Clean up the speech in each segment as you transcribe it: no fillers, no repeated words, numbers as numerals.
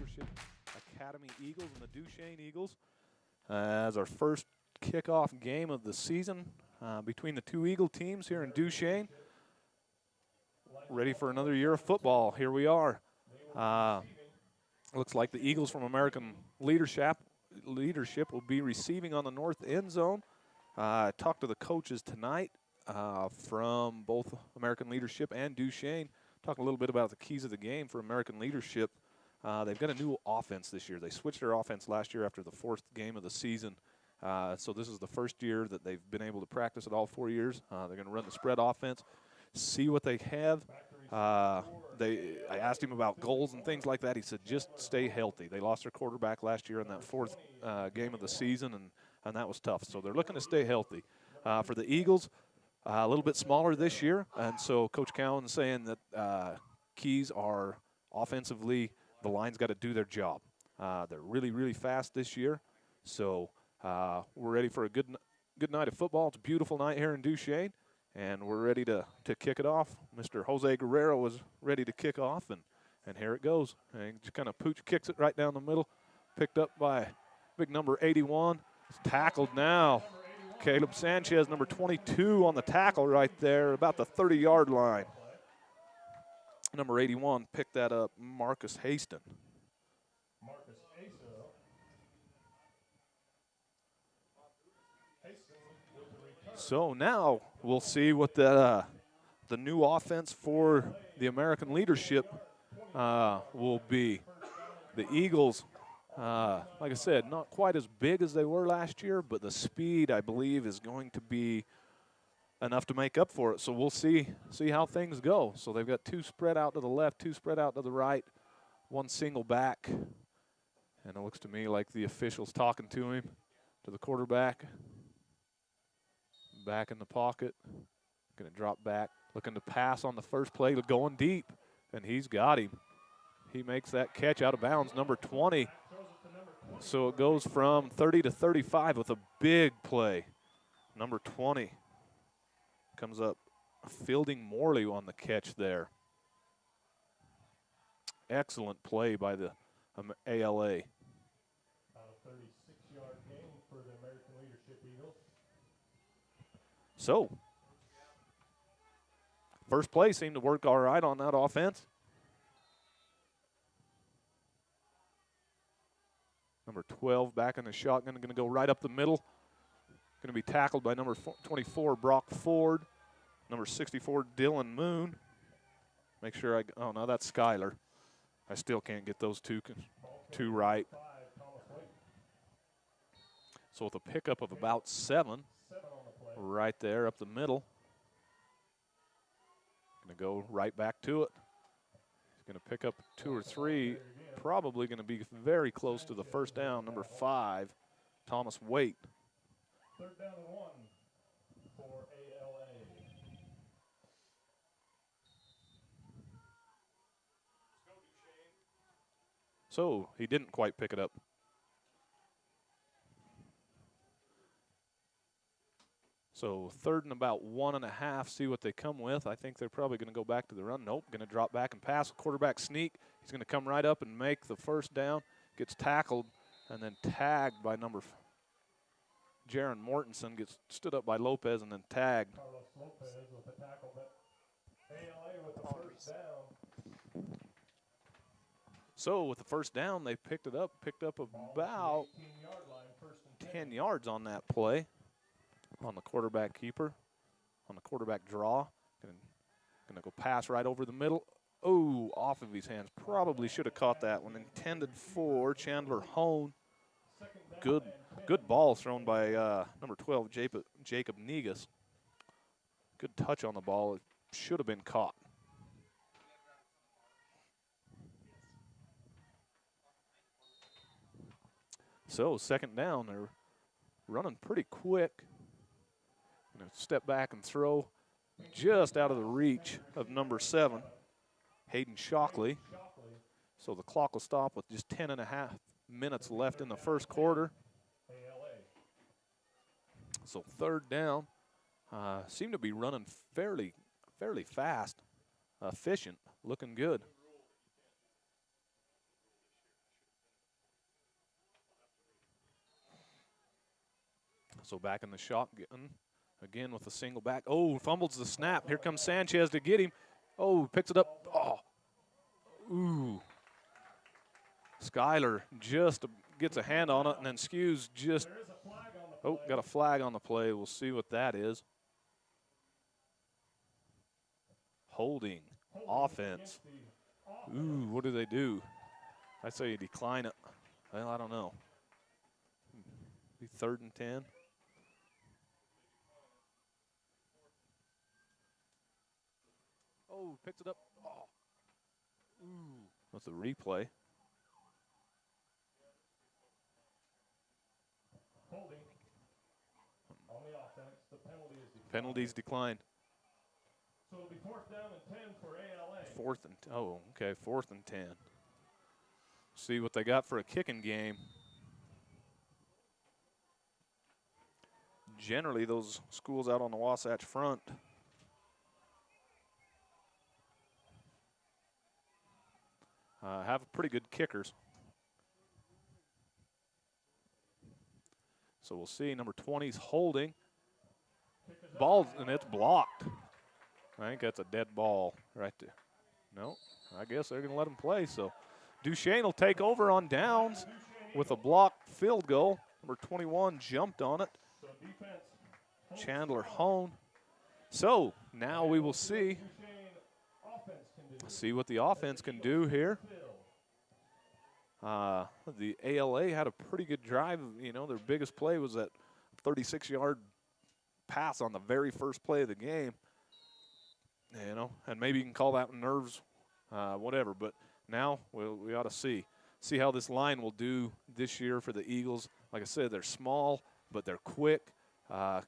Leadership Academy Eagles and the Duchesne Eagles as our first kickoff game of the season between the two Eagle teams here in Duchesne. Ready for another year of football. Here we are. Looks like the Eagles from American Leadership will be receiving on the north end zone. I talked to the coaches tonight from both American Leadership and Duchesne. Talk a little bit about the keys of the game for American Leadership. They've got a new offense this year. They switched their offense last year after the fourth game of the season. So this is the first year that they've been able to practice it all 4 years. They're going to run the spread offense, see what they have. I asked him about goals and things like that. He said just stay healthy. They lost their quarterback last year in that fourth game of the season, and that was tough. So they're looking to stay healthy. For the Eagles, a little bit smaller this year, and so Coach Cowan's saying that keys are offensively, the line's got to do their job. They're really, really fast this year, so we're ready for a good night of football. It's a beautiful night here in Duchesne, and we're ready to kick it off. Mr. Jose Guerrero was ready to kick off, and here it goes. And just kind of pooch kicks it right down the middle, picked up by big number 81. It's tackled now. Caleb Sanchez, number 22, on the tackle right there, about the 30-yard line. Number 81 picked that up, Marcus Haston. So now we'll see what the new offense for the American Leadership will be. The Eagles, like I said, not quite as big as they were last year, but the speed, I believe, is going to be enough to make up for it. So we'll see how things go. So they've got two spread out to the left, two spread out to the right, one single back. And it looks to me like the official's talking to him, to the quarterback. Back in the pocket, going to drop back, looking to pass on the first play, going deep, and he's got him. He makes that catch out of bounds, number 20. So it goes from 30 to 35 with a big play. Number 20 comes up, Fielding Morley on the catch there. Excellent play by the ALA. So, first play seemed to work all right on that offense. Number 12 back in the shotgun, going to go right up the middle. Going to be tackled by number 24, Brock Ford. Number 64, Dylan Moon. Make sure oh no, that's Skyler. I still can't get those two right. So with a pickup of about 7. Right there up the middle. Going to go right back to it. He's going to pick up 2 or 3. Probably going to be very close to the first down. Number 5, Thomas Waite. Third down and 1 for ALA. So he didn't quite pick it up. So 3rd and about 1.5, see what they come with. I think they're probably going to go back to the run. Nope, going to drop back and pass. Quarterback sneak. He's going to come right up and make the first down. Gets tackled and then tagged by number Jaron Mortensen. Gets stood up by Lopez and then tagged. Carlos Lopez with the tackle, but ALA with the first down. So with the first down, they picked up about 10 yards on that play. On the quarterback keeper, on the quarterback draw. Gonna go pass right over the middle. Oh, off of his hands. Probably should have caught that one. Intended for Chandler Hone. Good ball thrown by number 12, Jacob Negus. Good touch on the ball. It should have been caught. So 2nd down, they're running pretty quick. Step back and throw just out of the reach of number 7, Hayden Shockley. So the clock will stop with just 10.5 minutes left in the first quarter. So 3rd down. Seem to be running fairly fast, efficient, looking good. So back in the shotgun, again with a single back. Oh, fumbles the snap. Here comes Sanchez to get him. Oh, picks it up. Oh, ooh. Skyler just gets a hand on it, and then Skews just, oh, got a flag on the play. We'll see what that is. Holding, offense. Ooh, what do they do? I say you decline it. Well, I don't know. Be 3rd and 10. Oh, picks it up. Oh. Ooh. With the replay. Holding on the offense. The penalty is declined. Penalties declined. So it'll be 4th down and 10 for ALA. 4th and, oh, okay, 4th and 10. See what they got for a kicking game. Generally, those schools out on the Wasatch Front have pretty good kickers. So we'll see. Number 20's holding. Ball, and it's blocked. I think that's a dead ball right there. No, I guess they're going to let him play. So Duchesne will take over on downs with a blocked field goal. Number 21 jumped on it. Chandler Hone. So now we will see what the offense can do here. The ALA had a pretty good drive. You know, their biggest play was that 36-yard pass on the very first play of the game. You know, and maybe you can call that nerves, whatever. But now we ought to see how this line will do this year for the Eagles. Like I said, they're small, but they're quick.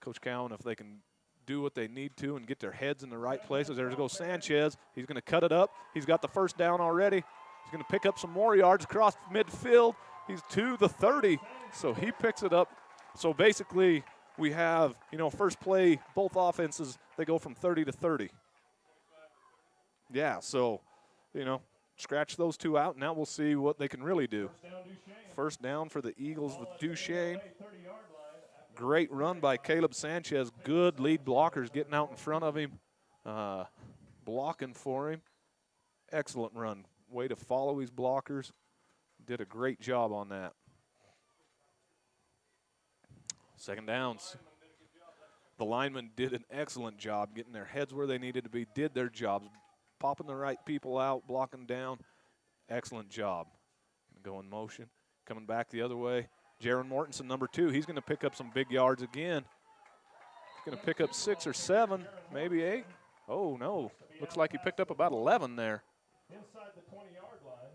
Coach Cowan, if they can do what they need to and get their heads in the right places. There goes Sanchez. He's going to cut it up. He's got the first down already. He's going to pick up some more yards across midfield. He's to the 30, so he picks it up. So basically we have, you know, first play, both offenses, they go from 30 to 30. Yeah, so, you know, scratch those two out. Now we'll see what they can really do. First down for the Eagles with Duchesne. Great run by Caleb Sanchez. Good lead blockers getting out in front of him, blocking for him. Excellent run. Way to follow his blockers. Did a great job on that. Second downs. The linemen did an excellent job getting their heads where they needed to be, did their jobs, popping the right people out, blocking down. Excellent job. Go in motion. Coming back the other way. Jaron Mortensen, number 2, he's going to pick up some big yards again. He's going to pick up 6 or 7, maybe 8. Oh, no. Looks like he picked up about 11 there. Inside the 20-yard line.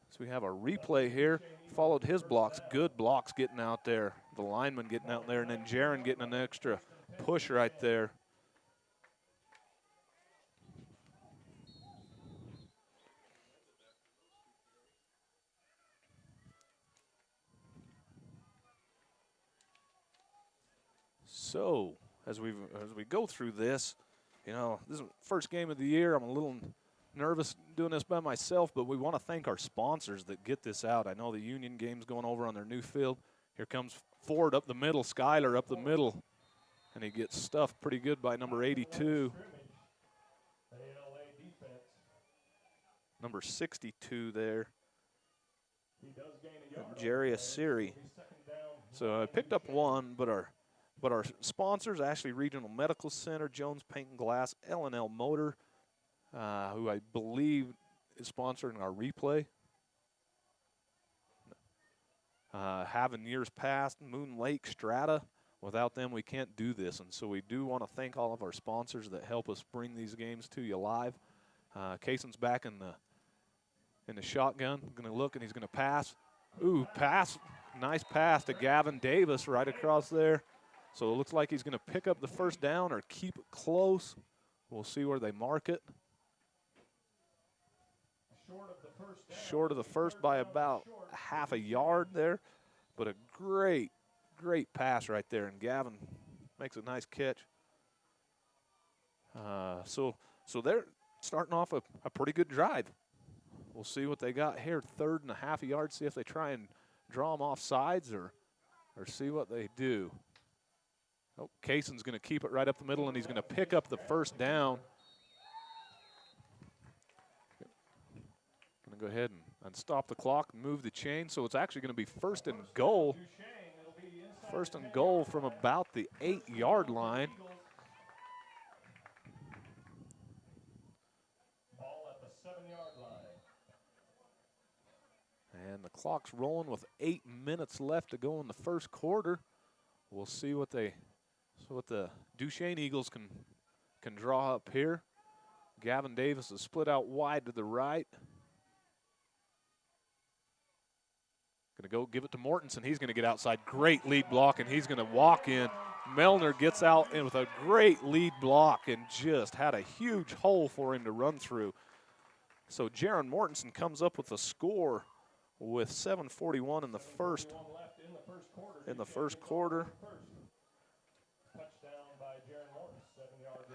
So we have a replay here. Followed his blocks. Good blocks getting out there. The lineman getting out there, and then Jaron getting an extra push right there. So as we go through this, you know, this is the first game of the year. I'm a little nervous doing this by myself, but we want to thank our sponsors that get this out. I know the Union game's going over on their new field. Here comes Ford up the middle, Skyler up the middle, and he gets stuffed pretty good by number 82. Number 62 there, Jerry Asiri. So I picked up one, but our sponsors, Ashley Regional Medical Center, Jones Paint and Glass, L&L Motor, who I believe is sponsoring our replay. Have in years past, Moon Lake, Strata. Without them, we can't do this. And so we do want to thank all of our sponsors that help us bring these games to you live. Kaysen's back in the shotgun. Going to look, and he's going to pass. Ooh, pass. Nice pass to Gavin Davis right across there. So it looks like he's going to pick up the first down or keep it close. We'll see where they mark it. Short of the first by about half a yard there. But a great, great pass right there. And Gavin makes a nice catch. So they're starting off a pretty good drive. We'll see what they got here. 3rd and a half a yard. See if they try and draw them off sides or or see what they do. Oh, Kayson's going to keep it right up the middle, and he's going to pick up the first down. Going to go ahead and stop the clock and move the chain, so it's actually going to be first and goal. First and goal from about the 8-yard line. Ball at the 7-yard line. And the clock's rolling with 8 minutes left to go in the first quarter. We'll see what the Duchesne Eagles can draw up here. Gavin Davis is split out wide to the right. Going to go give it to Mortensen. He's going to get outside. Great lead block, and he's going to walk in. Melner gets out in with a great lead block and just had a huge hole for him to run through. So Jaron Mortensen comes up with a score with 7:41 in the first quarter.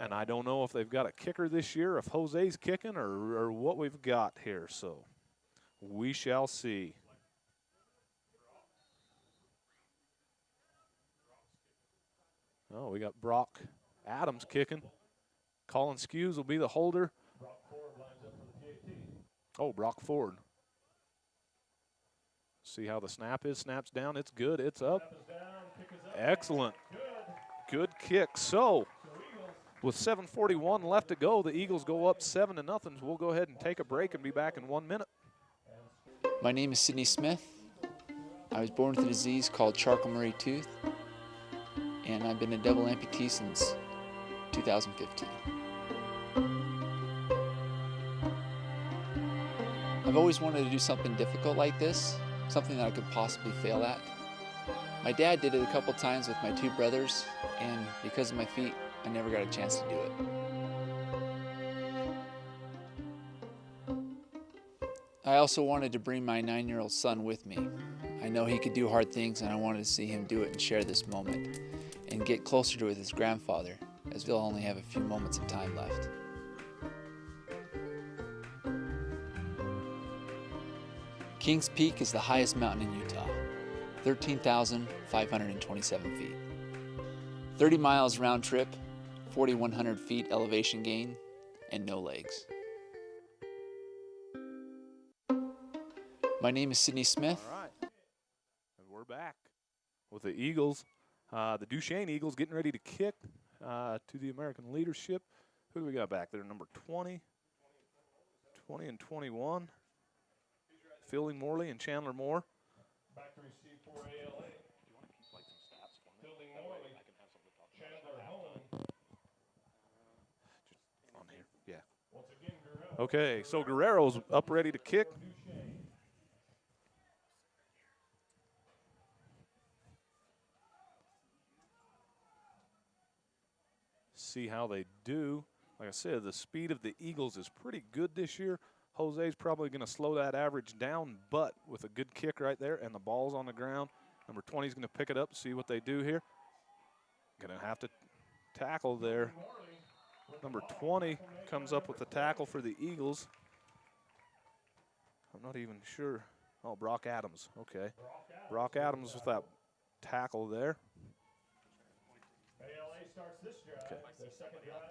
And I don't know if they've got a kicker this year, if Jose's kicking, or what we've got here. So we shall see. Oh, we got Brock Adams kicking. Colin Skews will be the holder. Brock Ford lines up for the PAT. Oh, Brock Ford. See how the snap is. Snaps down. It's good. It's up. Snap is down, kick is up. Excellent. Good. Good kick. So, with 7:41 left to go, the Eagles go up 7-0. We'll go ahead and take a break and be back in 1 minute. My name is Sidney Smith. I was born with a disease called Charcot-Marie tooth, and I've been a double amputee since 2015. I've always wanted to do something difficult like this, something that I could possibly fail at. My dad did it a couple times with my 2 brothers, and because of my feet, I never got a chance to do it. I also wanted to bring my 9-year-old son with me. I know he could do hard things, and I wanted to see him do it and share this moment and get closer to his grandfather, as we'll only have a few moments of time left. Kings Peak is the highest mountain in Utah, 13,527 feet. 30 miles round trip, 4,100 feet elevation gain, and no legs. My name is Sidney Smith. All right. And we're back with the Eagles. The Duchesne Eagles getting ready to kick to the American leadership. Who do we got back there? Number 20. 20 and 21. Fielding Morley and Chandler Moore. Back to receive for ALA. Fielding Morley. Chandler Hone. On here, yeah. Once again, Guerrero. Okay, so Guerrero's up ready to kick. Duchesne. See how they do. Like I said, the speed of the Eagles is pretty good this year. Jose's probably going to slow that average down, but with a good kick right there and the ball's on the ground, number 20 is going to pick it up, see what they do here. Going to have to tackle there. Number 20 comes up with the tackle for the Eagles. I'm not even sure. Oh, Brock Adams. Okay. Brock Adams with that tackle there. ALA starts this drive. Okay. Their second drive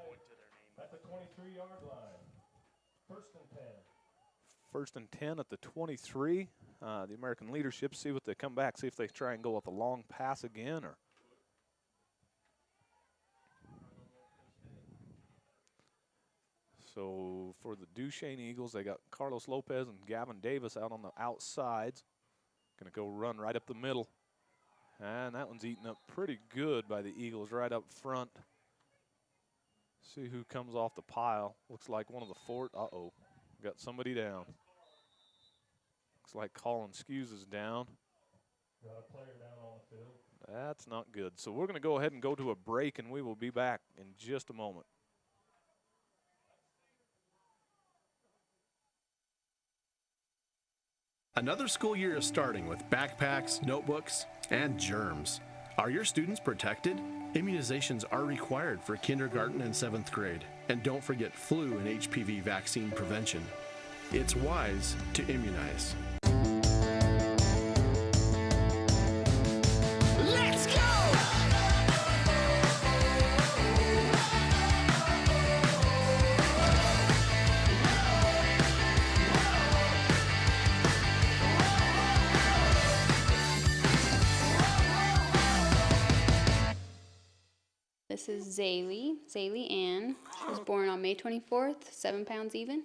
at the 23-yard line. First and 10. First and 10 at the 23. The American leadership, see what they come back, see if they try and go with a long pass again. Or so for the Duchesne Eagles, they got Carlos Lopez and Gavin Davis out on the outsides. Going to go run right up the middle. And that one's eaten up pretty good by the Eagles right up front. See who comes off the pile. Looks like one of the Fort. Uh-oh. Got somebody down. Looks like Colin Skews is down. Got a player down on the field. That's not good. So we're going to go ahead and go to a break, and we will be back in just a moment. Another school year is starting with backpacks, notebooks, and germs. Are your students protected? Immunizations are required for kindergarten and 7th grade. And don't forget flu and HPV vaccine prevention. It's wise to immunize. This is Zaylee Ann. She was born on May 24th, 7 pounds even.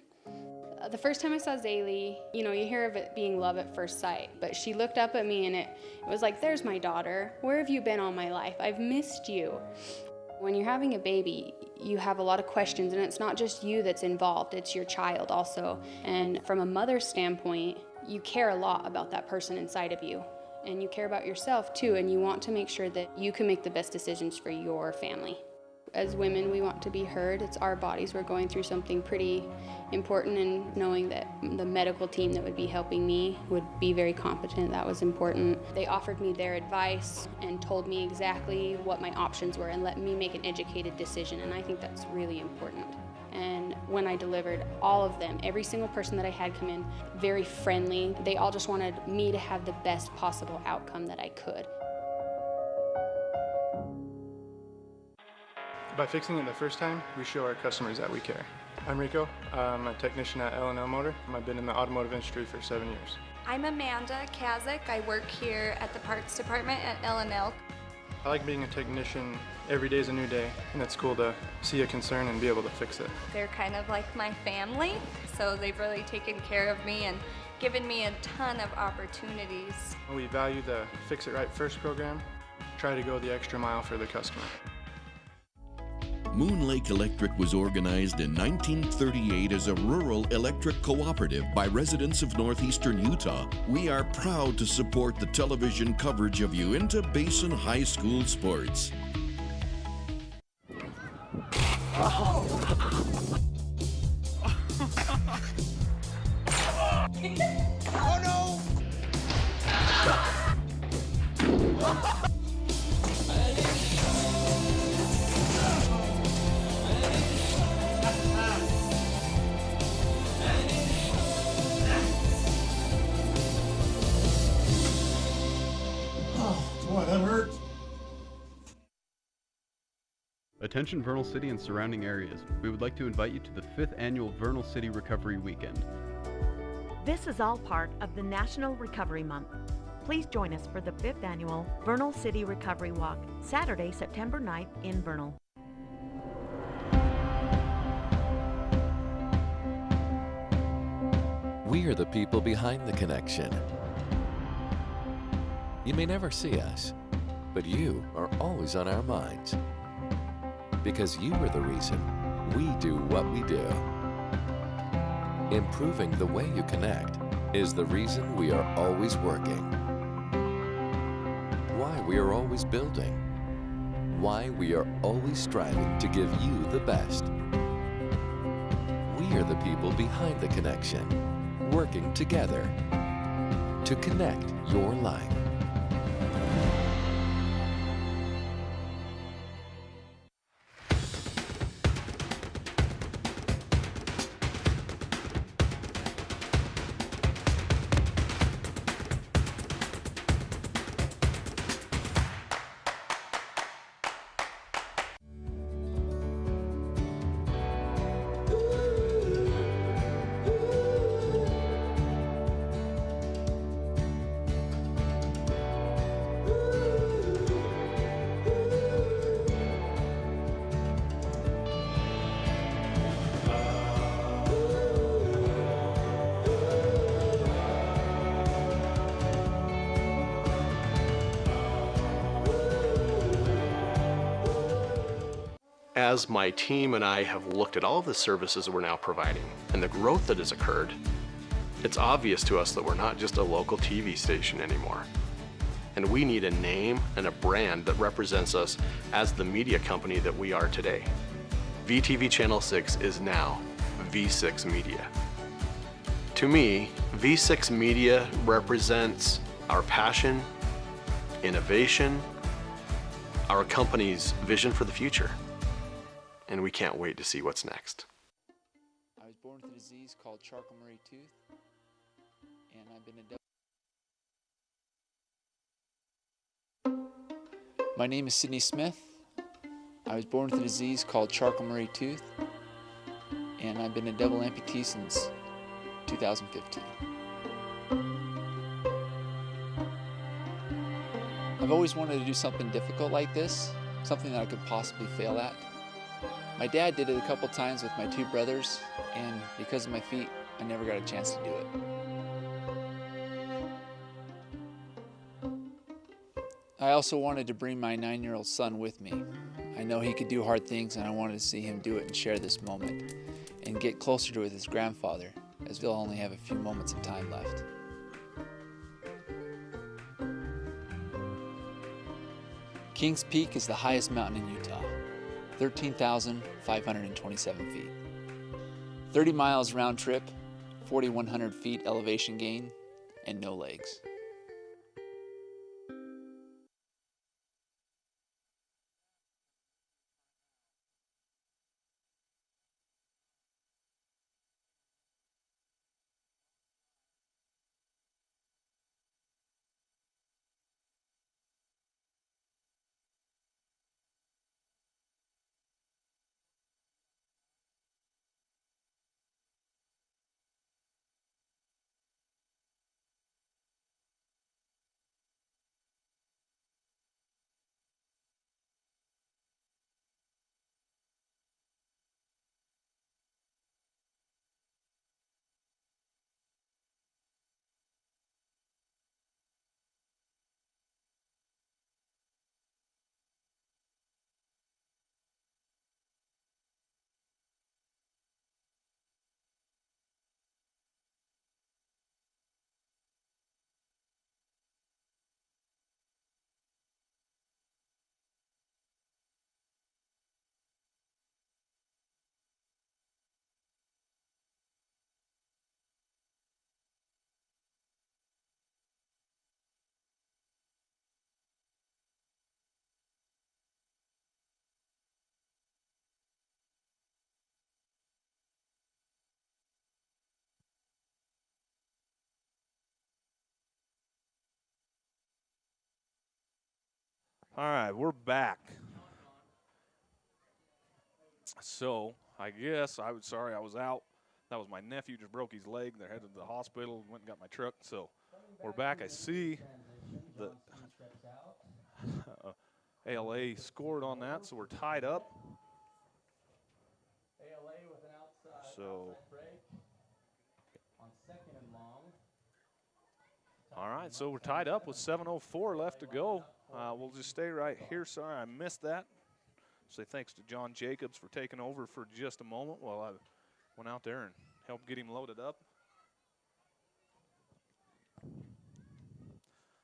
The first time I saw Zaylee, you hear of it being love at first sight, but she looked up at me and it was like, there's my daughter. Where have you been all my life? I've missed you. When you're having a baby, you have a lot of questions, and it's not just you that's involved, it's your child also. And from a mother's standpoint, you care a lot about that person inside of you. And you care about yourself too, and you want to make sure that you can make the best decisions for your family. As women, we want to be heard. It's our bodies. We're going through something pretty important, and knowing that the medical team that would be helping me would be very competent, that was important. They offered me their advice and told me exactly what my options were and let me make an educated decision, and I think that's really important. And when I delivered, all of them, every single person that I had come in, very friendly. They all just wanted me to have the best possible outcome that I could. By fixing it the first time, we show our customers that we care. I'm Rico. I'm a technician at L&L Motor. I've been in the automotive industry for 7 years. I'm Amanda Kazik. I work here at the parts department at L&L. I like being a technician. Every day is a new day, and it's cool to see a concern and be able to fix it. They're kind of like my family, so they've really taken care of me and given me a ton of opportunities. We value the Fix It Right First program. Try to go the extra mile for the customer. Moon Lake Electric was organized in 1938 as a rural electric cooperative by residents of northeastern Utah. We are proud to support the television coverage of Uinta Basin High School sports. Oh no! Boy, that hurt. Attention Vernal City and surrounding areas. We would like to invite you to the 5th annual Vernal City Recovery Weekend. This is all part of the National Recovery Month. Please join us for the 5th annual Vernal City Recovery Walk, Saturday, September 9th in Vernal. We are the people behind the connection. You may never see us, but you are always on our minds. Because you are the reason we do what we do. Improving the way you connect is the reason we are always working. Why we are always building. Why we are always striving to give you the best. We are the people behind the connection, working together to connect your life. As my team and I have looked at all of the services we're now providing and the growth that has occurred, it's obvious to us that we're not just a local TV station anymore. And we need a name and a brand that represents us as the media company that we are today. VTV Channel 6 is now V6 Media. To me, V6 Media represents our passion, innovation, our company's vision for the future. And we can't wait to see what's next. I was born with a disease called Charcot-Marie tooth, and I've been a My name is Sydney Smith. I was born with a disease called Charcot-Marie tooth, and I've been a double amputee since 2015. I've always wanted to do something difficult like this, something that I could possibly fail at. My dad did it a couple times with my 2 brothers, and because of my feet, I never got a chance to do it. I also wanted to bring my 9-year-old son with me. I know he could do hard things, and I wanted to see him do it and share this moment and get closer to his grandfather, as we'll only have a few moments of time left. Kings Peak is the highest mountain in Utah, 13,527 feet. 30 miles round trip, 4,100 feet elevation gain, and no legs. All right, we're back. So I guess I was sorry I was out. That was my nephew, just broke his leg. They're headed to the hospital, went and got my truck. So we're back. I see the ALA scored on that, so we're tied up. ALA with an outside break on 2nd and long. All right, so we're tied up with 7:04 left to go. We'll just stay right here. Sorry, I missed that. Say thanks to John Jacobs for taking over for just a moment while I went out there and helped get him loaded up.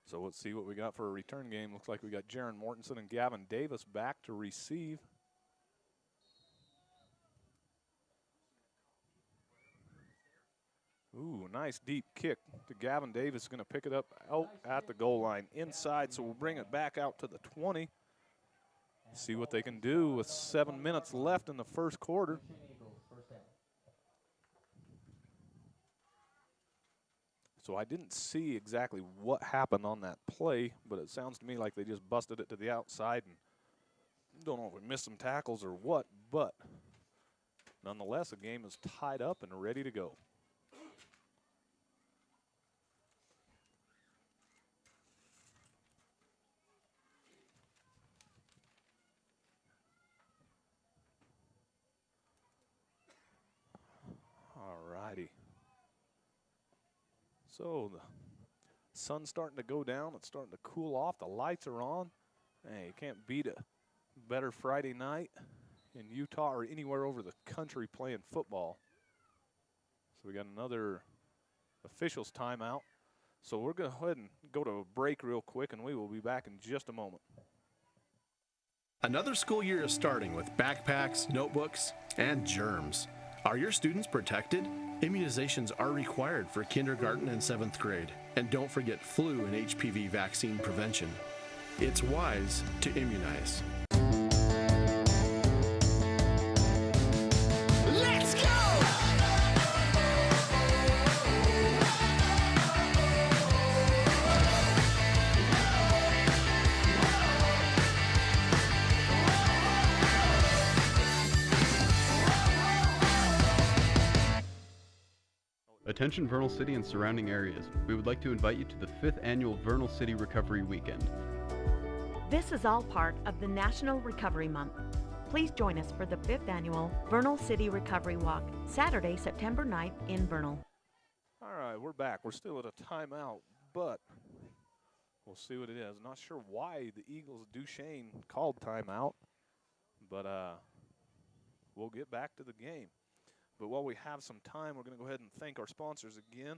So let's see what we got for a return game. Looks like we got Jaron Mortensen and Gavin Davis back to receive. Ooh, nice deep kick to Gavin Davis. Going to pick it up out at the goal line inside, so we'll bring it back out to the 20. See what they can do with 7 minutes left in the first quarter. So I didn't see exactly what happened on that play, but it sounds to me like they just busted it to the outside, and don't know if we missed some tackles or what, but nonetheless, the game is tied up and ready to go. So the sun's starting to go down. It's starting to cool off. The lights are on. Hey, you can't beat a better Friday night in Utah or anywhere over the country playing football. So we got another officials timeout. So we're going to go ahead and go to a break real quick, and we will be back in just a moment. Another school year is starting with backpacks, notebooks, and germs. Are your students protected? Immunizations are required for kindergarten and 7th grade. And don't forget flu and HPV vaccine prevention. It's wise to immunize. Let's go! Attention Vernal City and surrounding areas. We would like to invite you to the 5th annual Vernal City Recovery Weekend. This is all part of the National Recovery Month. Please join us for the 5th annual Vernal City Recovery Walk, Saturday, September 9th in Vernal. All right, we're back. We're still at a timeout, but we'll see what it is. Not sure why the Eagles Duchesne called timeout, but we'll get back to the game. But while we have some time, we're going to go ahead and thank our sponsors again.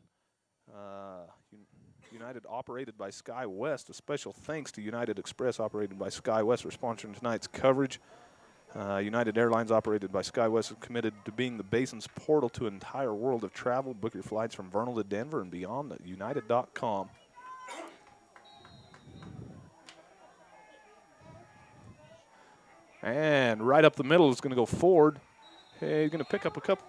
United operated by SkyWest. A special thanks to United Express operated by SkyWest for sponsoring tonight's coverage. United Airlines operated by SkyWest is committed to being the Basin's portal to an entire world of travel. Book your flights from Vernal to Denver and beyond at united.com. And right up the middle is going to go Ford. Hey, he's going to pick up a couple.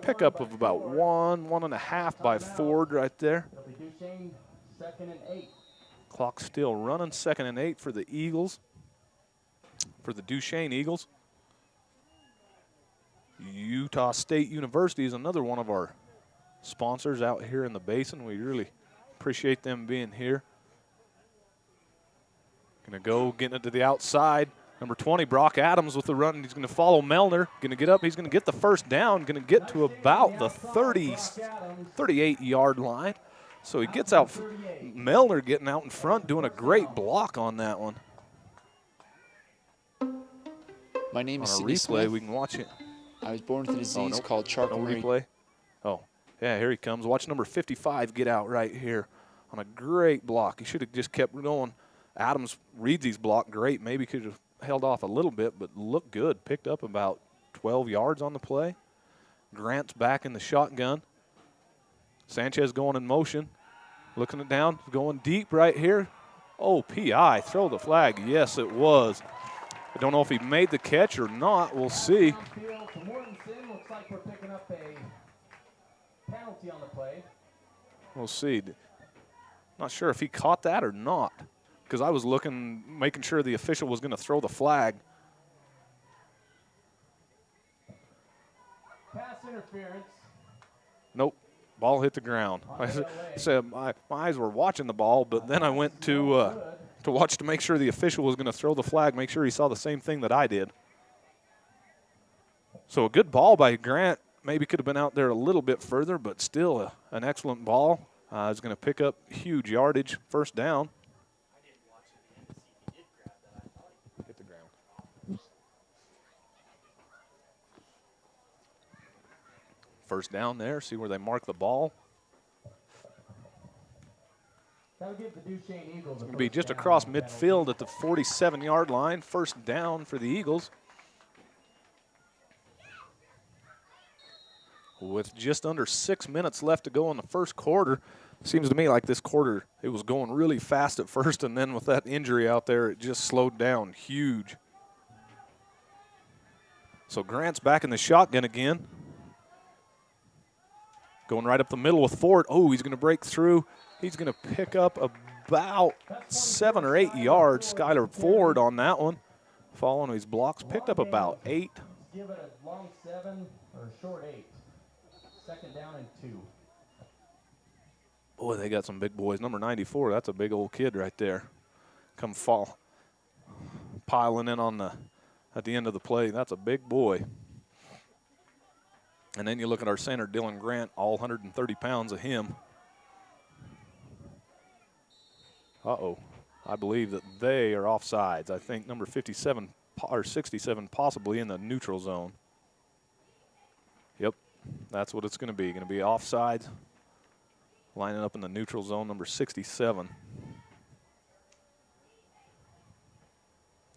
Pickup of about 1.5 by Ford right there. Duchesne, 2nd and 8. Clock still running, 2nd and 8 for the Eagles, for the Duchesne Eagles. Utah State University is another one of our sponsors out here in the Basin. We really appreciate them being here. Going to go, getting it to the outside. Number 20, Brock Adams with the run. He's going to follow Melner. Going to get up. He's going to get the first down. Going to get to about the 38-yard line. So he gets out. Melner getting out in front, doing a great block on that one. My name is on a Sidney replay, Smith. we can watch it. I was born with a disease called Charcot No replay. Oh, yeah, here he comes. Watch number 55 get out right here on a great block. He should have just kept going. Adams reads his block great. Maybe could have held off a little bit, but looked good. Picked up about 12 yards on the play. Grant's back in the shotgun. Sanchez going in motion. Looking it down. Going deep right here. Oh, PI. Throw the flag. Yes, it was. I don't know if he made the catch or not. We'll see. Looks like we're picking up a penalty on the play. We'll see. Not sure if he caught that or not, because I was looking, making sure the official was going to throw the flag. Pass interference. Nope. Ball hit the ground. I said my eyes were watching the ball, but then I went to watch to make sure the official was going to throw the flag, make sure he saw the same thing that I did. So a good ball by Grant. Maybe could have been out there a little bit further, but still an excellent ball. Is going to pick up huge yardage, first down. Hit the ground. First down there, see where they mark the ball. That'll give the Duchesne Eagles It's going to be just across midfield at the 47-yard line. First down for the Eagles. With just under 6 minutes left to go in the first quarter. Seems to me like this quarter, it was going really fast at first, and then with that injury out there, it just slowed down huge. So Grant's back in the shotgun again. Going right up the middle with Ford. Oh, he's going to break through. He's going to pick up about 7 or 8 yards. Skylar Ford on that one. Following his blocks, picked up about 8. Give it a long 7 or a short 8. 2nd down and 2. Boy, they got some big boys. Number 94, that's a big old kid right there. Come fall, piling in on at the end of the play. That's a big boy. And then you look at our center, Dylan Grant, all 130 pounds of him. Uh-oh. I believe that they are offsides. I think number 57 or 67 possibly in the neutral zone. Yep, that's what it's going to be. Going to be offsides. Lining up in the neutral zone, number 67.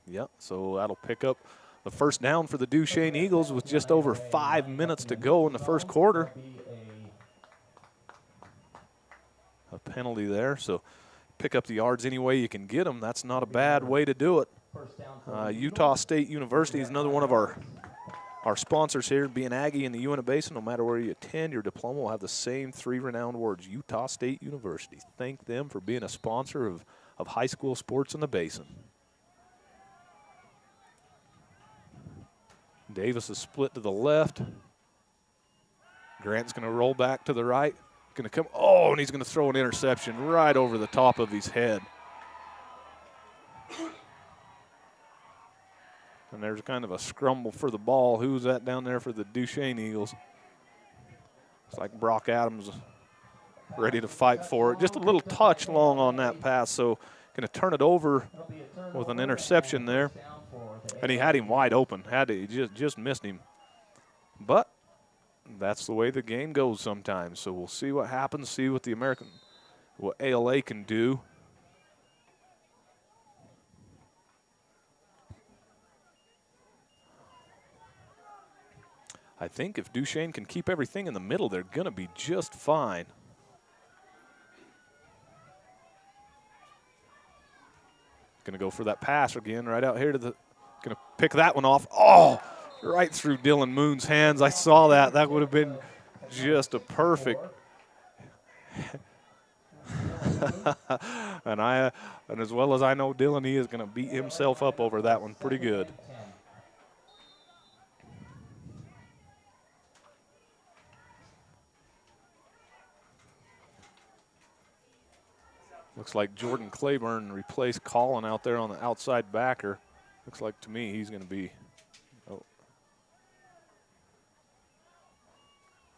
Yep, so that'll pick up the first down for the Duchesne Eagles with just over 5 minutes to go in the first quarter. A penalty there, so pick up the yards any way you can get them. That's not a bad way to do it. Utah State University is another one of our sponsors here. Being Aggie in the Uinta Basin, no matter where you attend, your diploma will have the same 3 renowned words, Utah State University. Thank them for being a sponsor of high school sports in the Basin. Davis is split to the left. Grant's going to roll back to the right. Going to come, oh, and he's going to throw an interception right over the top of his head. And there's kind of a scramble for the ball. Who's that down there for the Duchesne Eagles? It's like Brock Adams ready to fight for it. Just a little touch long on that pass, so going to turn it over with an interception there. And he had him wide open. He just missed him. But that's the way the game goes sometimes. So we'll see what happens, see what what ALA can do. I think if Duchesne can keep everything in the middle, they're going to be just fine. Going to go for that pass again right out here to the, going to pick that one off. Oh, right through Dylan Moon's hands. I saw that. That would have been just a perfect. and as well as I know Dylan, he is going to beat himself up over that one pretty good. Looks like Jordan Claiborne replaced Colin out there on the outside backer. Looks like to me he's going to be going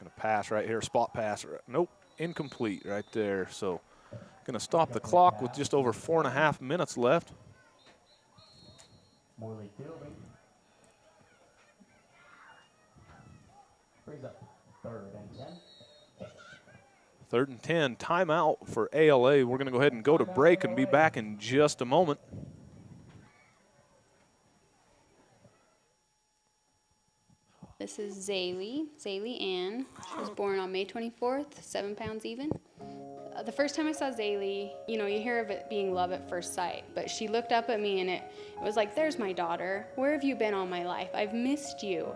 to pass right here, spot pass. Nope, incomplete right there. So going to stop the clock with just over 4.5 minutes left. Morley fielding. Brings up 3rd and 10. 3rd and 10, timeout for ALA. We're going to go ahead and go to break and be back in just a moment. This is Zaylee Ann. She was born on May 24th, 7 pounds even. The first time I saw Zaylee, you hear of it being love at first sight, but she looked up at me and it was like, there's my daughter. Where have you been all my life? I've missed you.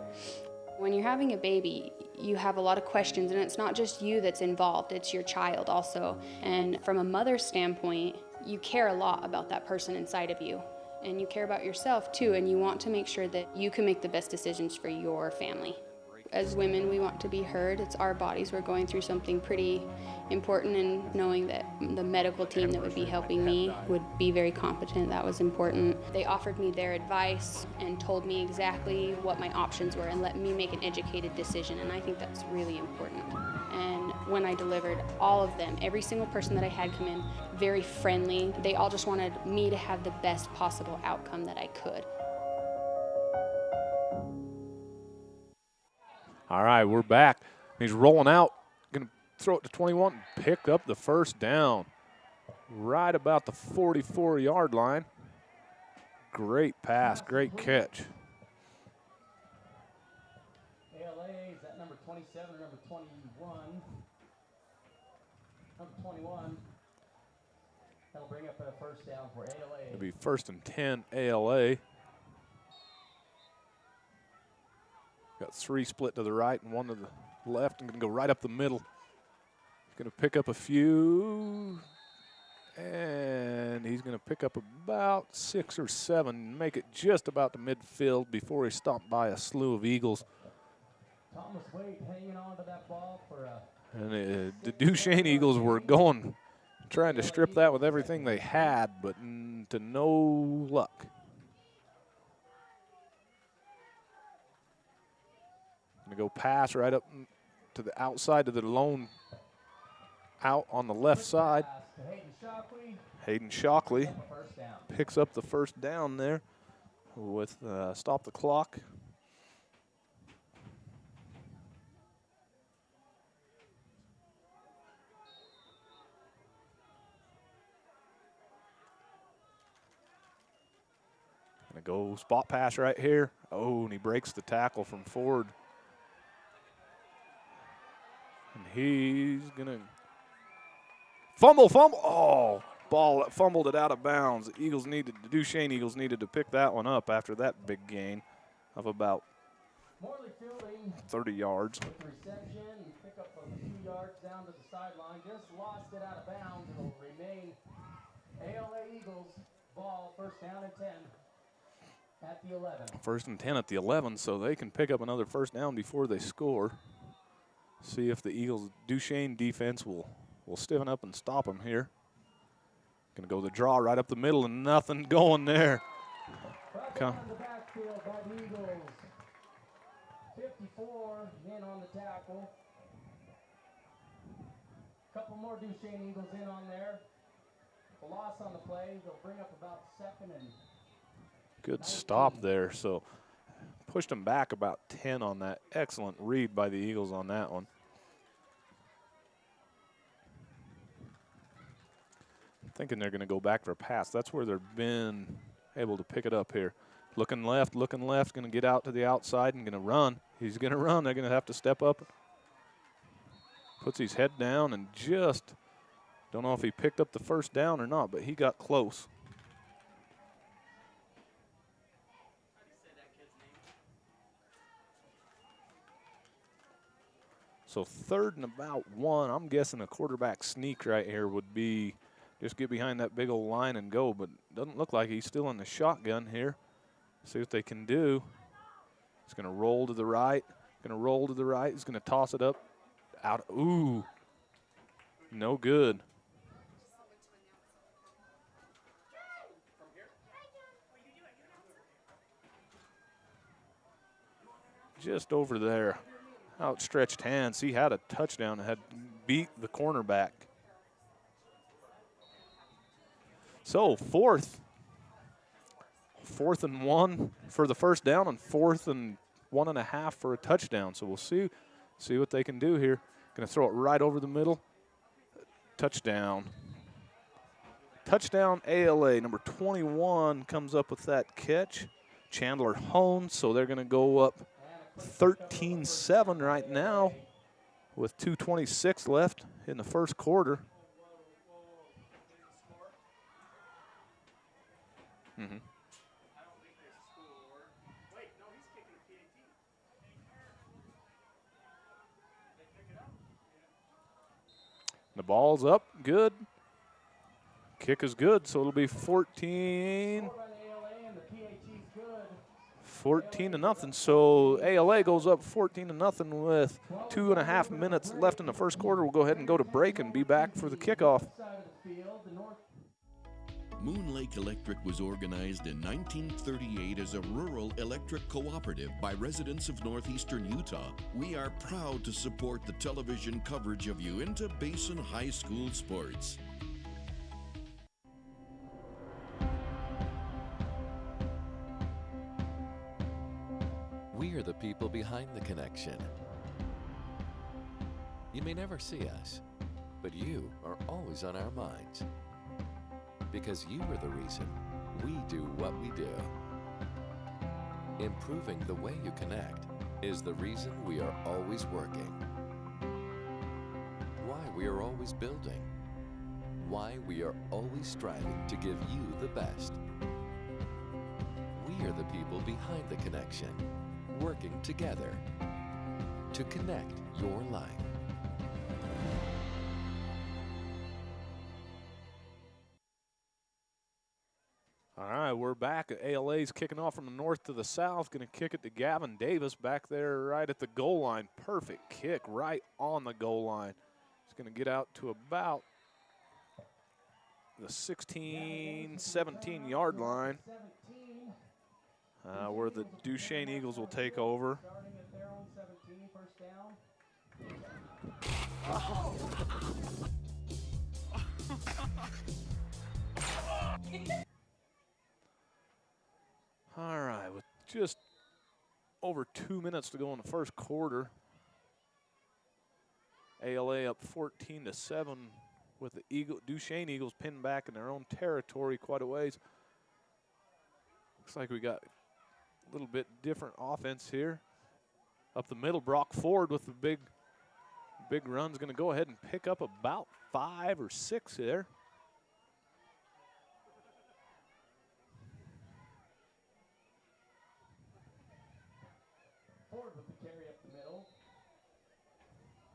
When you're having a baby, you have a lot of questions, and it's not just you that's involved, it's your child also. And from a mother's standpoint, you care a lot about that person inside of you, and you care about yourself too, and you want to make sure that you can make the best decisions for your family. As women, we want to be heard. It's our bodies. We're going through something pretty important, and knowing that the medical team that would be helping me would be very competent, that was important. They offered me their advice and told me exactly what my options were and let me make an educated decision, and I think that's really important. And when I delivered, all of them, every single person that I had come in, very friendly. They all just wanted me to have the best possible outcome that I could. All right, we're back. He's rolling out, going to throw it to 21, pick up the first down right about the 44-yard line. Great pass, great catch. ALA, is that number 27 or number 21? Number 21. That'll bring up a first down for ALA. It'll be 1st and 10 ALA. Got 3 split to the right and 1 to the left. I'm going to go right up the middle. Going to pick up a few. And he's going to pick up about 6 or 7, make it just about the midfield before he stopped by a slew of Eagles. Thomas Wade hanging on to that ball for a... And the Duchesne Eagles were trying to strip that with everything they had, but to no luck. Going to go pass right up to the outside of the lone out on the left side. Hayden Shockley picks up the first down there with stop the clock. Going to go spot pass right here. Oh, and he breaks the tackle from Ford. And he's going to fumble. Oh, ball fumbled it out of bounds. The Duchesne Eagles needed to pick that one up after that big gain of about 30 yards. With reception and pick up a few yards down to the sideline. Just lost it out of bounds. It'll remain ALA Eagles ball, 1st down and 10 at the 11. 1st and 10 at the 11, so they can pick up another first down before they score. See if the Eagles Duchesne defense will stiffen up and stop them here. Gonna go the draw right up the middle and nothing going there. Come. The backfield by the Eagles. 54 in on the tackle. Couple more Duchesne Eagles in on there. A loss on the play. They'll bring up about 2nd and good 19. Stop there. So pushed them back about 10 on that. Excellent read by the Eagles on that one. Thinking they're going to go back for a pass. That's where they've been able to pick it up here. Looking left, going to get out to the outside and going to run. He's going to run. They're going to have to step up. Puts his head down and just, don't know if he picked up the first down or not, but he got close. So 3rd and about 1. I'm guessing a quarterback sneak right here would be just get behind that big old line and go, but doesn't look like he's still in the shotgun here. See what they can do. He's going to roll to the right. He's going to toss it up. Out. Ooh. No good. Just over there. Outstretched hands. He had a touchdown and had beat the cornerback. So 4th and 1 for the first down and 4th and 1.5 for a touchdown. So we'll see what they can do here. Going to throw it right over the middle. Touchdown. Touchdown ALA. Number 21 comes up with that catch. Chandler Hones. So they're going to go up 13-7 right now with 2:26 left in the first quarter. Mm-hmm. The ball's up, good. Kick is good, so it'll be 14 to nothing. So ALA goes up 14 to nothing with 2.5 minutes left in the first quarter. We'll go ahead and go to break and be back for the kickoff. Moon Lake Electric was organized in 1938 as a rural electric cooperative by residents of northeastern Utah. We are proud to support the television coverage of Uinta Basin High School sports. We are the people behind the connection. You may never see us, but you are always on our minds. Because you are the reason we do what we do. Improving the way you connect is the reason we are always working. Why we are always building. Why we are always striving to give you the best. We are the people behind the connection, working together to connect your life. All right, we're back. ALA's kicking off from the north to the south. Going to kick it to Gavin Davis back there right at the goal line. Perfect kick right on the goal line. He's going to get out to about the 16, 17-yard line where the Duchesne Eagles will take over. All right, with just over 2 minutes to go in the first quarter, ALA up 14-7 with the Duchesne Eagles pinned back in their own territory quite a ways. Looks like we got a little bit different offense here. Up the middle, Brock Ford with the big run's going to go ahead and pick up about 5 or 6 there. Ford with the carry up the middle.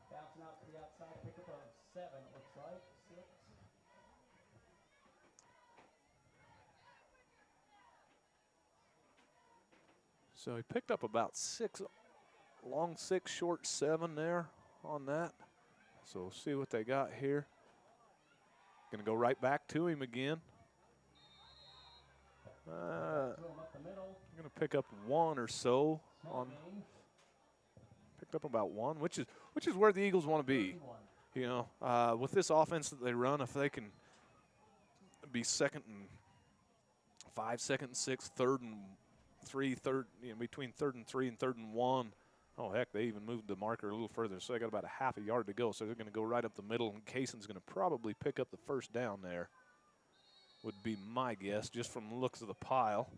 Bouncing out to the outside, pick up of 7, it looks like. 6. So he picked up about 6, long 6, short 7 there on that. So we'll see what they got here. Going to go right back to him again. Going to pick up one or so on. Picked up about one, which is where the Eagles want to be. You know, with this offense that they run, if they can be 2nd and 5, 2nd and 6, 3rd and 3, between 3rd and 3 and 3rd and 1. Oh heck, they even moved the marker a little further, so they got about a half a yard to go. So they're going to go right up the middle, and Kaysen's going to probably pick up the first down there. Would be my guess, just from the looks of the pile.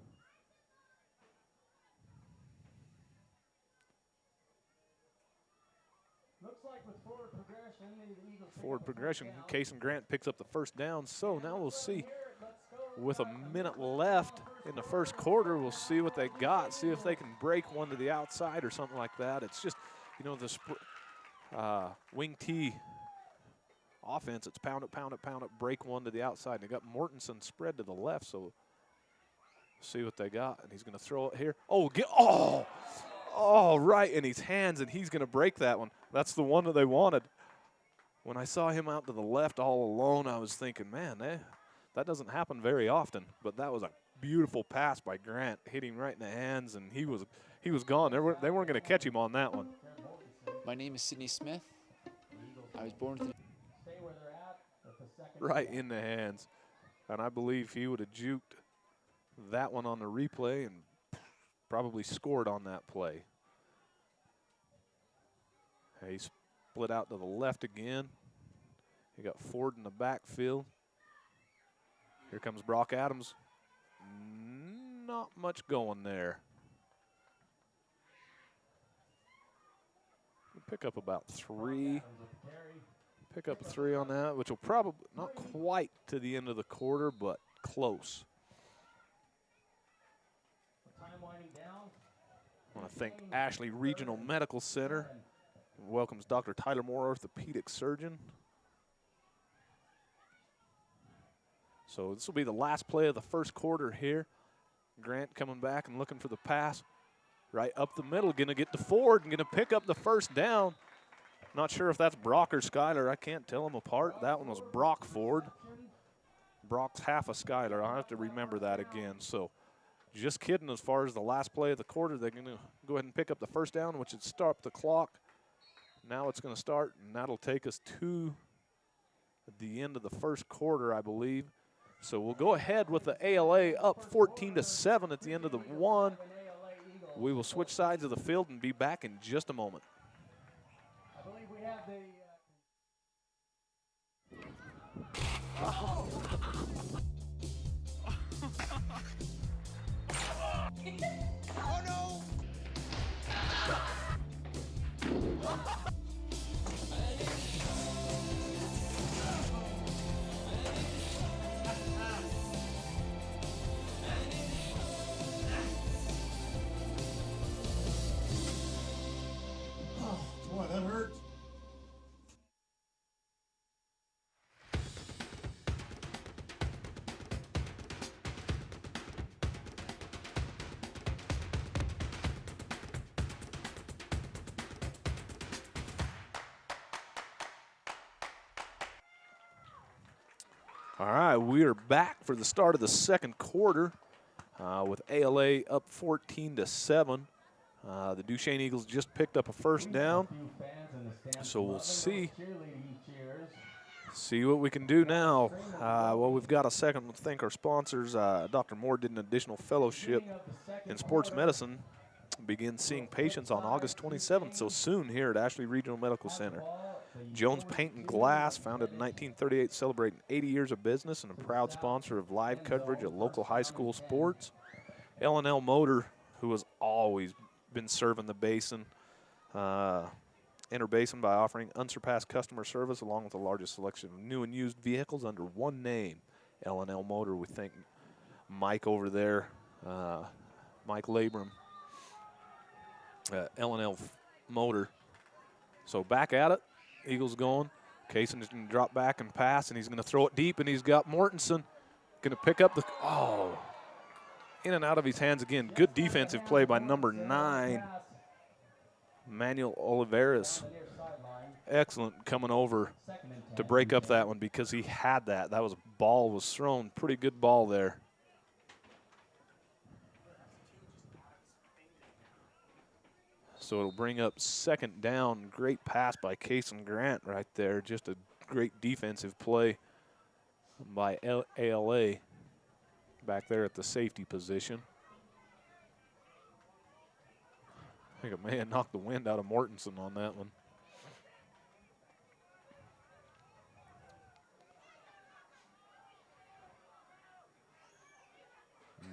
Looks like with forward progression, the Eagles Forward progression, Kaysen Grant picks up the first down. So now we'll see. With a minute left in the first quarter, we'll see what they got, see if they can break one to the outside or something like that. It's just, you know, the wing T offense, it's pound it, pound it, pound it, break one to the outside. And they got Mortensen spread to the left, so see what they got. And he's going to throw it here. Oh, right in his hands, and he's going to break that one. That's the one that they wanted. When I saw him out to the left all alone, I was thinking, man, that doesn't happen very often. But that was a beautiful pass by Grant, hitting right in the hands, and he was gone. They weren't going to catch him on that one. My name is Sidney Smith. I was born with right in the hands. And I believe he would have juked that one on the replay and probably scored on that play. He split out to the left again. He got Ford in the backfield. Here comes Brock Adams. Not much going there. Pick up about 3. Pick up 3 on that, which will probably not quite to the end of the quarter, but close. I want to thank Ashley Regional Medical Center. Welcomes Dr. Tyler Moore, orthopedic surgeon. So this will be the last play of the first quarter here. Grant coming back and looking for the pass. Right up the middle, going to get to Ford and going to pick up the first down. Not sure if that's Brock or Skyler. I can't tell them apart. That one was Brock Ford. Brock's half a Skyler. I'll have to remember that again. So just kidding, as far as the last play of the quarter, they're going to go ahead and pick up the first down, which would stop the clock. Now it's going to start, and that'll take us to the end of the first quarter, I believe. So we'll go ahead with the ALA up 14-7 at the end of the one. We will switch sides of the field and be back in just a moment. I believe we have the Oh no! Boy, that hurts. All right, we are back for the start of the second quarter with ALA up 14-7. The Duchesne Eagles just picked up a first down, so we'll see what we can do now. Well, we've got a second to thank our sponsors. Dr. Moore did an additional fellowship in sports medicine, begin seeing patients on August 27th, so soon here at Ashley Regional Medical Center. Jones Paint and Glass, founded in 1938, celebrating 80 years of business and a proud sponsor of live coverage of local high school sports. L&L Motor, who has always been serving the basin, Inter-Basin, by offering unsurpassed customer service along with the largest selection of new and used vehicles under one name, L&L Motor. We thank Mike over there, Mike Labram, L&L Motor. So back at it. Eagles going. Kaysen is going to drop back and pass, and he's going to throw it deep, and he's got Mortensen going to pick up the in and out of his hands again. Good defensive play by number 9, Manuel Oliveras. excellent coming over to break up that one because he had that. That was ball was thrown. Pretty good ball there. So it'll bring up second down. Great pass by Kason Grant right there. Just a great defensive play by ALA back there at the safety position. I think a man knocked the wind out of Mortensen on that one.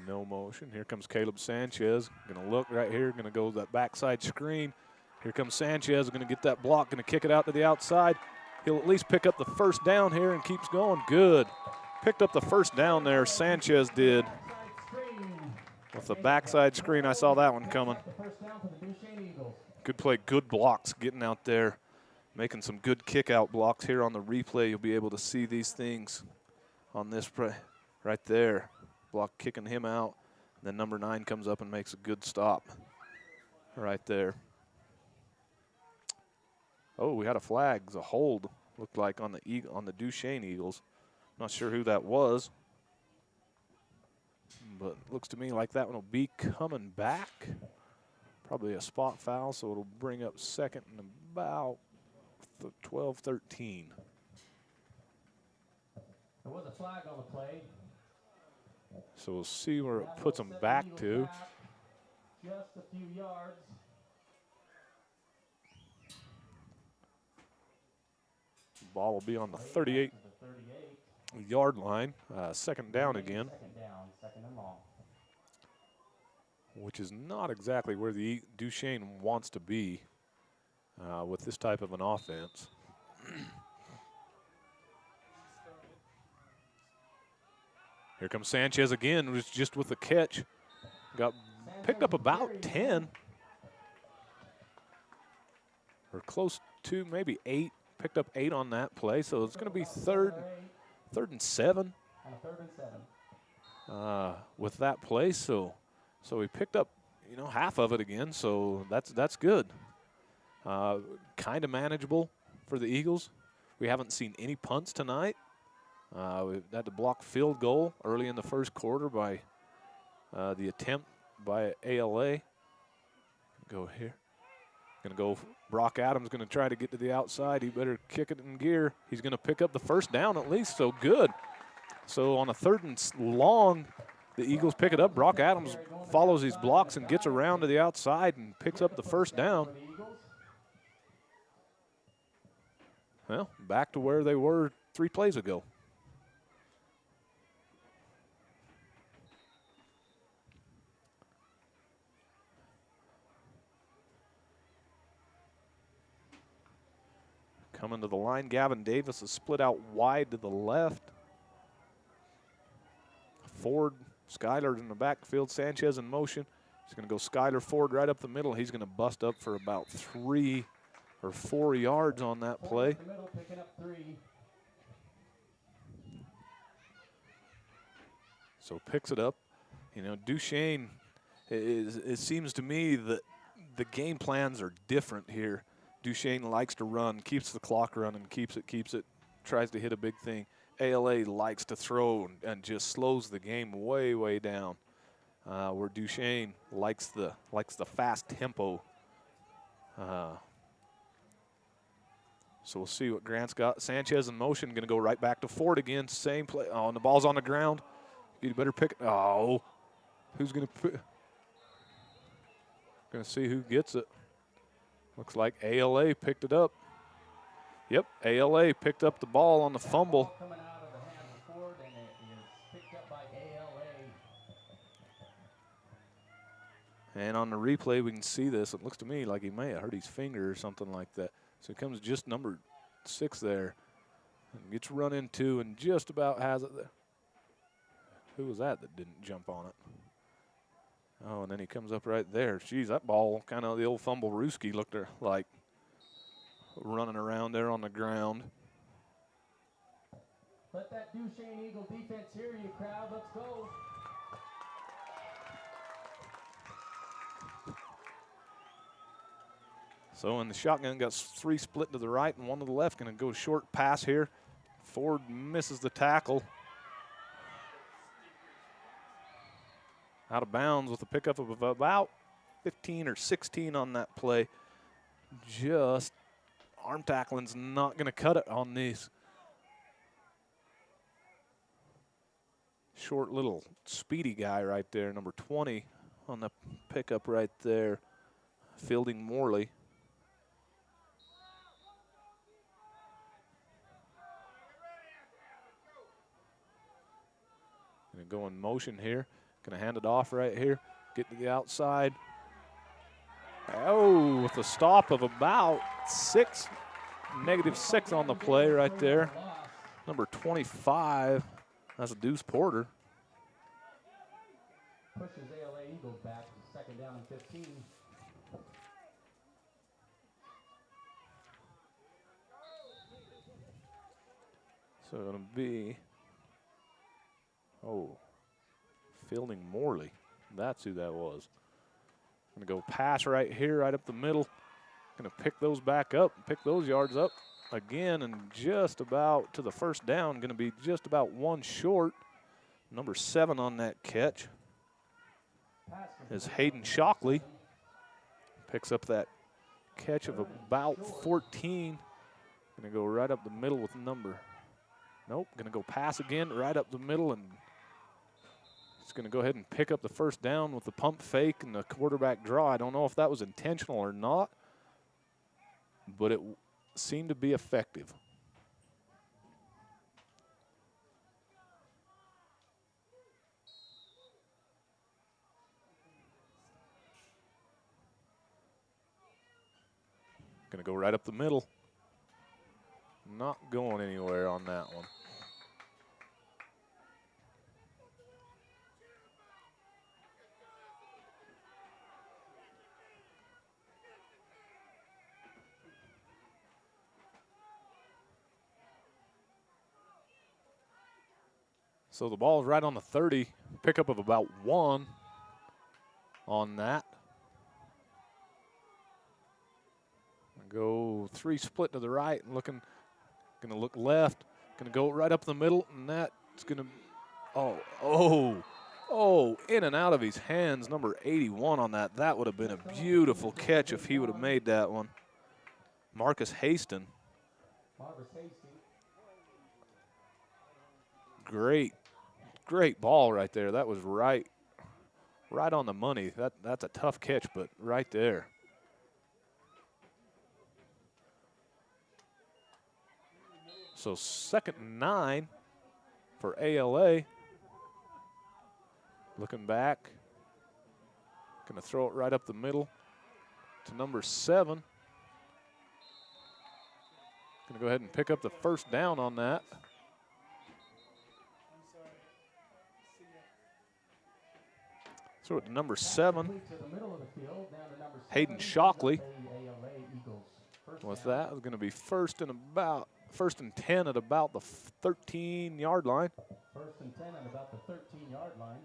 No motion. Here comes Caleb Sanchez. Going to look right here. Going to go that backside screen. Here comes Sanchez. Going to get that block. Going to kick it out to the outside. He'll at least pick up the first down here and keeps going. Good. Picked up the first down there. Sanchez did. With the backside screen, I saw that one coming. Good play, good blocks getting out there. Making some good kick out blocks here on the replay. You'll be able to see these things on this right there. Block kicking him out. Then number 9 comes up and makes a good stop right there. Oh, we had a flag. It's a hold, looked like on the Duchesne Eagles. Not sure who that was. But looks to me like that one will be coming back. Probably a spot foul, so it'll bring up second and about 12-13. There was a flag on the play. So we'll see where it puts them back to. Just a few yards. Ball will be on the 38-yard line. Second down again. Second and long. Which is not exactly where the Duchesne wants to be with this type of an offense. Here comes Sanchez again, was just with the catch. Got picked up about 10. Or close to maybe 8. Picked up 8 on that play, so it's going to be third and 7. On a 3rd and 7. With that play, so we picked up, half of it again, so that's good. Kind of manageable for the Eagles. We haven't seen any punts tonight. We had to block field goal early in the first quarter by the attempt by ALA. Go here. Going to go, Brock Adams going to try to get to the outside. He better kick it in gear. He's going to pick up the first down at least, so good. So on a 3rd and long, the Eagles pick it up. Brock Adams follows his blocks and gets around to the outside and picks up the first down. Well, back to where they were 3 plays ago. Coming to the line, Gavin Davis is split out wide to the left. Ford, Skyler in the backfield, Sanchez in motion. He's going to go Skyler Ford right up the middle. He's going to bust up for about 3 or 4 yards on that play. Picking up 3. So picks it up. Duchesne, it seems to me that the game plans are different here. Duchesne likes to run, keeps the clock running, keeps it, tries to hit a big thing. ALA likes to throw and just slows the game way, way down. Where Duchesne likes the fast tempo. So we'll see what Grant's got. Sanchez in motion, going to go right back to Ford again. Same play. Oh, and the ball's on the ground. You better pick it. Oh, who's going to put? Going to see who gets it. Looks like ALA picked it up. Yep, ALA picked up the ball on the fumble. Coming out of the hands of Ford, and it is picked up by ALA. And on the replay, we can see this. It looks to me like he may have hurt his finger or something like that. So he comes just number 6 there. And gets run into and just about has it there. Who was that didn't jump on it? Oh, and then he comes up right there. Geez, that ball, kind of the old fumble Rooski looked like running around there on the ground. Let that Duchesne Eagle defense hear you, crowd. Let's go. So in the shotgun, got 3 split to the right and 1 to the left. Going to go short pass here. Ford misses the tackle. Out of bounds with a pickup of about 15 or 16 on that play. Just arm tackling's not going to cut it on these. Short little speedy guy right there, number 20 on the pickup right there, Fielding Morley. Gonna go in motion here. Gonna hand it off right here. Get to the outside. Oh, with a stop of about -6 on the play right there. Number 25, that's a Deuce Porter. Pushes ALA Eagles back, 2nd down and 15. So it'll be, Fielding Morley. That's who that was. Gonna go pass right here, right up the middle. Gonna pick those back up, pick those yards up again, and just about to the first down. Gonna be just about 1 short. Number 7 on that catch is Hayden Shockley. Picks up that catch of about 14. Gonna go right up the middle with number. Nope, gonna go pass again right up the middle, and he's gonna go ahead and pick up the first down with the pump fake and the quarterback draw. I don't know if that was intentional or not, but it seemed to be effective. Gonna go right up the middle. Not going anywhere on that one. So the ball is right on the 30, pickup of about 1 on that. Go 3 split to the right, and gonna look left, gonna go right up the middle, and that's gonna, in and out of his hands, number 81 on that. That would have been a beautiful catch if he would have made that one. Marcus Haston. Great ball right there. That was right on the money. That's a tough catch, but right there. So 2nd and 9 for ALA. Looking back. Gonna throw it right up the middle to number 7. Gonna go ahead and pick up the first down on that. Throw it to number 7. Hayden Shockley. With that, it's gonna be first and 10 at about the 13-yard line. 1st and 10 at about the 13-yard line.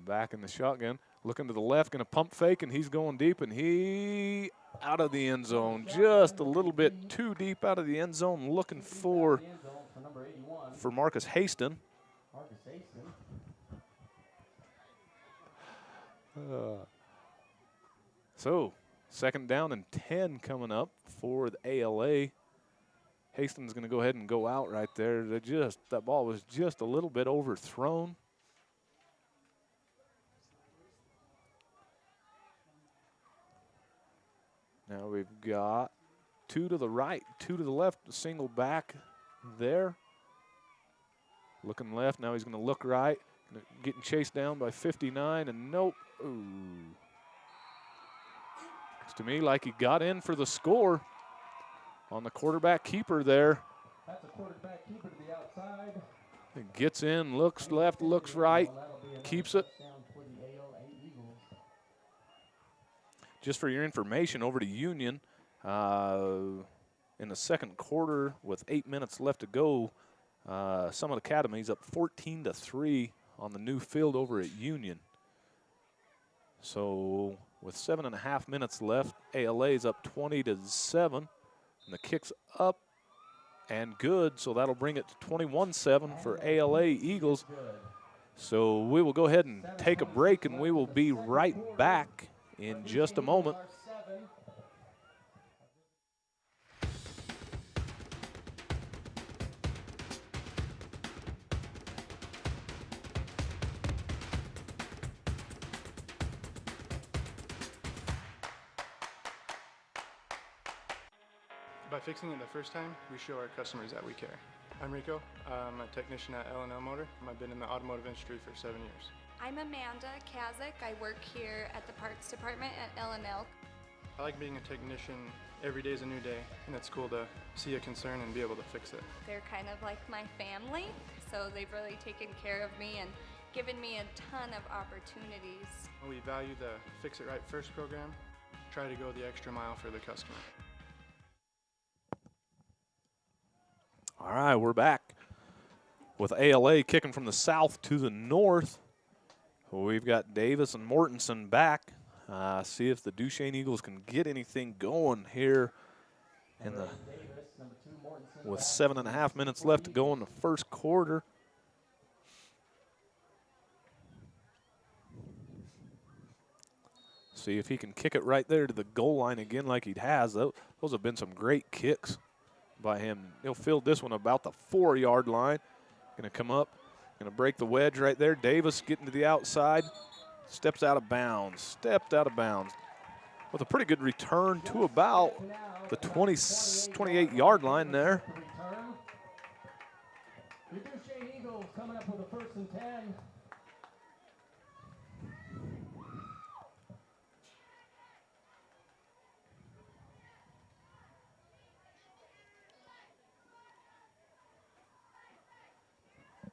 Back in the shotgun, looking to the left, going to pump fake, and he's going deep, and he out of the end zone, just a little bit too deep out of the end zone, looking for Marcus Haston. So 2nd down and 10 coming up for the ALA. Haston's going to go ahead and go out right there. That ball was just a little bit overthrown. Now we've got 2 to the right, 2 to the left, a single back there. Looking left, now he's going to look right. Getting chased down by 59, and nope. Ooh. Looks to me like he got in for the score on the quarterback keeper there. That's a quarterback keeper to the outside. It gets in, looks left, looks right, keeps it. Just for your information, over to Union, in the 2nd quarter with 8 minutes left to go, Summit Academy's up 14-3 on the new field over at Union. So with 7.5 minutes left, ALA's up 20-7. And the kick's up and good, so that'll bring it to 21-7 for ALA Eagles. So we will go ahead and take a break, and we will be right back in just a moment. By fixing it the first time, we show our customers that we care. I'm Rico. I'm a technician at L&L Motor. I've been in the automotive industry for 7 years. I'm Amanda Kazik. I work here at the parts department at L&L. I like being a technician. Every day is a new day, and it's cool to see a concern and be able to fix it. They're kind of like my family, so they've really taken care of me and given me a ton of opportunities. We value the Fix It Right First program. Try to go the extra mile for the customer. All right, we're back with ALA kicking from the south to the north. We've got Davis and Mortensen back. See if the Duchesne Eagles can get anything going here in the with 7.5 minutes left to go in the first quarter. See if he can kick it right there to the goal line again like he has. Those have been some great kicks by him. He'll field this one about the 4-yard line. Gonna come up, gonna break the wedge right there. Davis getting to the outside, stepped out of bounds with a pretty good return to about the 28-yard line there. The Duchesne Eagles coming up with a 1st and 10.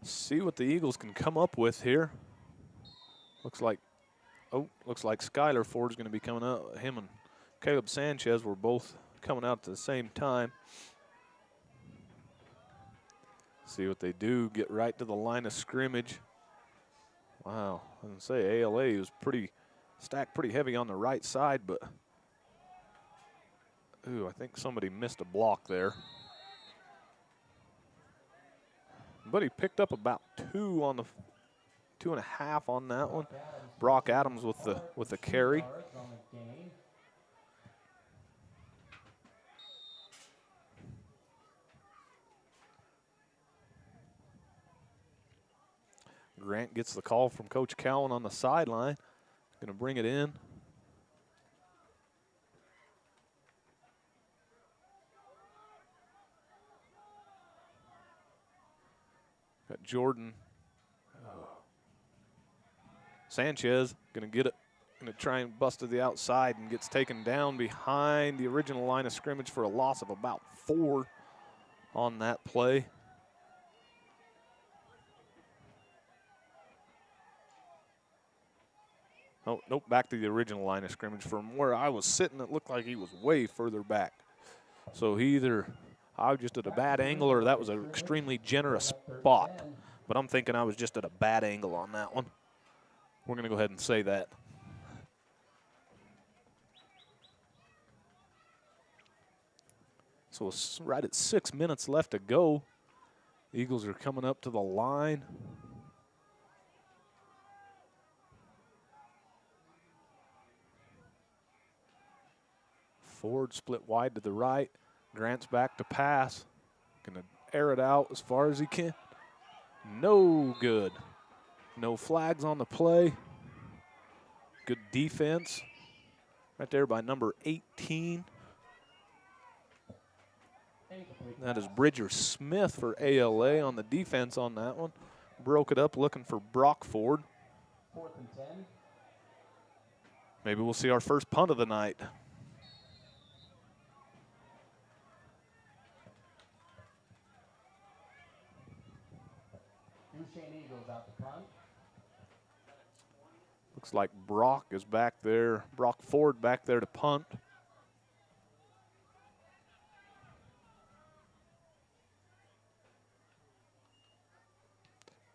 See what the Eagles can come up with here. Looks like Skylar Ford's going to be coming out. Him and Caleb Sanchez were both coming out at the same time. See what they do. Get right to the line of scrimmage. Wow, I was going to say ALA was stacked pretty heavy on the right side, but ooh, I think somebody missed a block there. But he picked up about 2.5 on that one. Brock Adams with the carry. Grant gets the call from Coach Cowan on the sideline. Going to bring it in. Got Jordan. Sanchez going to get it. Going to try and bust to the outside and gets taken down behind the original line of scrimmage for a loss of about 4 on that play. Oh, nope, back to the original line of scrimmage. From where I was sitting, it looked like he was way further back. So I was just at a bad angle, or that was an extremely generous spot. But I'm thinking I was just at a bad angle on that one. We're going to go ahead and say that. So it's right at 6 minutes left to go. The Eagles are coming up to the line. Ford split wide to the right. Grant's back to pass. Gonna air it out as far as he can. No good. No flags on the play. Good defense. Right there by number 18. That is Bridger Smith for ALA on the defense on that one. Broke it up looking for Brock Ford. 4th and 10. Maybe we'll see our first punt of the night. Duchesne Eagles out the punt. Looks like Brock is back there. Brock Ford back there to punt.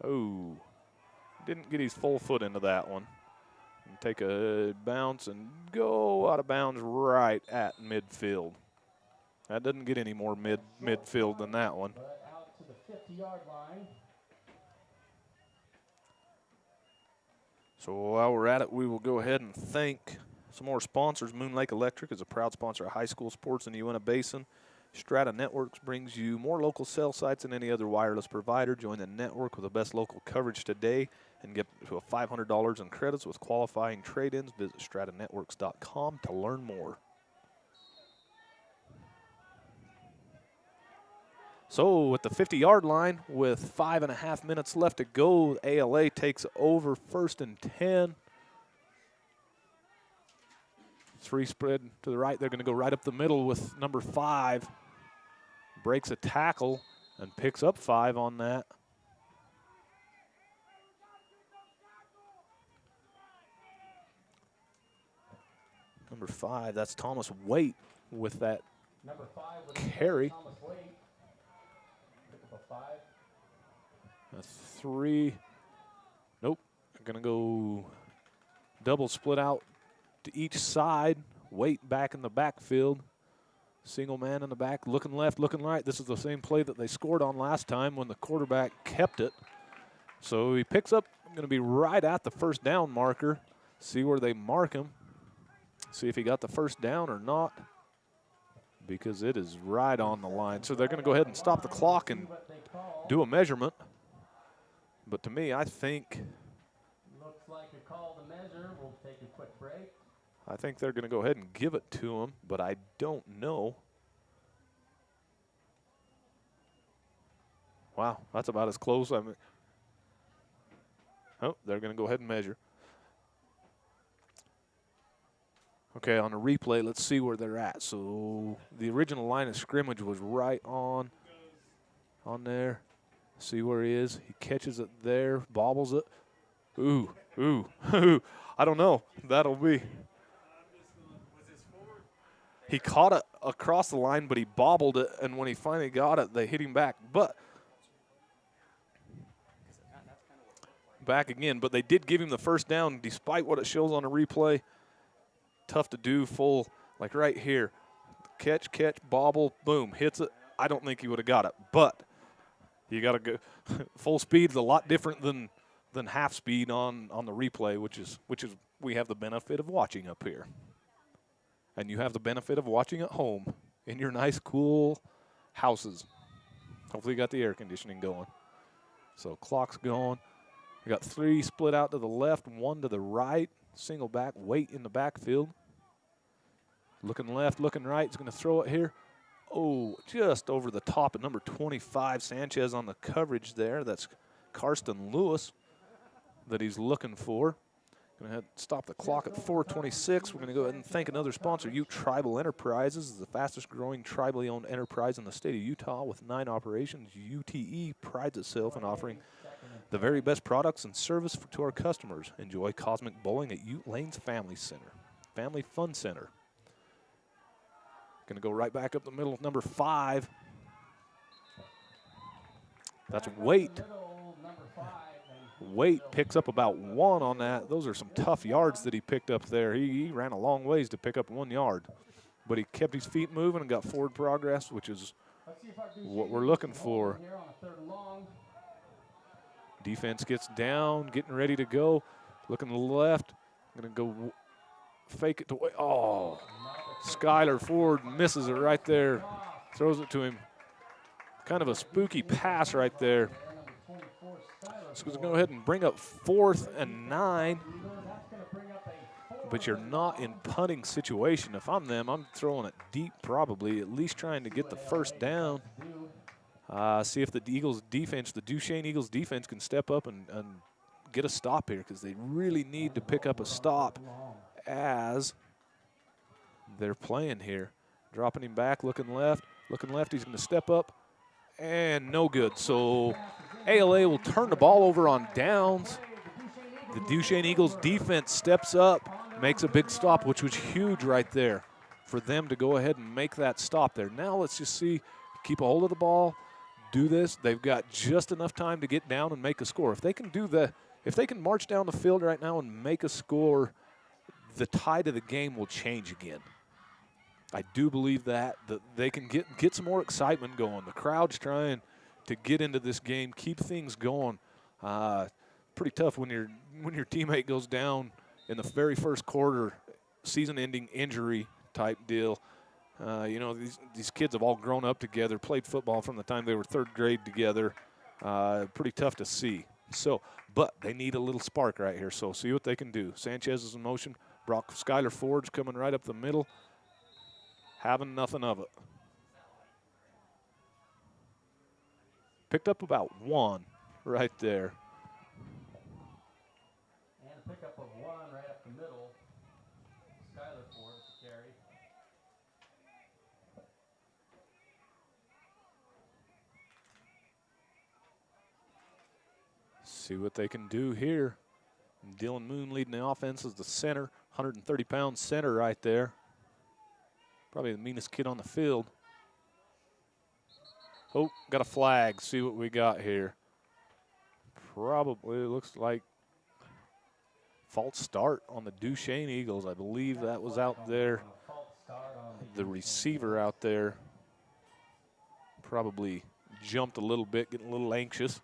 Oh, didn't get his full foot into that one. take a bounce and go out of bounds right at midfield. That doesn't get any more midfield than that one. But out to the 50-yard line. So while we're at it, we will go ahead and thank some more sponsors. Moon Lake Electric is a proud sponsor of high school sports in the Uinta Basin. Strata Networks brings you more local cell sites than any other wireless provider. Join the network with the best local coverage today and get to a $500 in credits with qualifying trade-ins. Visit stratanetworks.com to learn more. So at the 50-yard line with 5.5 minutes left to go, ALA takes over 1st and 10. 3 spread to the right. They're going to go right up the middle with number 5. Breaks a tackle and picks up 5 on that. Number 5, that's Thomas Waite with that Number 5 was carry. Thomas Waite. Pick up a 5. A 3. Nope. They're going to go double split out to each side. Waite back in the backfield. Single man in the back, looking left, looking right. This is the same play that they scored on last time when the quarterback kept it. So he picks up, going to be right at the first down marker. See where they mark him. See if he got the first down or not, because it is right on the line. So they're going to go ahead and stop the clock and do a measurement. But to me, I think Looks like a call to measure. We'll take a quick break. I think they're going to go ahead and give it to him, but I don't know. Wow, that's about as close. I mean, oh, they're going to go ahead and measure. Okay, on the replay, let's see where they're at. So the original line of scrimmage was right on there. See where he is. He catches it there, bobbles it. Ooh, ooh, ooh. I don't know. That'll be. He caught it across the line, but he bobbled it, and when he finally got it, they hit him back. But back again, but they did give him the first down despite what it shows on the replay. Tough to do full, like right here. Catch, bobble, boom, hits it. I don't think he would have got it, but you got to go. Full speed is a lot different than half speed on the replay, which is we have the benefit of watching up here. And you have the benefit of watching at home in your nice, cool houses. Hopefully you got the air conditioning going. So clock's going. We got 3 split out to the left, 1 to the right. Single back, Waite in the backfield. Looking left, looking right. He's going to throw it here. Oh, just over the top at number 25, Sanchez on the coverage there. That's Karsten Lewis that he's looking for. Going to stop the clock at 4:26. We're going to go ahead and thank another sponsor, Ute Tribal Enterprises, is the fastest growing tribally owned enterprise in the state of Utah with 9 operations. UTE prides itself in offering the very best products and service to our customers. Enjoy cosmic bowling at Ute Lanes Family Center, Family Fun Center. Going to go right back up the middle with number 5. That's Waite. Waite picks up about 1 on that. Those are some tough yards that he picked up there. He ran a long ways to pick up 1 yard. But he kept his feet moving and got forward progress, which is what we're looking for. Defense gets down, getting ready to go. Looking to the left. Going to go fake it to Waite. Oh, Skylar Ford misses it right there. Throws it to him. Kind of a spooky pass right there. So we're going to go ahead and bring up 4th and 9. But you're not in punting situation. If I'm them, I'm throwing it deep probably, at least trying to get the first down. See if the Eagles defense, the Duchesne Eagles defense can step up and get a stop here, because they really need to pick up a stop as they're playing here. Dropping him back, looking left. He's going to step up, and no good. So ALA will turn the ball over on downs. The Duchesne Eagles defense steps up, makes a big stop, which was huge right there for them to go ahead and make that stop there. Now let's just see, keep a hold of the ball, do this. They've got just enough time to get down and make a score. If they can do that, if they can march down the field right now and make a score the tide of the game will change again. I do believe that they can get some more excitement going. The crowd's trying to get into this game, keep things going. Pretty tough when your teammate goes down in the very first quarter, season-ending injury type deal. You know, these kids have all grown up together, played football from the time they were third grade together. Pretty tough to see. So, but they need a little spark right here. So see what they can do. Sanchez is in motion. Skylar Ford's coming right up the middle. Having nothing of it. Picked up about 1 right there. And a pickup of 1 right up the middle. Skylar Ford with the carry. See what they can do here. Dylan Moon leading the offense as the center, 130-pound center right there. Probably the meanest kid on the field. Oh, got a flag. See what we got here. Probably looks like false start on the Duchesne Eagles. I believe that was out there. The receiver out there probably jumped a little bit, getting a little anxious.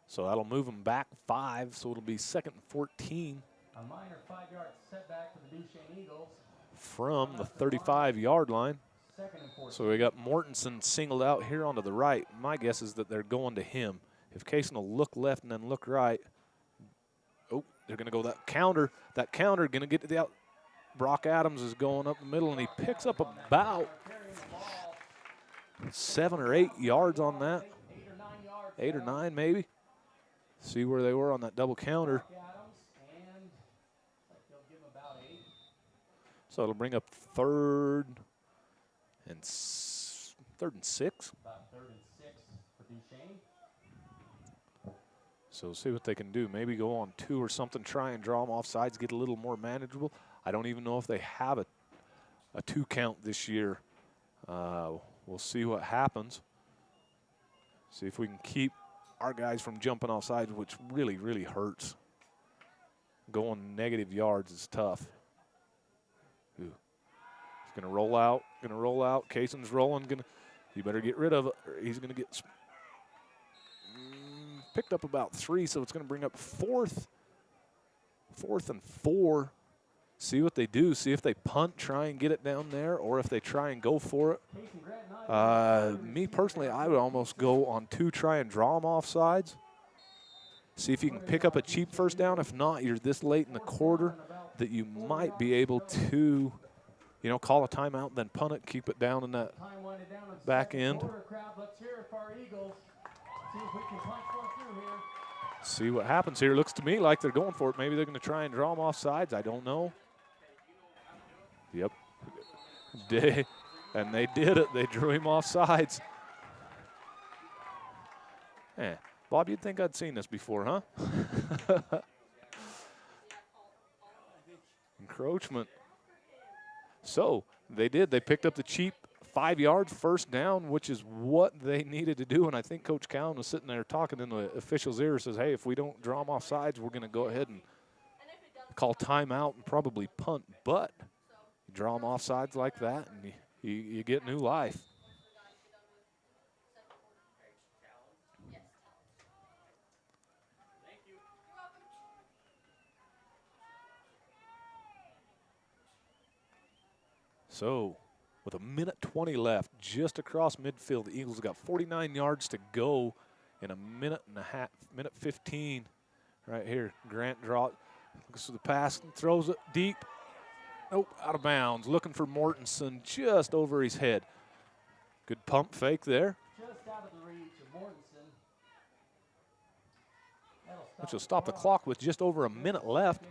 So that'll move them back 5, so it'll be 2nd and 14. A minor 5-yard setback for the Duchesne Eagles. From the 35-yard line. 2nd and 14. So we got Mortensen singled out here onto the right. My guess is that they're going to him. If Kaysen will look left and then look right. Oh, they're going to go that counter. That counter going to get to the out. Brock Adams is going up the middle, and he picks up about 7 or 8 yards on that. 8 or 9 maybe. See where they were on that double counter. So it'll bring up 3rd and 6. About 3rd and 6 for Duchesne. So see what they can do. Maybe go on 2 or something, try and draw them off sides, get a little more manageable. I don't even know if they have a 2 count this year. We'll see what happens. See if we can keep our guys from jumping off sides, which really, really hurts. Going negative yards is tough. Ooh. He's going to roll out, Kaysen's rolling, you better get rid of it. He's going to get picked up about 3, so it's going to bring up 4th and 4. See what they do. See if they punt, try and get it down there, or if they try and go for it. Me personally, I would almost go on 2, try and draw them off sides. See if you can pick up a cheap first down. If not, you're this late in the quarter that you might be able to, you know, call a timeout, then punt it, keep it down in that back end. See what happens here. Looks to me like they're going for it. Maybe they're going to try and draw them off sides. I don't know. Yep. And they did it. They drew him off sides. Bob, you'd think I'd seen this before, huh? Encroachment. So they did. They picked up the cheap 5 yards, first down, which is what they needed to do. And I think Coach Cowan was sitting there talking in the official's ear, says, hey, if we don't draw them off sides, we're going to go ahead and call timeout and probably punt. But you draw them off sides like that, and you get new life. So with 1:20 left, just across midfield, the Eagles got 49 yards to go in a minute 15 right here. Grant looks for the pass and throws it deep. Nope, out of bounds. Looking for Mortensen just over his head. Good pump fake there. Just out of the reach of Mortensen. Which will stop the clock with just over a minute left.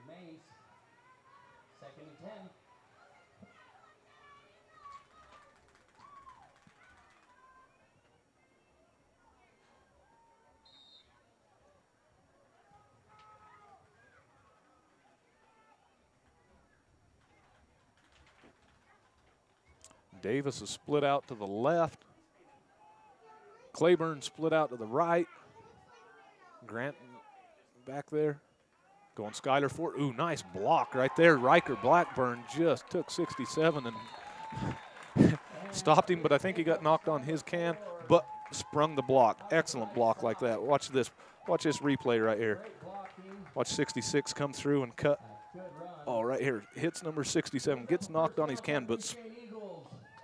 Remains 2nd and 10. Davis is split out to the left. Claiborne split out to the right. Grant back there. Going Skylar Ford. Ooh, nice block right there. Riker Blackburn just took 67 and stopped him, but I think he got knocked on his can, but sprung the block. Excellent block like that. Watch this. Watch this replay right here. Watch 66 come through and cut. Oh, right here. Hits number 67. Gets knocked on his can, but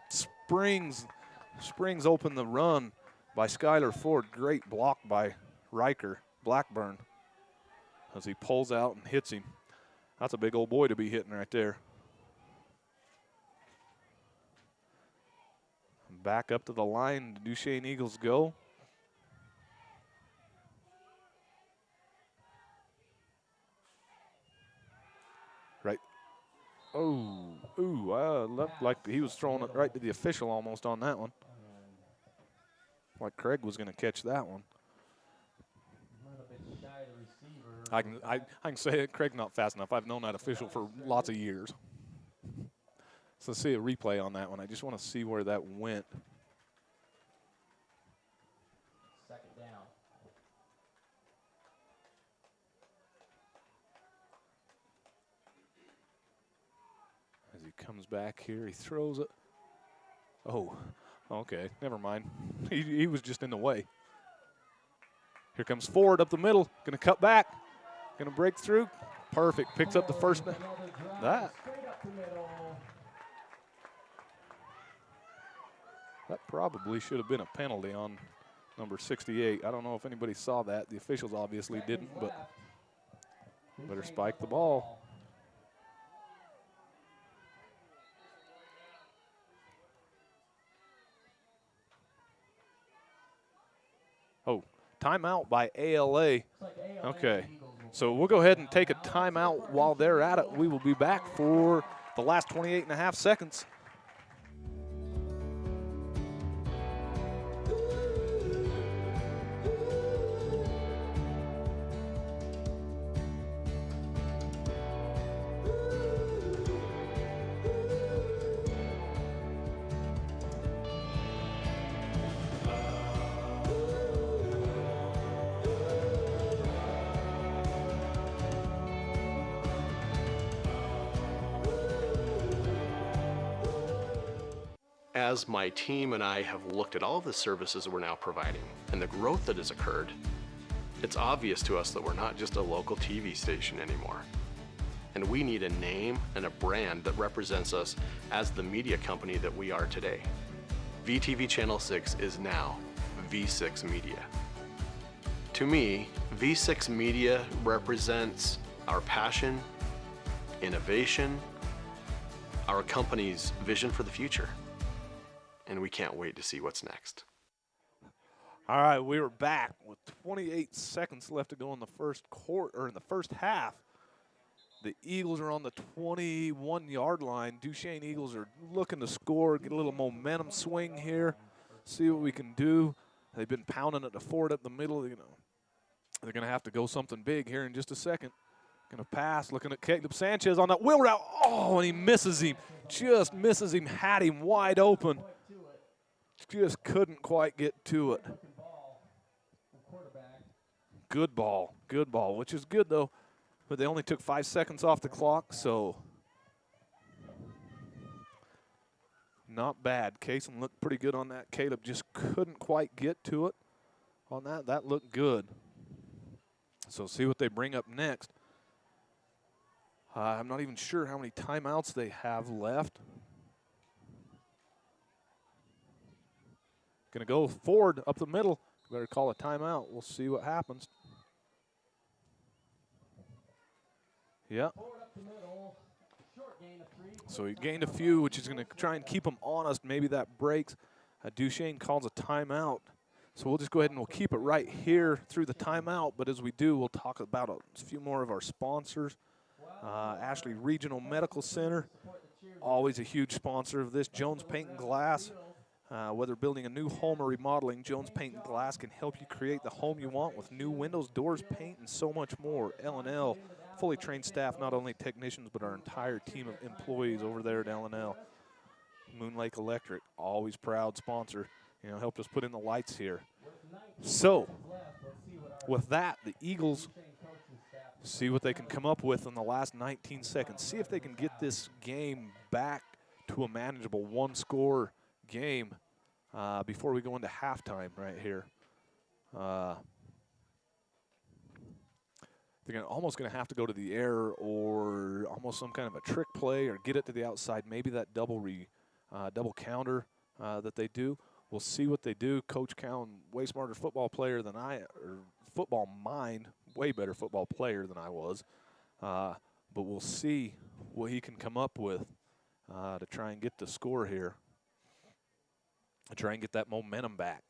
springs open the run by Skylar Ford. Great block by Riker Blackburn as he pulls out and hits him. That's a big old boy to be hitting right there. Back up to the line, the Duchesne Eagles go. Right. Oh, looked like he was throwing it right to the official almost on that one. Like Craig was going to catch that one. I can say it, Craig not fast enough. I've known that official for lots of years. So let's see a replay on that one. I just want to see where that went. Second down. As he comes back here, he throws it. Oh, okay, never mind. He was just in the way. Here comes Ford up the middle, gonna cut back, gonna break through. Perfect, picks up the first. That probably should have been a penalty on number 68. I don't know if anybody saw that. The officials obviously didn't, but better spike the ball. Oh, timeout by ALA. Okay, so we'll go ahead and take a timeout while they're at it. We will be back for the last 28 and a half seconds. As my team and I have looked at all of the services we're now providing and the growth that has occurred, it's obvious to us that we're not just a local TV station anymore. And we need a name and a brand that represents us as the media company that we are today. VTV Channel 6 is now V6 Media. To me, V6 Media represents our passion, innovation, our company's vision for the future. And we can't wait to see what's next. All right, we are back with 28 seconds left to go in the first quarter, or in the first half. The Eagles are on the 21-yard line. Duchesne Eagles are looking to score, get a little momentum swing here, see what we can do. They've been pounding it to Ford up the middle. You know, they're going to have to go something big here in just a second. Going to pass, looking at Caleb Sanchez on that wheel route. Oh, and he misses him. Just misses him, had him wide open. Just couldn't quite get to it. Good ball, which is good though. But they only took 5 seconds off the clock, so not bad. Kaysen looked pretty good on that. Caleb just couldn't quite get to it on that. That looked good. So see what they bring up next. I'm not even sure how many timeouts they have left. Going to go forward up the middle. Better call a timeout. We'll see what happens. Yeah. So he gained a few, which is going to try and keep them honest. Maybe that breaks. Duchesne calls a timeout. So we'll just go ahead and we'll keep it right here through the timeout. But as we do, we'll talk about a few more of our sponsors. Ashley Regional Medical Center, always a huge sponsor of this. Jones Paint and Glass. Whether building a new home or remodeling, Jones Paint and Glass can help you create the home you want with new windows, doors, paint, and so much more. L&L, fully trained staff, not only technicians, but our entire team of employees over there at L&L. Moon Lake Electric, always proud sponsor, you know, helped us put in the lights here. So, with that, the Eagles see what they can come up with in the last 19 seconds. See if they can get this game back to a manageable one-score game before we go into halftime right here. They're almost going to have to go to the air or almost some kind of a trick play or get it to the outside. Maybe that double counter that they do. We'll see what they do. Coach Cowan, way smarter football player than I, or football mind, way better football player than I was. But we'll see what he can come up with to try and get the score here. To try and get that momentum back,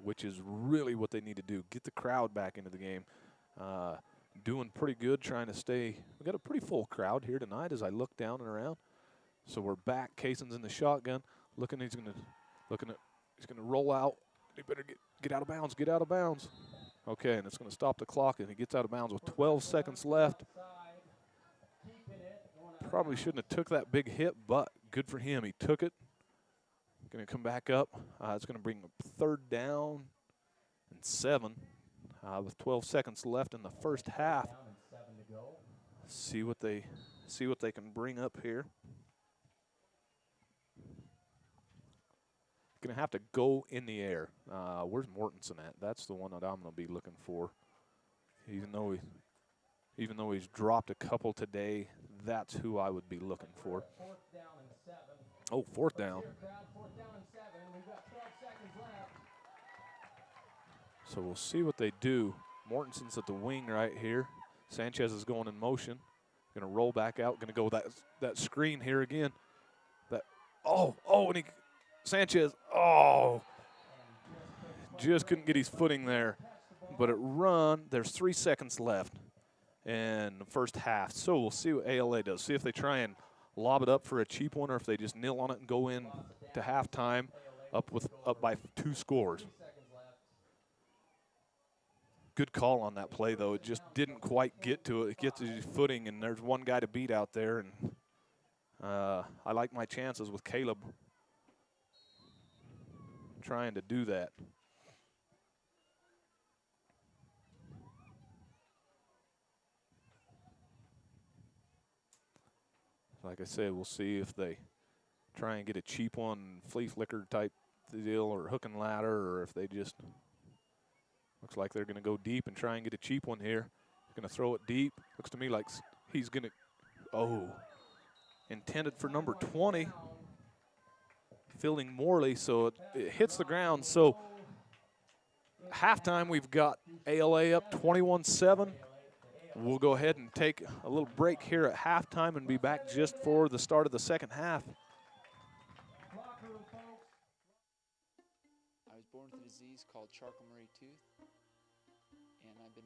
which is really what they need to do. Get the crowd back into the game. Doing pretty good trying to stay. We got a pretty full crowd here tonight as I look down and around. So we're back. Kayson's in the shotgun. He's gonna roll out. He better get out of bounds. Get out of bounds. Okay, and it's gonna stop the clock, and he gets out of bounds with 12 seconds left. Probably shouldn't have took that big hit, but good for him. He took it. Gonna come back up. It's gonna bring a 3rd down and 7 with 12 seconds left in the first half. See what they can bring up here. Gonna have to go in the air. Where's Mortensen at? That's the one that I'm gonna be looking for. Even though he's dropped a couple today, that's who I would be looking for. Oh, 4th down. So we'll see what they do. Mortensen's at the wing right here. Sanchez is going in motion. Going to roll back out. Going to go that screen here again. Sanchez, just couldn't get his footing there. But there's 3 seconds left in the first half. So we'll see what ALA does. See if they try and lob it up for a cheap one or if they just kneel on it and go in to halftime up by 2 scores. Good call on that play, though. It just didn't quite get to it. It gets his footing, and there's one guy to beat out there. And I like my chances with Caleb trying to do that. Like I said, we'll see if they try and get a cheap one, flea flicker type deal or hook and ladder, or if they just looks like they're going to go deep and try and get a cheap one here. Going to throw it deep. Looks to me like he's going to, intended for number 20, Fielding Morley, so it hits the ground. So halftime, we've got ALA up 21-7. We'll go ahead and take a little break here at halftime and be back just for the start of the second half. I was born with a disease called Charcot-Marie tooth, and I've been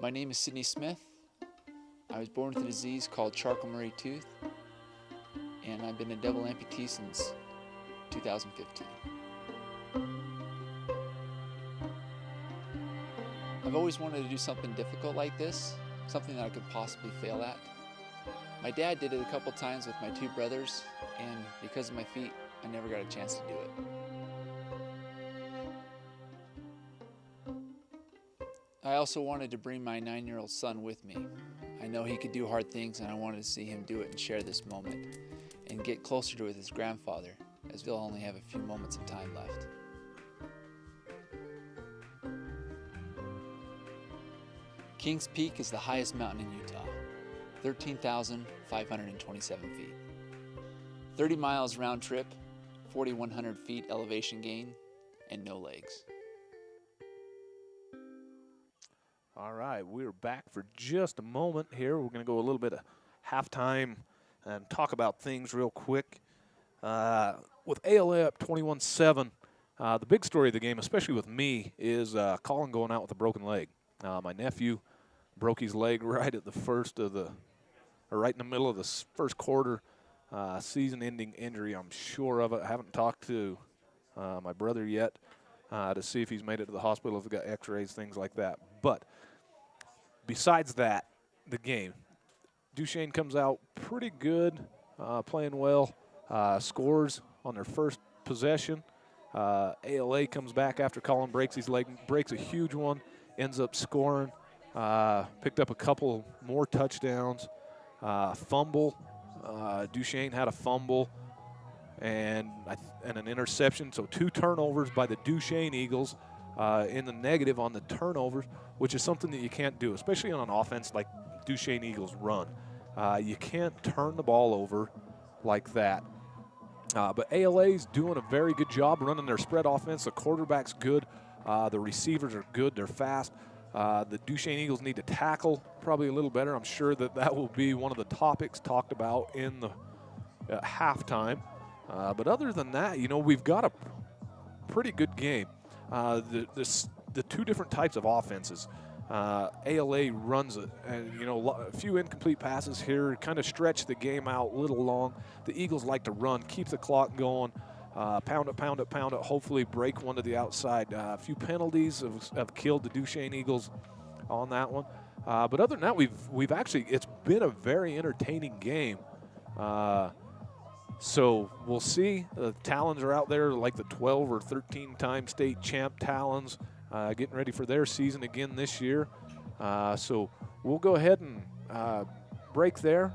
My name is Sydney Smith. I was born with a disease called Charcot-Marie tooth, and I've been a double amputee since 2015. I've always wanted to do something difficult like this, something that I could possibly fail at. My dad did it a couple times with my 2 brothers, and because of my feet, I never got a chance to do it. I also wanted to bring my 9-year-old son with me. I know he could do hard things, and I wanted to see him do it and share this moment and get closer to it with his grandfather, as we'll only have a few moments of time left. Kings Peak is the highest mountain in Utah, 13,527 feet. 30 miles round trip, 4,100 feet elevation gain, and no legs. All right, we're back for just a moment here. We're going to go a little bit of halftime and talk about things real quick. With ALA up 21-7, the big story of the game, especially with me, is Colin going out with a broken leg. My nephew broke his leg right at right in the middle of the first quarter. Season-ending injury, I'm sure of it. I haven't talked to my brother yet. to see if he's made it to the hospital, if he's got x-rays, things like that. But besides that, the game, Duchesne comes out pretty good, playing well, scores on their first possession. ALA comes back after Colin breaks his leg, breaks a huge one, ends up scoring, picked up a couple more touchdowns, fumble. Duchesne had a fumble and an interception, so 2 turnovers by the Duchesne Eagles in the negative on the turnovers, which is something that you can't do, especially on an offense like Duchesne Eagles run. You can't turn the ball over like that. But ALA's doing a very good job running their spread offense. The quarterback's good. The receivers are good. They're fast. The Duchesne Eagles need to tackle probably a little better. I'm sure that will be one of the topics talked about in the halftime. But other than that, we've got a pretty good game. The 2 different types of offenses. ALA runs it, and a few incomplete passes here, kind of stretch the game out a little long. The Eagles like to run, keep the clock going, pound it, hopefully break one to the outside. A few penalties have killed the Duchesne Eagles on that one. But other than that, we've actually, it's been a very entertaining game. So we'll see. The Talons are out there like the 12 or 13-time state champ Talons, getting ready for their season again this year. So we'll go ahead and break there.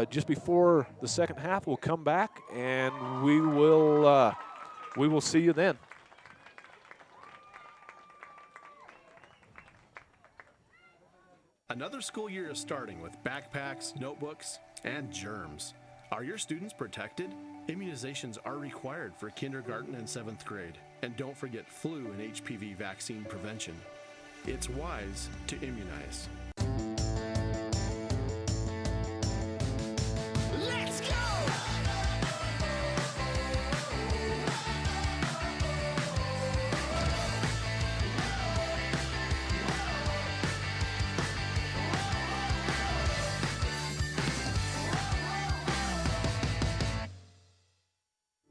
Just before the second half, we'll come back and we will see you then. Another school year is starting with backpacks, notebooks, and germs. Are your students protected? Immunizations are required for kindergarten and 7th grade. And don't forget flu and HPV vaccine prevention. It's wise to immunize. Let's go!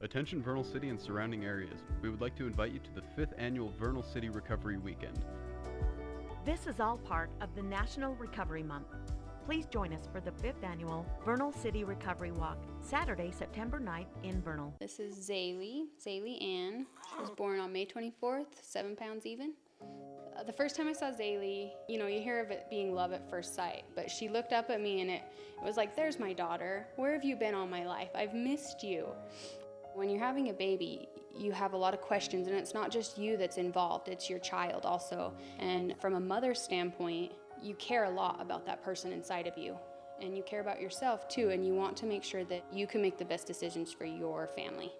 Attention Vernal City and surrounding areas. We would like to invite you to the 5th annual Vernal City Recovery Weekend. This is all part of the National Recovery Month. Please join us for the 5th annual Vernal City Recovery Walk, Saturday, September 9th in Vernal. This is Zaylee Ann. She was born on May 24th, 7 pounds even. The first time I saw Zaylee, you hear of it being love at first sight, but she looked up at me and it was like, there's my daughter. Where have you been all my life? I've missed you. When you're having a baby, you have a lot of questions, and it's not just you that's involved, it's your child also. And from a mother's standpoint, you care a lot about that person inside of you, and you care about yourself too, and you want to make sure that you can make the best decisions for your family.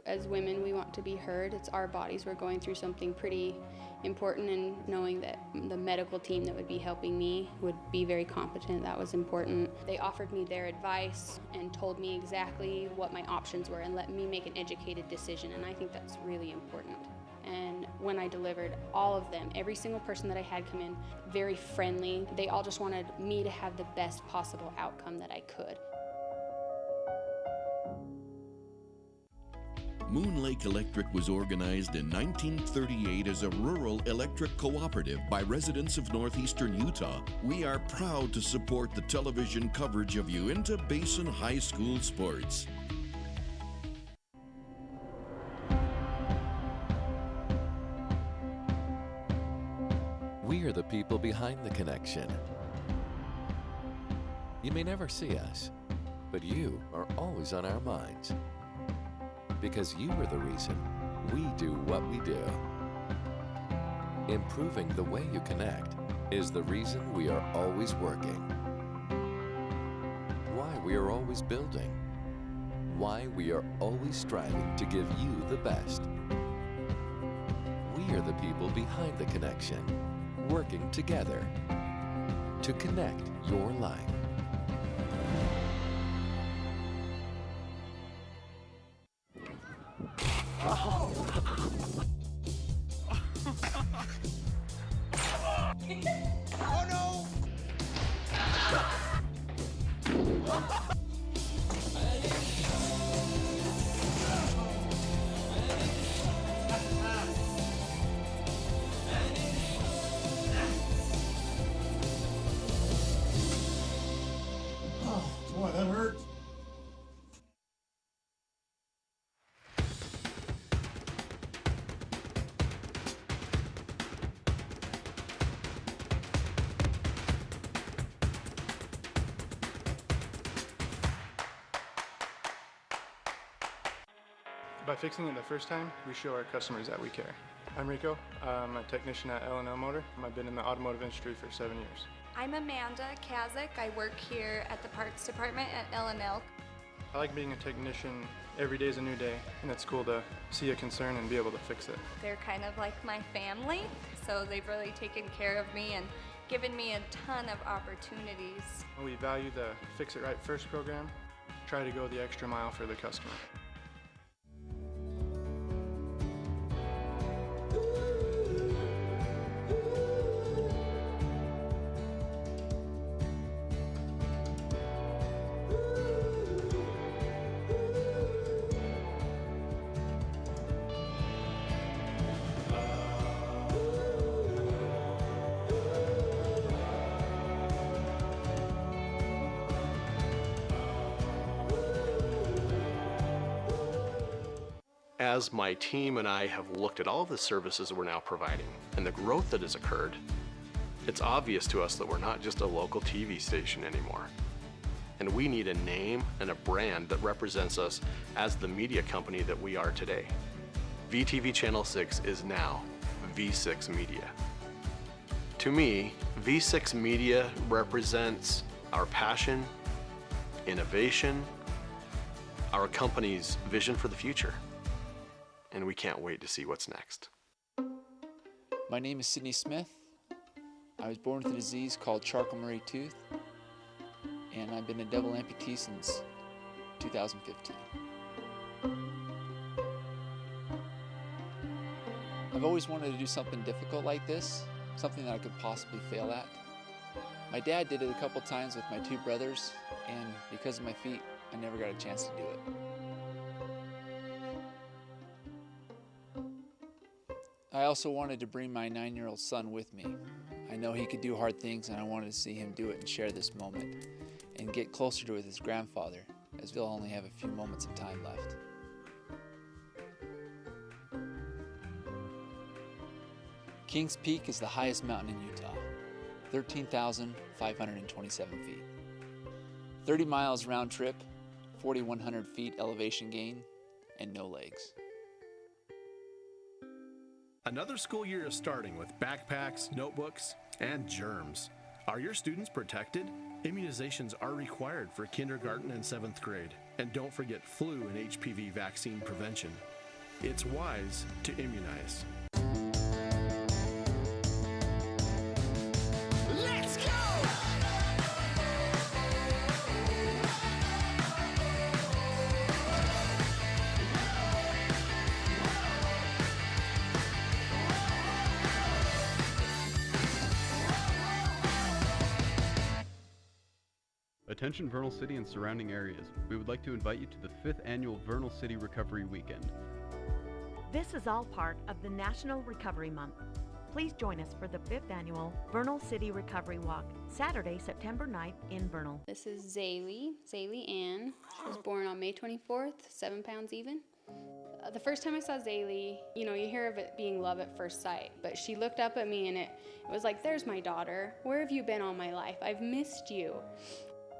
As women, we want to be heard. It's our bodies. We're going through something pretty important, and knowing that the medical team that would be helping me would be very competent, that was important. They offered me their advice and told me exactly what my options were and let me make an educated decision, and I think that's really important. And when I delivered, all of them, every single person that I had come in, very friendly. They all just wanted me to have the best possible outcome that I could. Moon Lake Electric was organized in 1938 as a rural electric cooperative by residents of northeastern Utah. We are proud to support the television coverage of Uinta Basin High School sports. We are the people behind the connection. You may never see us, but you are always on our minds. Because you are the reason we do what we do. Improving the way you connect is the reason we are always working. Why we are always building. Why we are always striving to give you the best. We are the people behind the connection, working together to connect your life. Oh no! By fixing it the first time, we show our customers that we care. I'm Rico. I'm a technician at L&L Motor. I've been in the automotive industry for 7 years. I'm Amanda Kazik. I work here at the parts department at L&L. I like being a technician. Every day is a new day, and it's cool to see a concern and be able to fix it. They're kind of like my family, so they've really taken care of me and given me a ton of opportunities. We value the Fix It Right First program. Try to go the extra mile for the customer. As my team and I have looked at all of the services we're now providing and the growth that has occurred, it's obvious to us that we're not just a local TV station anymore. And we need a name and a brand that represents us as the media company that we are today. VTV Channel 6 is now V6 Media. To me, V6 Media represents our passion, innovation, our company's vision for the future. And we can't wait to see what's next. My name is Sydney Smith. I was born with a disease called Charcot-Marie tooth, and I've been a double amputee since 2015. I've always wanted to do something difficult like this, something that I could possibly fail at. My dad did it a couple times with my two brothers, and because of my feet, I never got a chance to do it. I also wanted to bring my 9-year-old son with me. I know he could do hard things, and I wanted to see him do it and share this moment and get closer to his grandfather, as he'll only have a few moments of time left. Kings Peak is the highest mountain in Utah, 13,527 feet. 30 miles round trip, 4,100 feet elevation gain, and no legs. Another school year is starting with backpacks, notebooks, and germs. Are your students protected? Immunizations are required for kindergarten and 7th grade. And don't forget flu and HPV vaccine prevention. It's wise to immunize. Let's go! Attention Vernal City and surrounding areas. We would like to invite you to the 5th annual Vernal City Recovery Weekend. This is all part of the National Recovery Month. Please join us for the 5th annual Vernal City Recovery Walk, Saturday, September 9th in Vernal. This is Zaylee Ann. She was born on May 24th, 7 pounds even. The first time I saw Zaylee, you hear of it being love at first sight, but she looked up at me and it was like, there's my daughter. Where have you been all my life? I've missed you.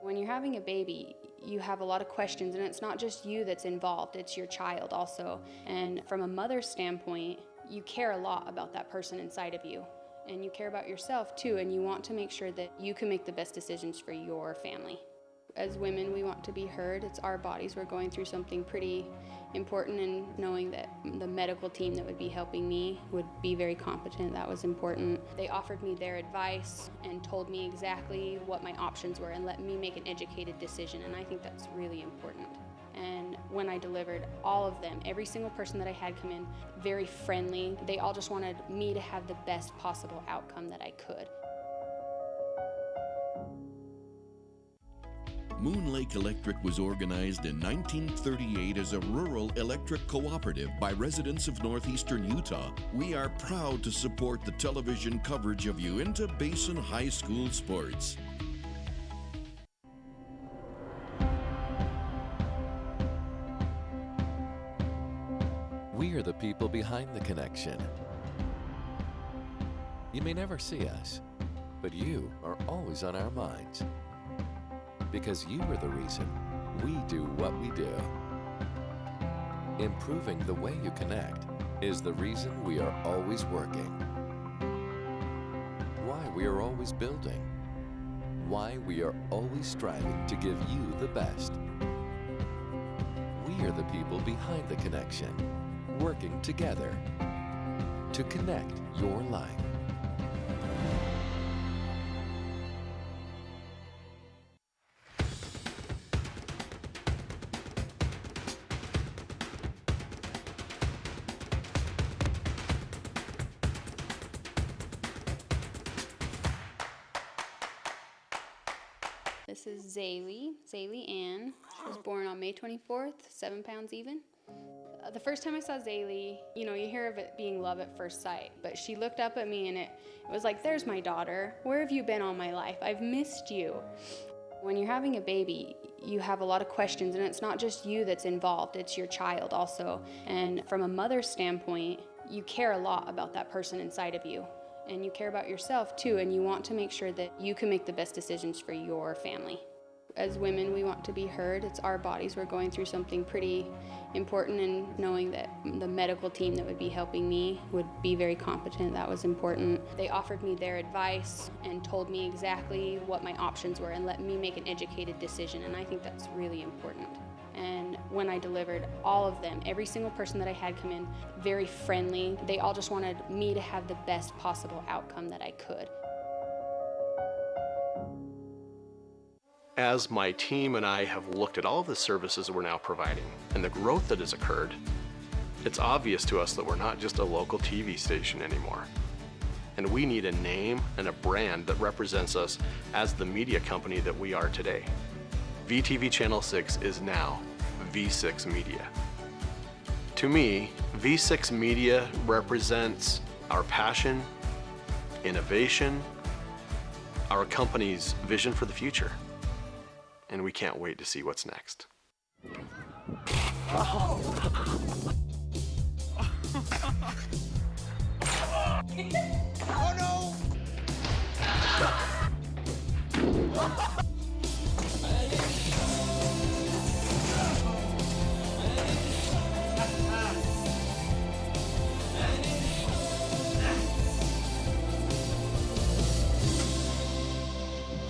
When you're having a baby, you have a lot of questions, and it's not just you that's involved, it's your child also. And from a mother's standpoint, you care a lot about that person inside of you, and you care about yourself too, and you want to make sure that you can make the best decisions for your family. As women, we want to be heard. It's our bodies. We're going through something pretty important, and knowing that the medical team that would be helping me would be very competent, that was important. They offered me their advice and told me exactly what my options were and let me make an educated decision, and I think that's really important. And when I delivered, all of them, every single person that I had come in, very friendly. They all just wanted me to have the best possible outcome that I could. Moon Lake Electric was organized in 1938 as a rural electric cooperative by residents of northeastern Utah. We are proud to support the television coverage of Uinta Basin High School sports. We are the people behind the connection. You may never see us, but you are always on our minds. Because you are the reason we do what we do. Improving the way you connect is the reason we are always working. Why we are always building. Why we are always striving to give you the best. We are the people behind the connection, working together to connect your life. This is Zaylee Ann. She was born on May 24th, 7 pounds even. The first time I saw Zaylee, you hear of it being love at first sight, but she looked up at me and it was like, there's my daughter. Where have you been all my life? I've missed you. When you're having a baby, you have a lot of questions, and it's not just you that's involved, it's your child also. And from a mother's standpoint, you care a lot about that person inside of you. And you care about yourself too, and you want to make sure that you can make the best decisions for your family. As women, we want to be heard. It's our bodies. We're going through something pretty important, and knowing that the medical team that would be helping me would be very competent, that was important. They offered me their advice and told me exactly what my options were and let me make an educated decision, and I think that's really important. And when I delivered, all of them, every single person that I had come in, very friendly. They all just wanted me to have the best possible outcome that I could. As my team and I have looked at all of the services we're now providing and the growth that has occurred, it's obvious to us that we're not just a local TV station anymore. And we need a name and a brand that represents us as the media company that we are today. VTV Channel 6 is now V6 Media. To me, V6 Media represents our passion, innovation, our company's vision for the future. And we can't wait to see what's next. Oh no!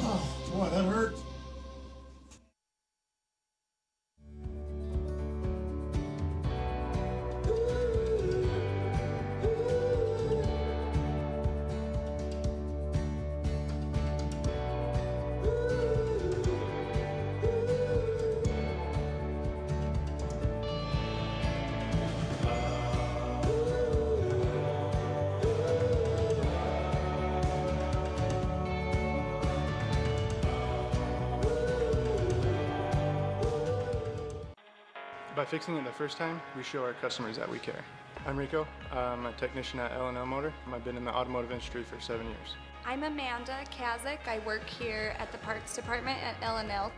Oh, boy, that hurt. By fixing it the first time, we show our customers that we care. I'm Rico. I'm a technician at L&L Motor. I've been in the automotive industry for 7 years. I'm Amanda Kazik. I work here at the parts department at L&L.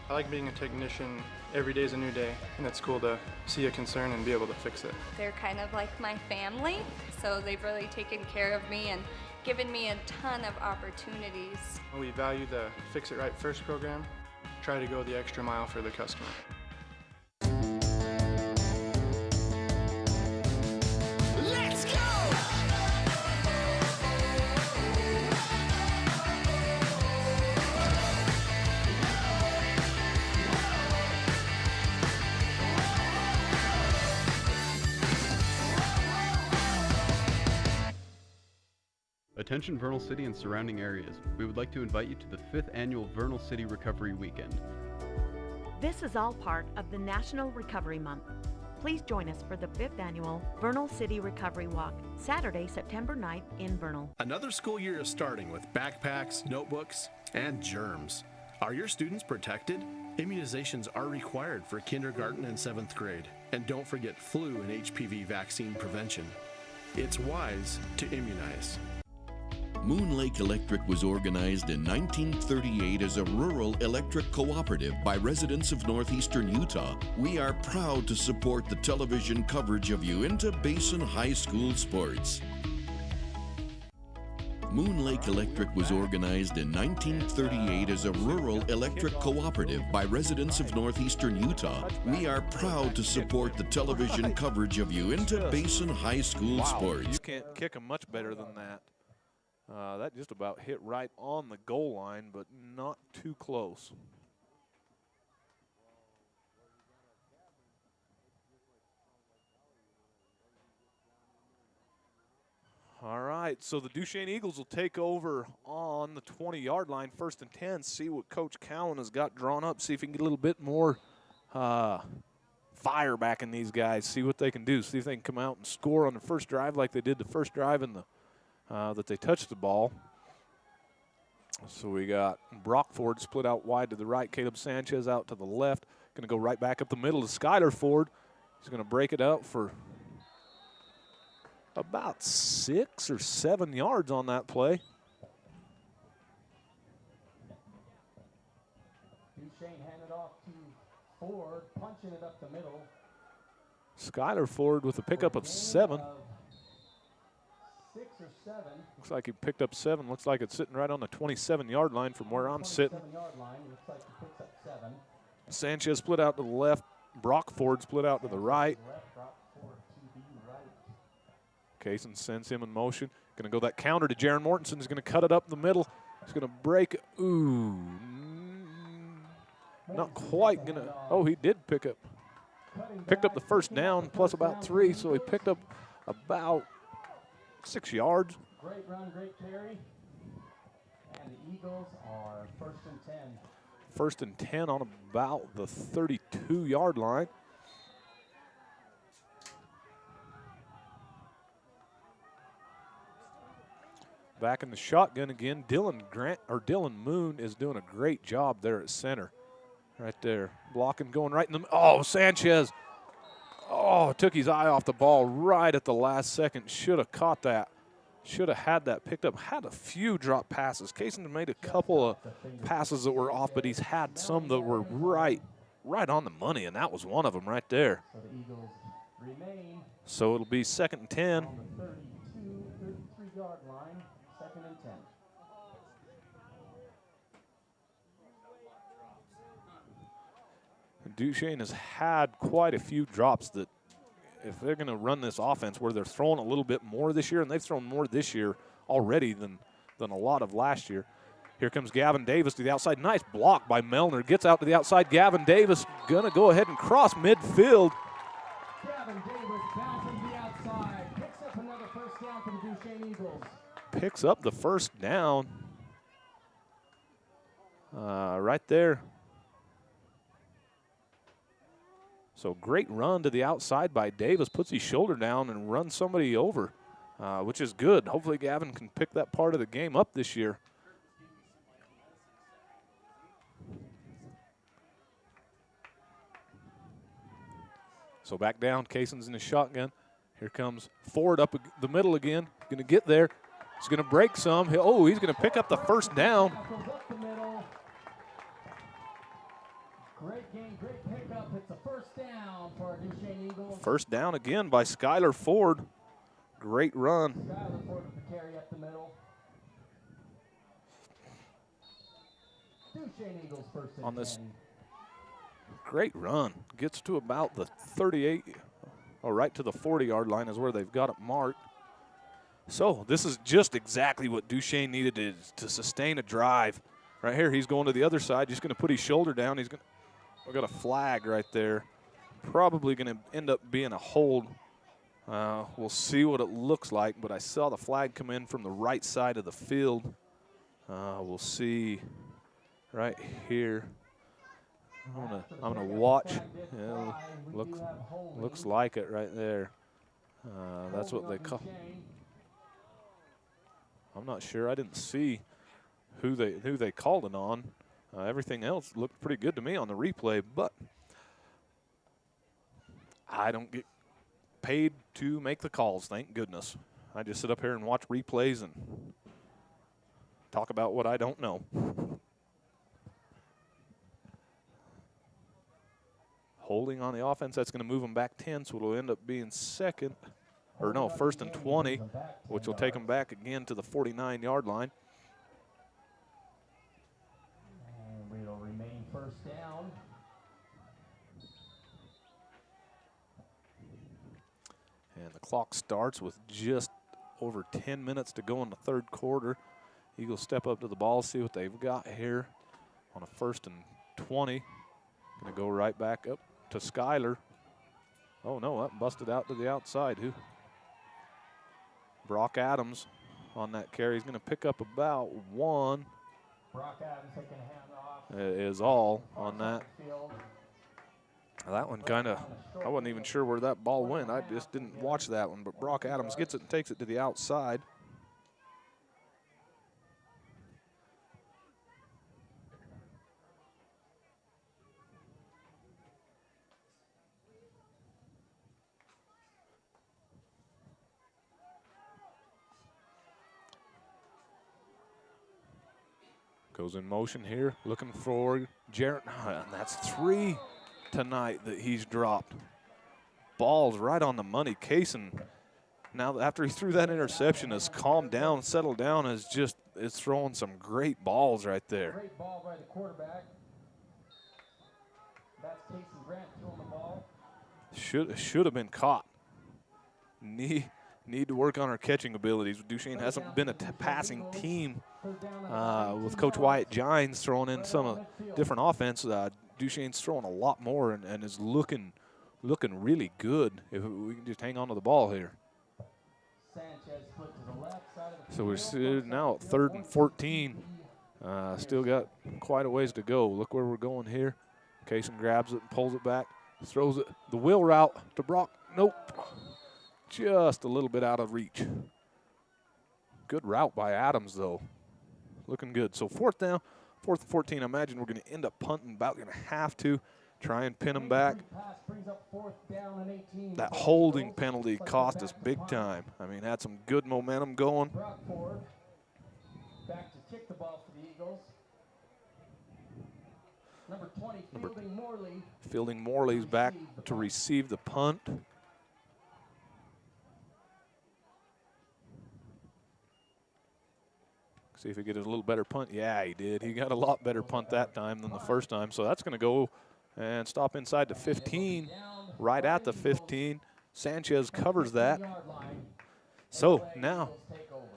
I like being a technician. Every day is a new day, and it's cool to see a concern and be able to fix it. They're kind of like my family, so they've really taken care of me and given me a ton of opportunities. We value the Fix It Right First program. Try to go the extra mile for the customer. Let's go! Attention Vernal City and surrounding areas. We would like to invite you to the 5th annual Vernal City Recovery Weekend. This is all part of the National Recovery Month. Please join us for the 5th annual Vernal City Recovery Walk, Saturday, September 9th in Vernal. Another school year is starting with backpacks, notebooks, and germs. Are your students protected? Immunizations are required for kindergarten and 7th grade. And don't forget flu and HPV vaccine prevention. It's wise to immunize. Moon Lake Electric was organized in 1938 as a rural electric cooperative by residents of northeastern Utah. We are proud to support the television coverage of Uinta Basin High School sports. Moon Lake Electric was organized in 1938 as a rural electric cooperative by residents of northeastern Utah. We are proud to support the television coverage of Uinta Basin High School sports. You can't kick them much better than that. That just about hit right on the goal line, but not too close. All right, so the Duchesne Eagles will take over on the 20-yard line, 1st and 10. See what Coach Cowan has got drawn up. See if he can get a little bit more fire back in these guys. See what they can do. See if they can come out and score on the first drive like they did the first drive in the that they touched the ball. So we got Brockford split out wide to the right. Caleb Sanchez out to the left. Going to go right back up the middle to Skylar Ford. He's going to break it out for about 6 or 7 yards on that play. Duchesne handed off to Ford, punching it up the middle. Skylar Ford with a pickup of 7. 6 or 7. Looks like he picked up 7. Looks like it's sitting right on the 27-yard line from where I'm sitting. 27-yard line. Looks like he picks up 7. Sanchez split out to the left. Brockford split out to the right. Kaysen sends him in motion. Going to go that counter to Jaron Mortensen. He's going to cut it up the middle. He's going to break. Ooh. Not quite going to. Oh, he did picked up the first down plus about 3, so he picked up about 6 yards. Great run, great carry. And the Eagles are 1st and 10. 1st and 10 on about the 32-yard line. Back in the shotgun again. Dylan Moon is doing a great job there at center. Right there. Blocking, going right in the. Oh, Sanchez. Oh, took his eye off the ball right at the last second. Should have caught that. Should have had that picked up. Had a few drop passes. Kaysen made a couple of passes that were off, but he's had some that were right on the money, and that was one of them right there. So the Eagles remain. So it'll be 2nd and 10. On the 33-yard line, 2nd and 10. Duchesne has had quite a few drops that if they're going to run this offense where they're throwing a little bit more this year, and they've thrown more this year already than a lot of last year. Here comes Gavin Davis to the outside. Nice block by Melner. Gets out to the outside. Gavin Davis going to go ahead and cross midfield. Gavin Davis bouncing to the outside. Picks up another 1st down for the Duchesne Eagles. Picks up the 1st down. Right there. So great run to the outside by Davis. Puts his shoulder down and runs somebody over, which is good. Hopefully Gavin can pick that part of the game up this year. So back down, Kaysen's in the shotgun. Here comes Ford up the middle again. Going to get there. He's going to break some. He's going to pick up the 1st down. Great game, great pickup. It's a 1st down for our Duchesne Eagles. 1st down again by Skylar Ford. Great run. Skylar Ford with the carry up the middle. Duchesne Eagles 1st and On this 10. Great run. Gets to about the 38, or right to the 40-yard line is where they've got it marked. So this is just exactly what Duchesne needed to sustain a drive. Right here, he's going to the other side, just going to put his shoulder down. We got a flag right there. Probably going to end up being a hold. We'll see what it looks like, but I saw the flag come in from the right side of the field. We'll see right here. I'm gonna watch. Yeah, looks like it right there. That's what they call. I'm not sure. I didn't see who they called it on. Everything else looked pretty good to me on the replay, but I don't get paid to make the calls, thank goodness. I just sit up here and watch replays and talk about what I don't know. Holding on the offense, that's going to move them back 10, so it'll end up being 2nd or no, 1st and 20, which will take them back again to the 49-yard line. And it'll remain 1st down. And the clock starts with just over 10 minutes to go in the 3rd quarter. Eagles step up to the ball, see what they've got here on a 1st and 20. Gonna go right back up to Skyler. Oh no, that busted out to the outside. Who? Brock Adams on that carry. He's gonna pick up about 1. Brock Adams taking a hand off. Is all on that. That one kind of, I wasn't even sure where that ball went. I just didn't watch that one, but Brock Adams gets it and takes it to the outside. Goes in motion here, looking for Jarrett, and that's 3 tonight that he's dropped. Ball's right on the money. Kaysen, now after he threw that interception, has calmed down, settled down, is throwing some great balls right there. Great ball by the quarterback. That's Casey Grant throwing the ball. Should have been caught. Need to work on our catching abilities. Duchesne hasn't been a passing team with Coach Wyatt Gines throwing in some different offense. Duchesne's throwing a lot more and is looking really good if we can just hang on to the ball here. So we're now at 3rd and 14. Still got quite a ways to go. Look where we're going here. Kaysen grabs it and pulls it back, throws it the wheel route to Brock. Nope. Just a little bit out of reach. Good route by Adams, though. Looking good. So 4th down, 4th and 14. I imagine we're going to end up punting, about going to have to try and pin them back. That holding penalty cost us big time. I mean, had some good momentum going. Back to kick the ball for the Eagles. Number 20, Fielding Morley. Fielding Morley's back to receive the punt. See if he gets a little better punt. Yeah, he did. He got a lot better punt that time than the first time. So that's going to go and stop inside the 15, right at the 15. Sanchez covers that. So now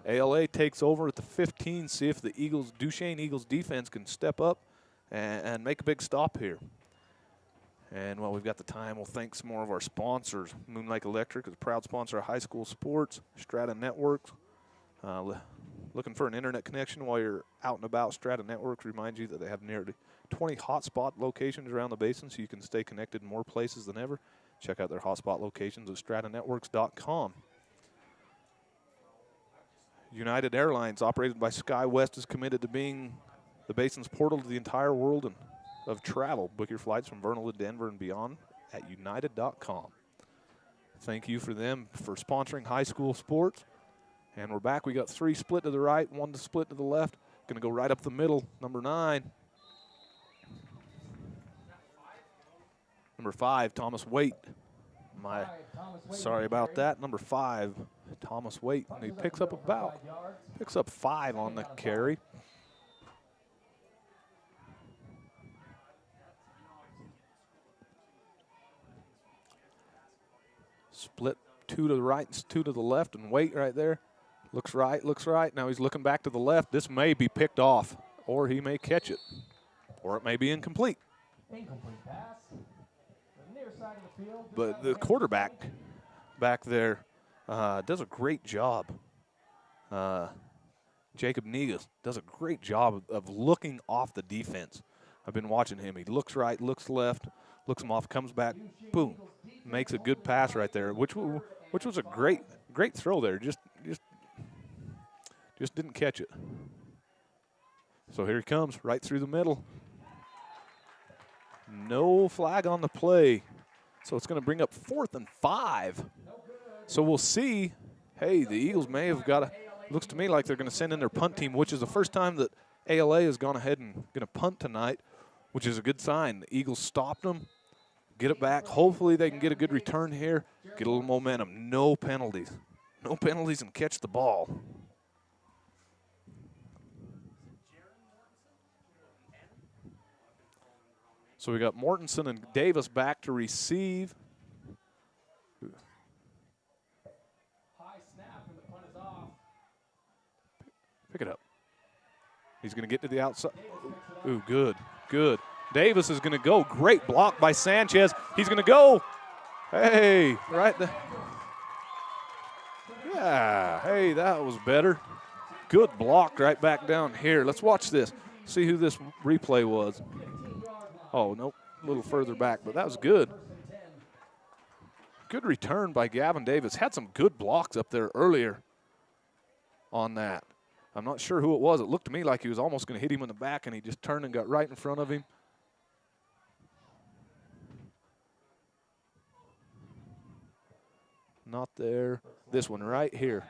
ALA takes over at the 15. See if the Duchesne Eagles defense can step up and make a big stop here. And while we've got the time, we'll thank some more of our sponsors. Moon Lake Electric is a proud sponsor of high school sports. Strata Networks. Looking for an internet connection while you're out and about, Strata Networks reminds you that they have nearly 20 hotspot locations around the basin, so you can stay connected in more places than ever. Check out their hotspot locations at stratanetworks.com. United Airlines, operated by SkyWest, is committed to being the basin's portal to the entire world of travel. Book your flights from Vernal to Denver and beyond at united.com. Thank you for them for sponsoring high school sports. And we're back. We got 3 split to the right, 1 to split to the left. Going to go right up the middle. Number 9. Number 5, Thomas Waite. Sorry about that. Number 5, Thomas Waite. And he picks up 5 on the carry. Split 2 to the right and 2 to the left, and Waite right there. Looks right. Now he's looking back to the left. This may be picked off, or he may catch it, or it may be incomplete. Incomplete pass. The near side of the field. But the quarterback back there does a great job. Jacob Negas does a great job of looking off the defense. I've been watching him. He looks right, looks left, looks him off, comes back, boom, makes a good pass right there, which was a great throw there. Just didn't catch it. So here he comes, right through the middle. No flag on the play. So it's going to bring up 4th and 5. So we'll see. Hey, the Eagles may have got looks to me like they're going to send in their punt team, which is the first time that ALA has gone ahead and going to punt tonight, which is a good sign. The Eagles stopped them, get it back. Hopefully they can get a good return here, get a little momentum. No penalties. No penalties and catch the ball. So we got Mortensen and Davis back to receive. High snap and the punt is off. Pick it up. He's going to get to the outside. Ooh, good, good. Davis is going to go. Great block by Sanchez. He's going to go. Hey, right there. Yeah, hey, that was better. Good block right back down here. Let's watch this. See who this replay was. Oh, nope, a little further back, but that was good. Good return by Gavin Davis. Had some good blocks up there earlier on that. I'm not sure who it was. It looked to me like he was almost going to hit him in the back, and he just turned and got right in front of him. Not there. This one right here.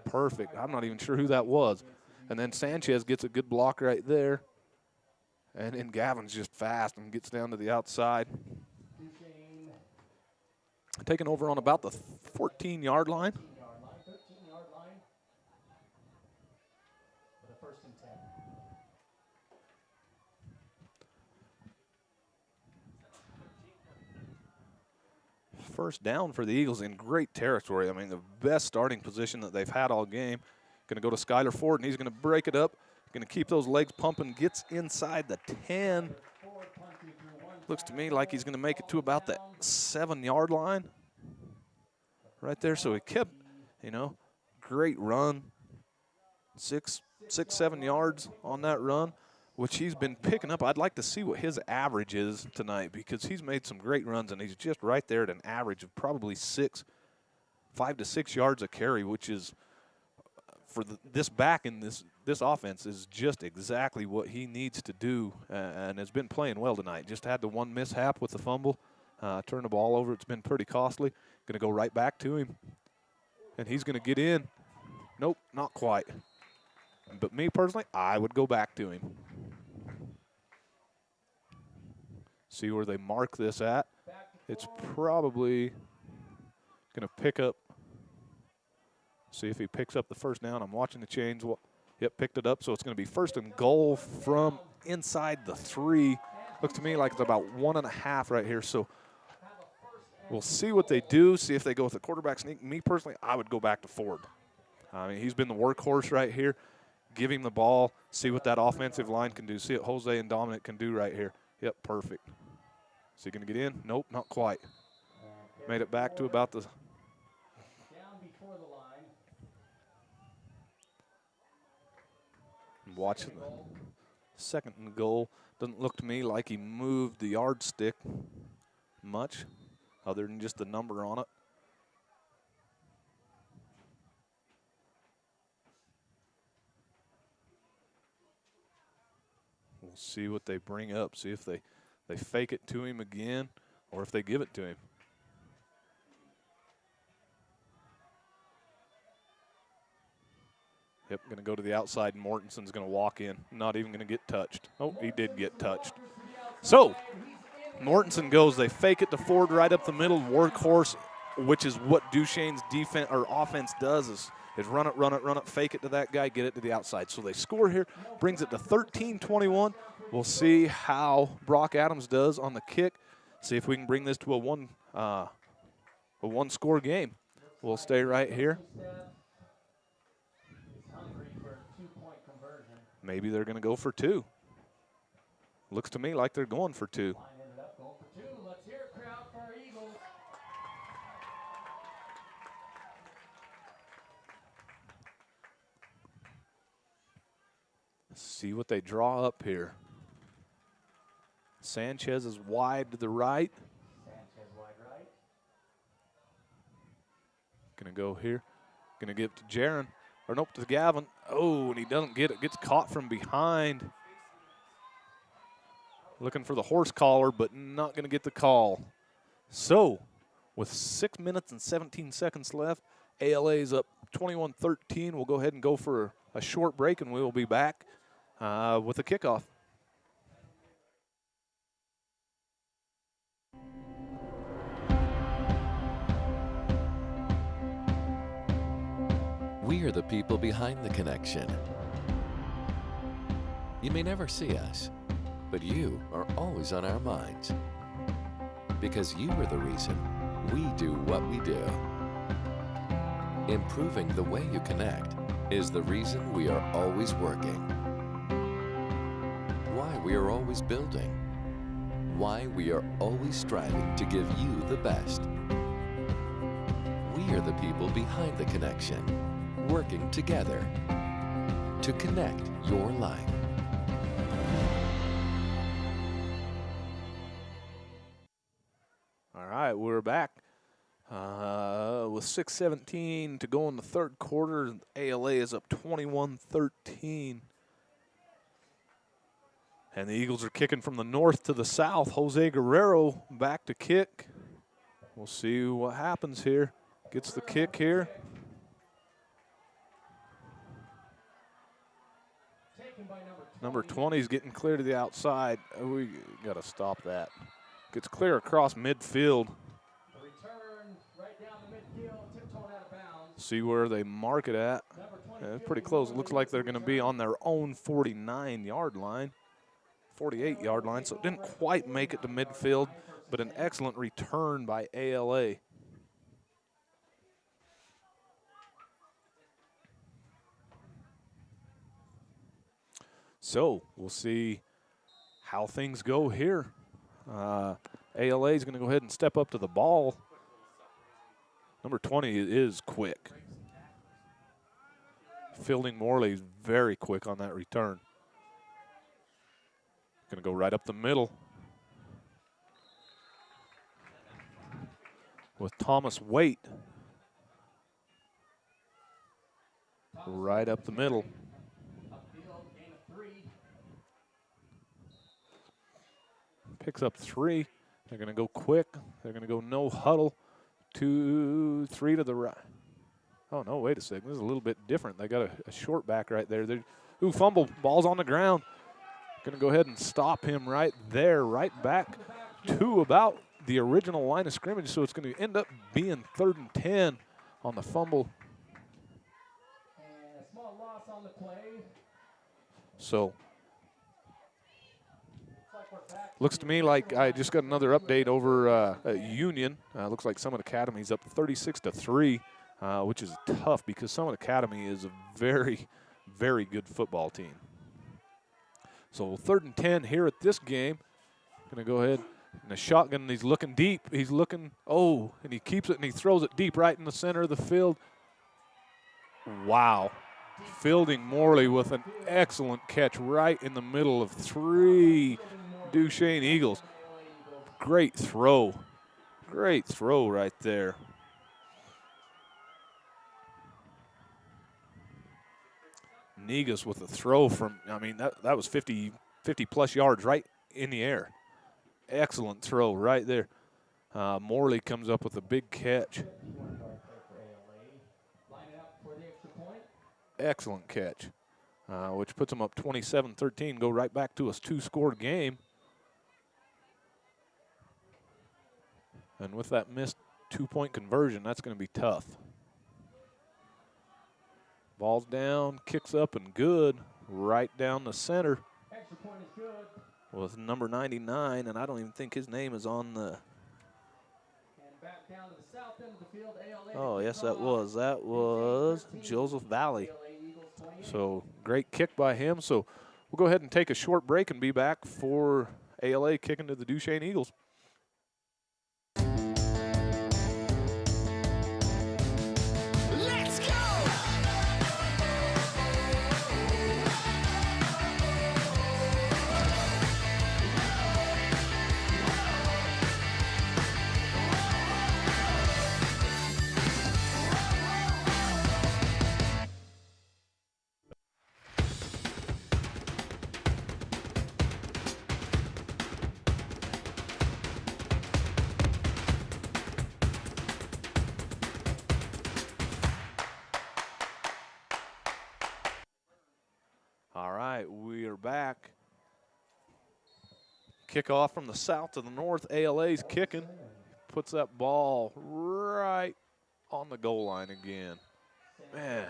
Perfect. I'm not even sure who that was. And then Sanchez gets a good block right there. And then Gavin's just fast and gets down to the outside. Taking over on about the 14-yard line. 13-yard line for the 1st and 10. First down for the Eagles in great territory. I mean, the best starting position that they've had all game. Going to go to Skylar Ford, and he's going to break it up. Going to keep those legs pumping. Gets inside the 10. Looks to me like he's going to make it to about the 7-yard line right there. So he kept, you know, great run. 7 yards on that run, which he's been picking up. I'd like to see what his average is tonight because he's made some great runs, and he's just right there at an average of probably 5 to 6 yards a carry, which is for this back in this offense is just exactly what he needs to do, and has been playing well tonight. Just had the one mishap with the fumble, turned the ball over. It's been pretty costly. Going to go right back to him, and he's going to get in. Nope, not quite. But me personally, I would go back to him. See where they mark this at. It's probably going to pick up. See if he picks up the first down. I'm watching the chains. Yep, picked it up. So it's going to be 1st and goal from inside the 3. Looks to me like it's about 1.5 right here. So we'll see what they do. See if they go with the quarterback sneak. Me personally, I would go back to Ford. I mean, he's been the workhorse right here. Give him the ball. See what that offensive line can do. See what Jose and Dominic can do right here. Yep, perfect. Is he going to get in? Nope, not quite. Made it back to about the. Watching the 2nd and goal. Doesn't look to me like he moved the yardstick much other than just the number on it. We'll see what they bring up. See if they fake it to him again or if they give it to him. Yep, going to go to the outside, and Mortensen's going to walk in. Not even going to get touched. Oh, he did get touched. So, Mortensen goes. They fake it to Ford right up the middle, workhorse, which is what Duchesne's defense or offense does is run it, fake it to that guy, get it to the outside. So they score here, brings it to 13-21. We'll see how Brock Adams does on the kick. See if we can bring this to a one-score game. We'll stay right here. Maybe they're going to go for 2. Looks to me like they're going for 2. Let's hear it, crowd, for our Eagles. See what they draw up here. Sanchez is wide to the right. Sanchez wide right. Going to go here. Going to give it to Jaron. Or nope, to Gavin. Oh, and he doesn't get it. Gets caught from behind. Looking for the horse collar, but not going to get the call. So, with 6 minutes and 17 seconds left, ALA's up 21-13. We'll go ahead and go for a short break, and we will be back with a kickoff. We are the people behind the connection. You may never see us, but you are always on our minds. Because you are the reason we do what we do. Improving the way you connect is the reason we are always working. Why we are always building. Why we are always striving to give you the best. We are the people behind the connection, working together to connect your life. All right, we're back with 6:17 to go in the third quarter. ALA is up 21-13. And the Eagles are kicking from the north to the south. Jose Guerrero back to kick. We'll see what happens here. Gets the kick here. Number 20 is getting clear to the outside. We got to stop that. Gets clear across midfield. See where they mark it at. Yeah, pretty close. It looks like they're going to be on their own 49-yard line. 48-yard line, so it didn't quite make it to midfield, but an excellent return by ALA. So we'll see how things go here. ALA is going to go ahead and step up to the ball. Number 20 is quick. Fielding Morley is very quick on that return. Going to go right up the middle with Thomas Waite. Right up the middle. Picks up 3. They're going to go quick. They're going to go no huddle. 2, 3 to the right. Oh, no, wait a second. This is a little bit different. They got a short back right there. Ooh, fumble. Ball's on the ground. Going to go ahead and stop him right there, right back to about the original line of scrimmage. So it's going to end up being 3rd and 10 on the fumble. And a small loss on the play. So looks to me like I just got another update over Union. Looks like Summit Academy's up 36-3, which is tough because Summit Academy is a very, very good football team. So 3rd and 10 here at this game. Going to go ahead in the shotgun. He's looking deep. He's looking, and he keeps it and he throws it deep right in the center of the field. Wow. Fielding Morley with an excellent catch right in the middle of 3 Duchesne Eagles. Great throw. Great throw right there. Negus with a throw from, that was 50-plus yards right in the air. Excellent throw right there. Morley comes up with a big catch. Excellent catch, which puts them up 27-13, go right back to a 2-score game. And with that missed 2-point conversion, that's going to be tough. Ball's down, kicks up and good, right down the center. Extra point is good. With number 99, and I don't even think his name is on the. And back down to the south end of the field, ALA. Oh, yes, that was. That was Joseph Valley. So great kick by him. So we'll go ahead and take a short break and be back for ALA kicking to the Duchesne Eagles. Let's go! All right, we are back. Kickoff from the south to the north. ALA's kicking. Puts that ball right on the goal line again. Man,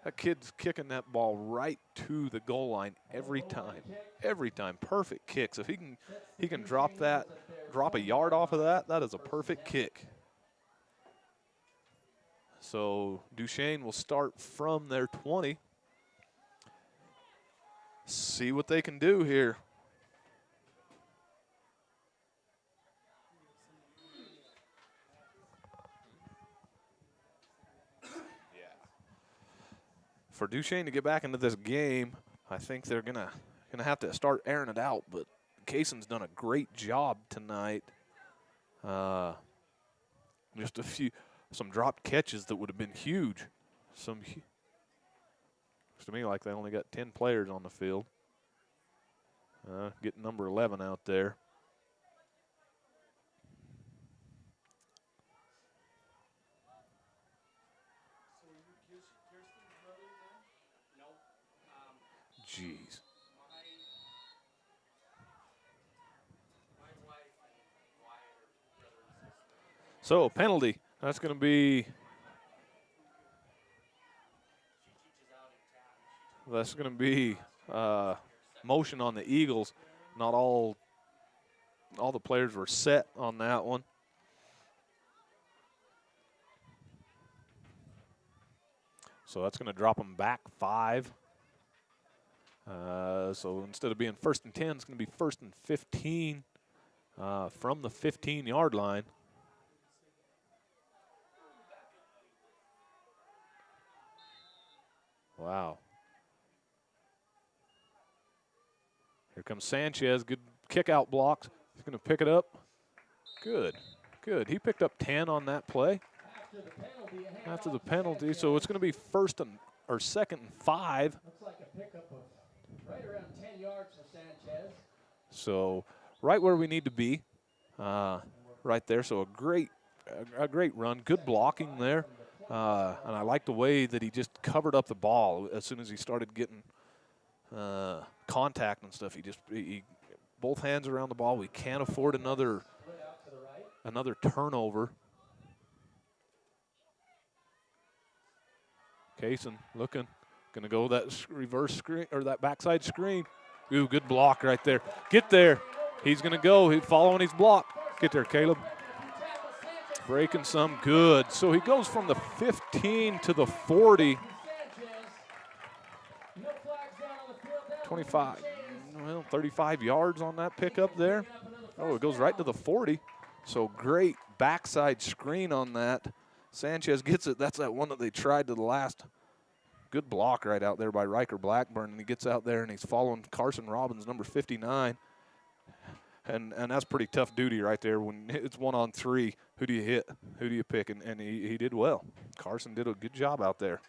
That kid's kicking that ball right to the goal line every time. Every time. Perfect kicks. If he can drop a yard off of that, that is a perfect kick. So Duchesne will start from their 20. See what they can do here. For Duchesne to get back into this game, I think they're gonna have to start airing it out. But Kaysen's done a great job tonight. Just some dropped catches that would have been huge. Looks to me like they only got 10 players on the field. Get number 11 out there. Jeez. So penalty. That's going to be. That's going to be motion on the Eagles. Not all the players were set on that one. So that's going to drop them back 5. So instead of being 1st and 10, it's going to be 1st and 15 from the 15-yard line. Wow. Here comes Sanchez. Good kick out blocks. He's going to pick it up. Good. Good. He picked up 10 on that play. After the penalty. So it's going to be 2nd and 5. Looks like a pickup of right around 10 yards for Sanchez. So right where we need to be. Right there. So a great run. Good blocking there. And I like the way that he just covered up the ball as soon as he started getting contact and stuff. He both hands around the ball. We can't afford another turnover. Kaysen looking, gonna go that reverse screen or that backside screen. Ooh, good block right there. Get there. He's gonna go. He's following his block. Get there, Caleb. Breaking some good. So he goes from the 15 to the 40. 25, well, 35 yards on that pickup there. Oh, it goes right to the 40. So great backside screen on that. Sanchez gets it. That's that one that they tried to the last. Good block right out there by Riker Blackburn. And he gets out there and he's following Carson Robbins, number 59. And that's pretty tough duty right there. When it's 1-on-3, who do you hit? Who do you pick? And he did well. Carson did a good job out there.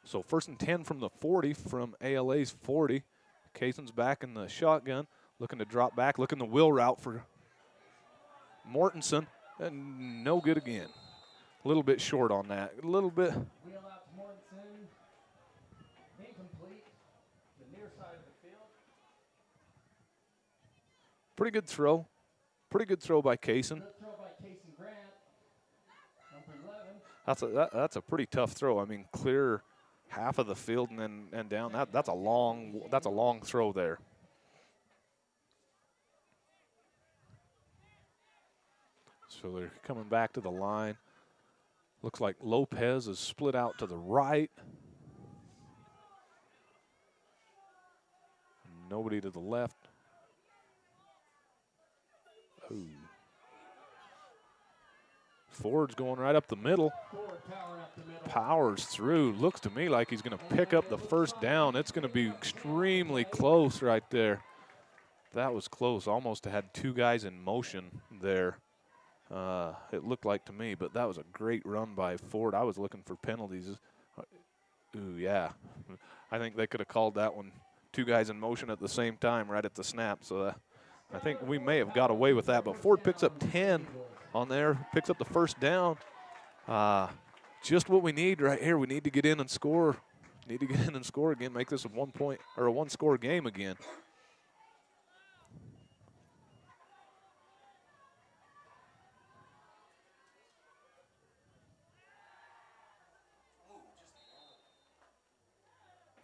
So 1st and 10 from the 40, from ALA's 40. Kaysen's back in the shotgun, looking to drop back, looking the wheel route for Mortensen, and no good again. A little bit short on that. A little bit. Wheel out to Mortensen. Incomplete. The near side of the field. Pretty good throw. Pretty good throw by Kaysen. Good throw by Kaysen Grant. Number 11. That's a pretty tough throw. I mean, clear half of the field and down. That's a long throw there. So they're coming back to the line. Looks like Lopez is split out to the right. Nobody to the left. Ooh. Ford's going right up the middle. Powers through. Looks to me like he's going to pick up the 1st down. It's going to be extremely close right there. That was close. Almost had 2 guys in motion there. It looked like to me, but that was a great run by Ford. I was looking for penalties. Ooh, yeah. I think they could have called that one 2 guys in motion at the same time right at the snap. So I think we may have got away with that. But Ford picks up 10 on there, picks up the 1st down. Just what we need right here. We need to get in and score. Need to get in and score again, make this a 1-point or a 1-score game again.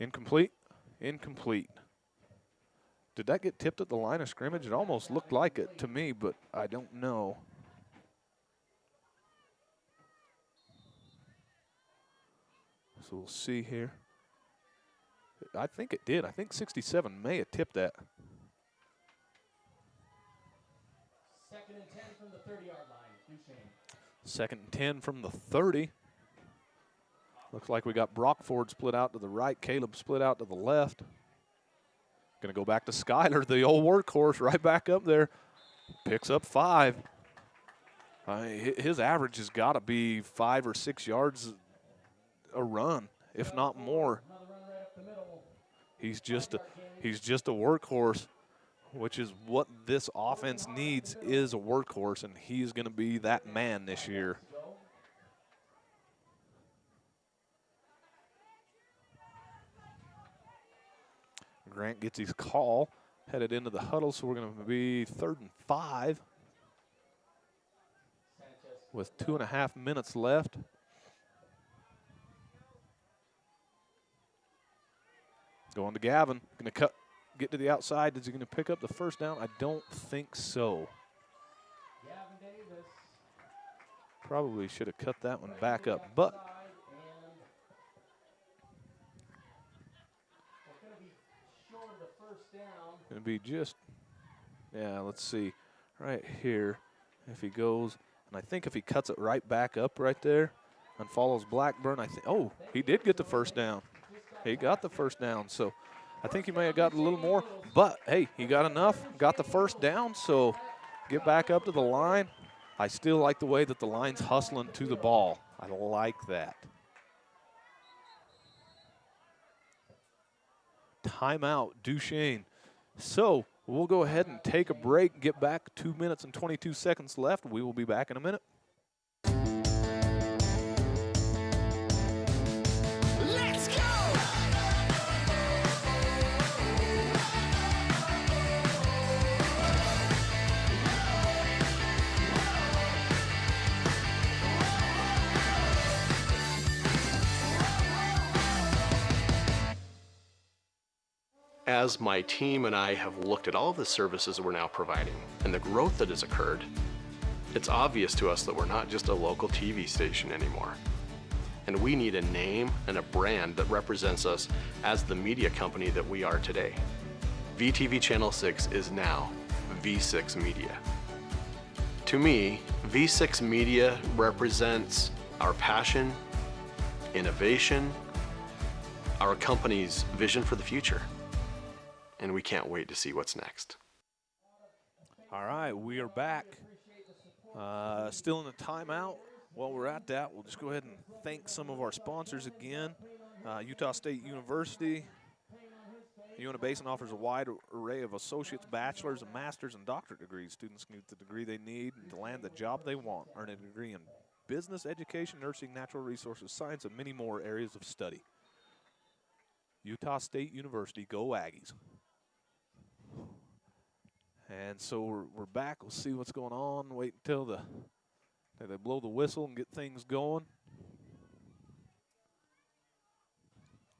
Incomplete. Incomplete. Did that get tipped at the line of scrimmage? It almost looked like it to me, but I don't know. So we'll see here. I think it did. I think 67 may have tipped that. 2nd and 10 from the 30-yard line, Duchesne. 2nd and 10 from the 30. Looks like we got Brockford split out to the right, Caleb split out to the left. Going to go back to Skyler, the old workhorse, right back up there. Picks up 5. His average has got to be 5 or 6 yards a run, if not more. He's just a workhorse, which is what this offense needs, is a workhorse, and he's going to be that man this year. Grant gets his call, headed into the huddle, so we're going to be 3rd and 5 with 2.5 minutes left. Going to Gavin, going to get to the outside. Is he going to pick up the first down? I don't think so. Probably should have cut that one back up, but going to be just, yeah, let's see, right here. If he goes, and I think if he cuts it right back up right there and follows Blackburn, I think, oh, he did get the first down. He got the first down, so I think he may have got a little more, but hey, he got enough, got the first down, so get back up to the line. I still like the way that the line's hustling to the ball. I like that. Timeout, Duchesne. So we'll go ahead and take a break, get back. 2 minutes and 22 seconds left. We will be back in a minute. Let's go! As my team and I have looked at all the services that we're now providing and the growth that has occurred, it's obvious to us that we're not just a local TV station anymore. And we need a name and a brand that represents us as the media company that we are today. VTV Channel 6 is now V6 Media. To me, V6 Media represents our passion, innovation, our company's vision for the future. And we can't wait to see what's next. All right, we are back. Still in the timeout. While we're at that, we'll just go ahead and thank some of our sponsors again. Utah State University. Uinta Basin offers a wide array of associates, bachelor's, and master's, and doctorate degrees. Students can get the degree they need to land the job they want. Earn a degree in business, education, nursing, natural resources, science, and many more areas of study. Utah State University, go Aggies. And so we're back. We'll see what's going on. Wait until they blow the whistle and get things going.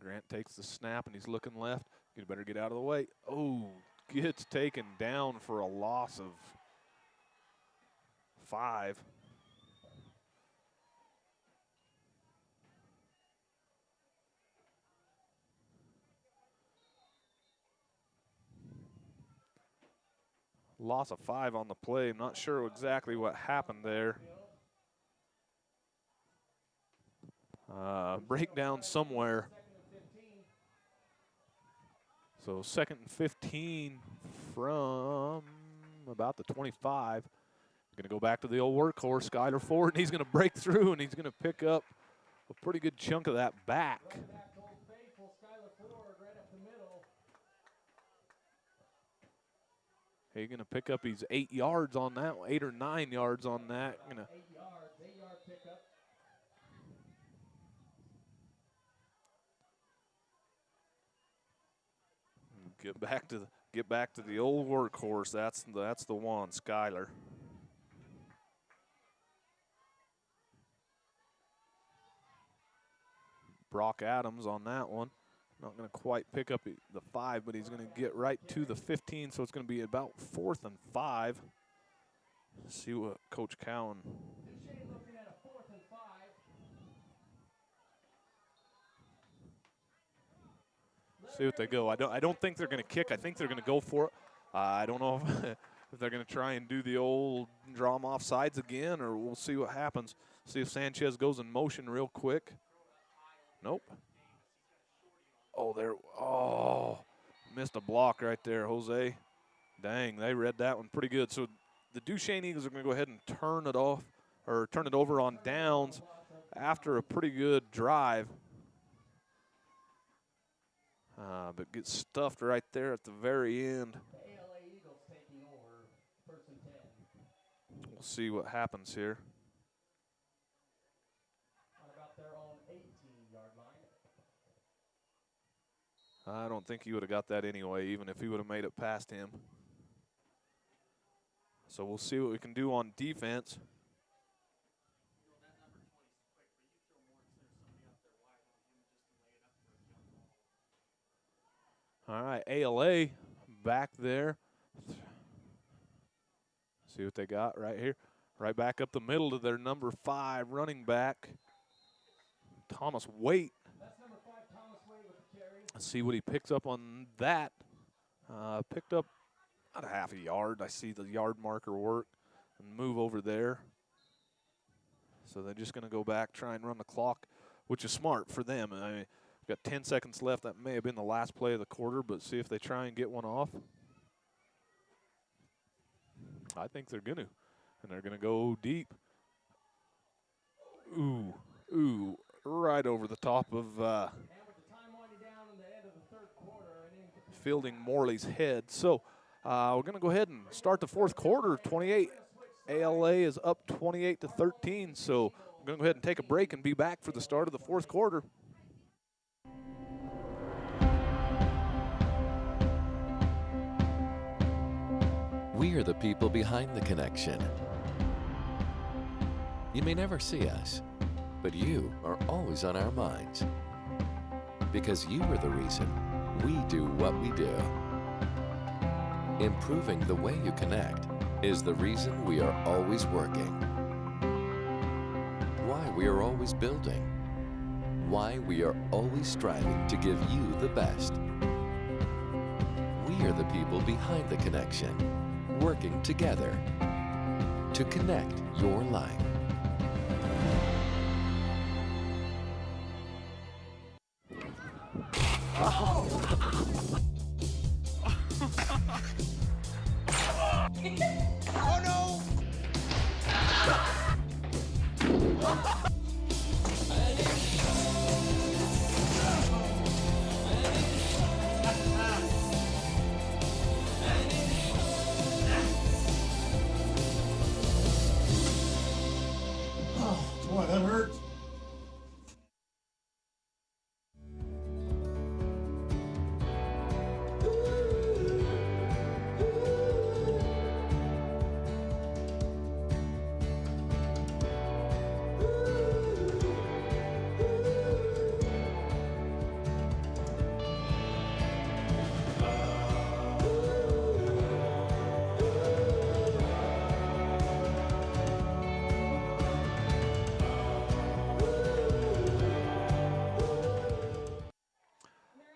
Grant takes the snap, and he's looking left. You better get out of the way. Oh, gets taken down for a loss of 5. Loss of 5 on the play. I'm not sure exactly what happened there. Breakdown somewhere. So 2nd and 15 from about the 25. Going to go back to the old workhorse, Skyler Ford, and he's going to break through, and he's going to pick up a pretty good chunk of that back. He's going to pick up his 8 yards on that, 8 or 9 yards on that. Gonna 8 yard pickup. get back to the old workhorse. That's the one, Skyler. Brock Adams on that one. Not going to quite pick up the 5, but he's going to get right to the 15, so it's going to be about 4th and 5. See what Coach Cowan. See what they go. I don't think they're going to kick. I think they're going to go for it. I don't know if they're going to try and do the old draw them off sides again, or we'll see what happens. See if Sanchez goes in motion real quick. Nope. Oh, there. Oh, missed a block right there, Jose. Dang, they read that one pretty good. So the Duchesne Eagles are going to go ahead and turn it off, or turn it over on downs after a pretty good drive. But gets stuffed right there at the very end. We'll see what happens here. I don't think he would have got that anyway, even if he would have made it past him. So we'll see what we can do on defense. All right, ALA back there. See what they got right here. Right back up the middle to their number 5 running back, Thomas Waite. Let's see what he picks up on that. Picked up about a half a yard. I see the yard marker work and move over there. So they're just going to go back, try and run the clock, which is smart for them. I mean, we've got 10 seconds left. That may have been the last play of the quarter, but see if they try and get one off. I think they're going to. And they're going to go deep. Ooh, right over the top of Fielding Morley's head. So we're going to go ahead and start the 4th quarter. 28. ALA is up 28-13. So we're going to go ahead and take a break and be back for the start of the 4th quarter. We are the people behind the connection. You may never see us, but you are always on our minds. Because you are the reason we do what we do. Improving the way you connect is the reason we are always working. Why we are always building. Why we are always striving to give you the best. We are the people behind the connection, working together to connect your life. Oh no! Oh, boy, that hurt.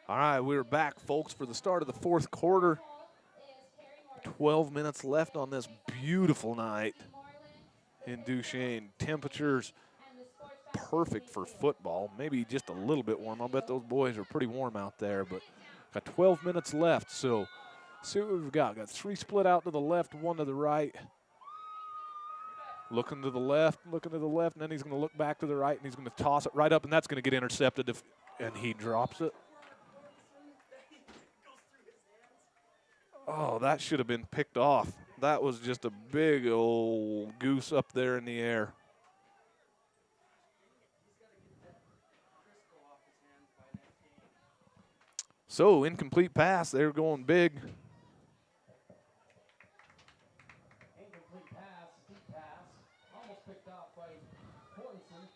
All right, we're back, folks, for the start of the 4th quarter. 12 minutes left on this beautiful night in Duchesne. Temperatures perfect for football, maybe just a little bit warm. I'll bet those boys are pretty warm out there, but got 12 minutes left, so see what we've got. Got 3 split out to the left, 1 to the right. Looking to the left, and then he's going to look back to the right, and he's going to toss it right up, and that's going to get intercepted, and he drops it. Oh, that should have been picked off. That was just a big old goose up there in the air. So, incomplete pass. They're going big. Incomplete pass, deep pass, almost picked off by Mortensen.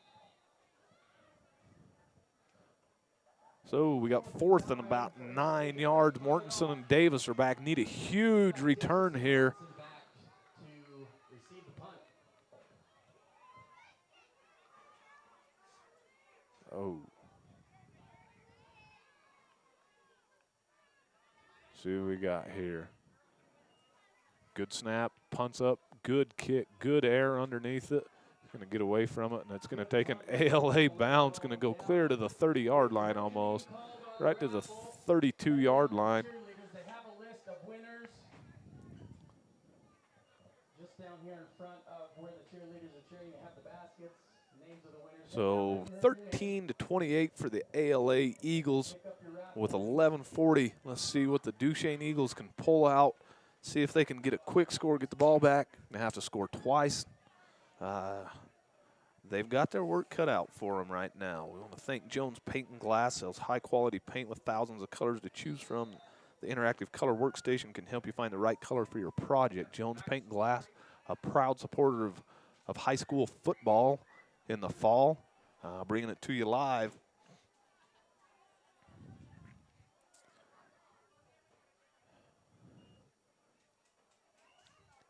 So we got fourth and about 9 yards. Mortensen and Davis are back. Need a huge return here. Oh. See what we got here. Good snap, punts up, good kick, good air underneath it. Going to get away from it, and it's going to take an ALA bounce. Going to go clear to the 30-yard line almost, right to the 32-yard line. They have a list of winners just down here in front of where the cheerleaders are cheering. They have the baskets, names of the winners. So 13-28 for the ALA Eagles with 11:40. Let's see what the Duchesne Eagles can pull out. See if they can get a quick score, get the ball back. They have to score twice. They've got their work cut out for them right now. We want to thank Jones Paint and Glass. Sells high-quality paint with thousands of colors to choose from. The interactive color workstation can help you find the right color for your project. Jones Paint and Glass, a proud supporter of high school football in the fall, bringing it to you live.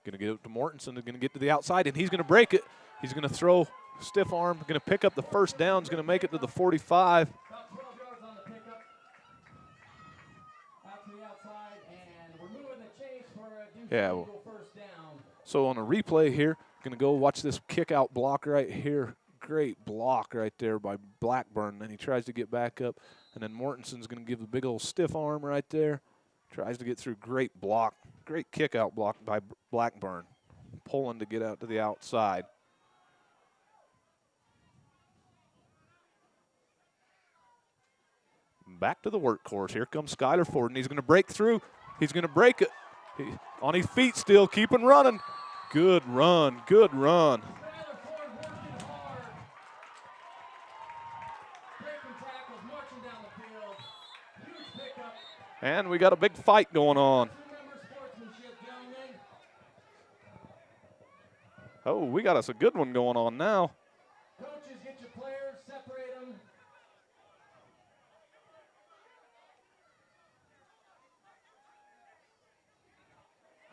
Going to get it to Mortensen. Going to get to the outside, and he's going to break it. He's going to throw stiff arm. Going to pick up the first down. He's going to make it to the 45. About 12 yards on the pickup. Out to the outside, and we're moving the chains for a Duchesne Eagle first down. So on a replay here, going to go watch this kick out block right here. Great block right there by Blackburn. Then he tries to get back up, and then Mortensen's going to give a big old stiff arm right there. Tries to get through. Great block. Great kick out block by Blackburn. Pulling to get out to the outside. Back to the workhorse. Here comes Skylar Ford, and he's going to break through. He's going to break it. On his feet still, keeping running. Good run, good run. And we got a big fight going on. Oh, we got us a good one going on now. Coaches, get your players, separate them.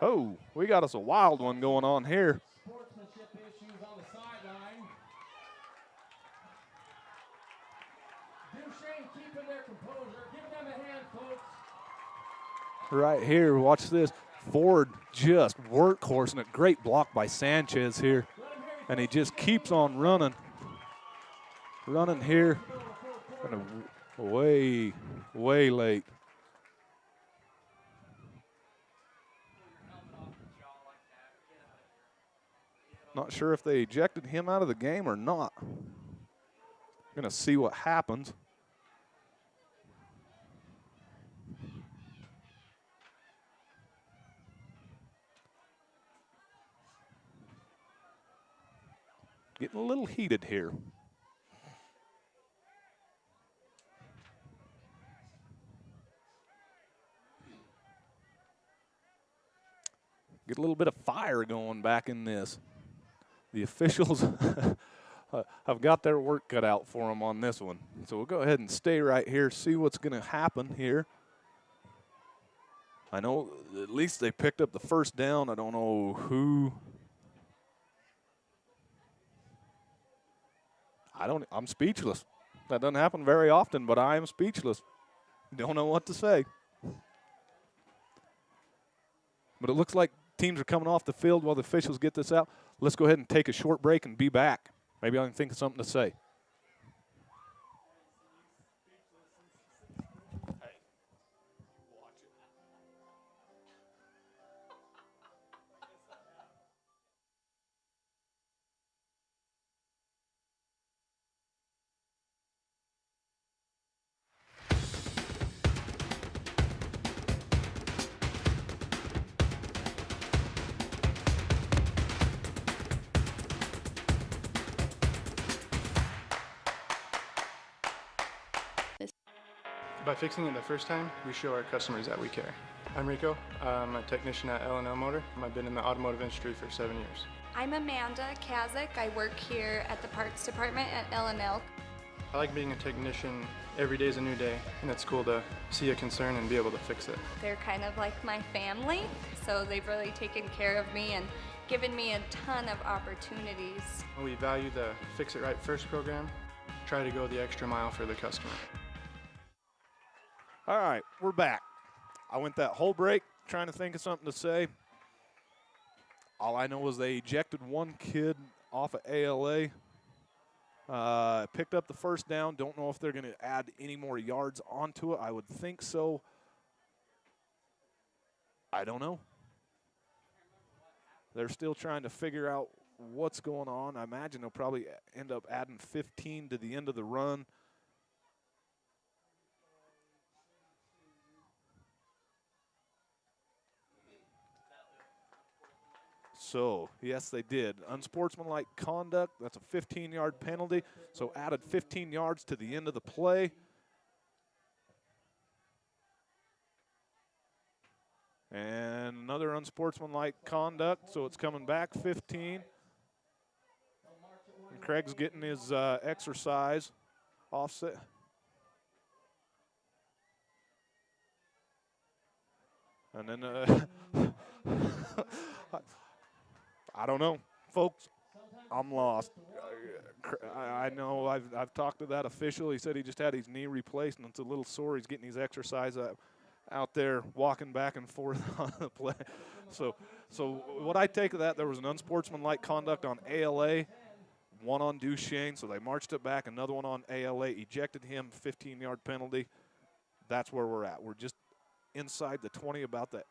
Oh, we got us a wild one going on here. Sportsmanship issues on the sideline. Duchesne keeping their composure. Give them a hand, folks. Right here, watch this. Ford just workhorse, and a great block by Sanchez here. And he just keeps on running. Running here. And way, way late. Not sure if they ejected him out of the game or not. Gonna see what happens. Getting a little heated here. Get a little bit of fire going back in this. The officials have got their work cut out for them on this one. So we'll go ahead and stay right here, see what's going to happen here. I know at least they picked up the first down. I don't know who. I'm speechless. That doesn't happen very often, but I am speechless. Don't know what to say. But it looks like teams are coming off the field while the officials get this out. Let's go ahead and take a short break and be back. Maybe I can think of something to say. By fixing it the first time, we show our customers that we care. I'm Rico. I'm a technician at L&L Motor. I've been in the automotive industry for 7 years. I'm Amanda Kazik. I work here at the parts department at L&L. I like being a technician. Every day is a new day, and it's cool to see a concern and be able to fix it. They're kind of like my family, so they've really taken care of me and given me a ton of opportunities. We value the Fix It Right First program. Try to go the extra mile for the customer. All right, we're back. I went that whole break trying to think of something to say. All I know was they ejected one kid off of ALA. Picked up the first down. Don't know if they're going to add any more yards onto it. I would think so. I don't know. They're still trying to figure out what's going on. I imagine they'll probably end up adding 15 to the end of the run. So, yes, they did. Unsportsmanlike conduct, that's a 15-yard penalty. So added 15 yards to the end of the play. And another unsportsmanlike conduct, so it's coming back 15. And Craig's getting his exercise offset. And then I don't know, folks. I'm lost. I know I've talked to that official. He said he just had his knee replaced and it's a little sore. He's getting his exercise out there, walking back and forth on the play. So what I take of that, there was an unsportsmanlike conduct on ALA, one on Duchesne. So they marched it back. Another one on ALA, ejected him, 15-yard penalty. That's where we're at. We're just inside the 20, about the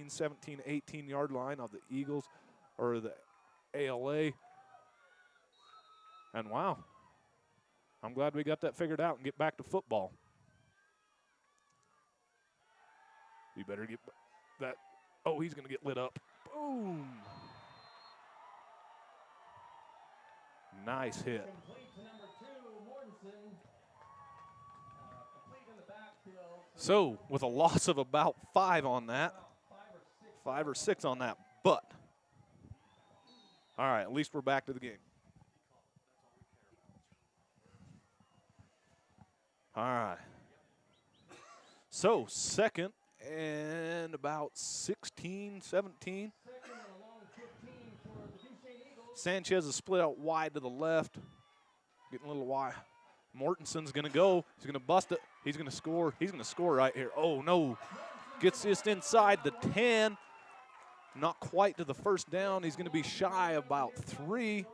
17, 18-yard line of the Eagles. Or the ALA. And wow, I'm glad we got that figured out and get back to football. You better get that. Oh, he's going to get lit up. Boom. Nice hit. So, with a loss of about 5 on that, 5 or 6 on that, but all right, at least we're back to the game. All right. So, second and about 16, 17. Sanchez is split out wide to the left. Getting a little wide. Mortensen's going to go. He's going to bust it. He's going to score. He's going to score right here. Oh, no. Gets just inside the 10. Not quite to the first down. He's going to be shy about 3,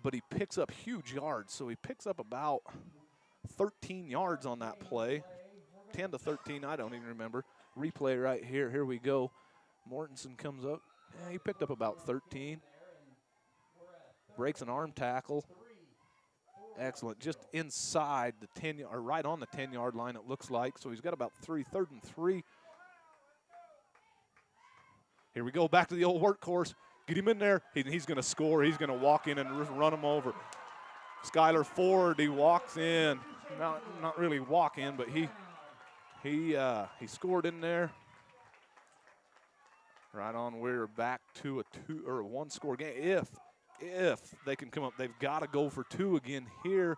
but he picks up huge yards. So he picks up about 13 yards on that play. 10 to 13, I don't even remember. Replay right here. Here we go. Mortensen comes up. Yeah, he picked up about 13. Breaks an arm tackle. Excellent. Just inside the 10, or right on the 10-yard line, it looks like. So he's got about 3, 3rd and 3. Here we go, back to the old workhorse. Get him in there. He's going to score. He's going to walk in and run him over. Skylar Ford, he walks in. Not really walk in, but he scored in there. Right on, we're back to a 2 or a 1-score game. If they can come up, they've got to go for 2 again here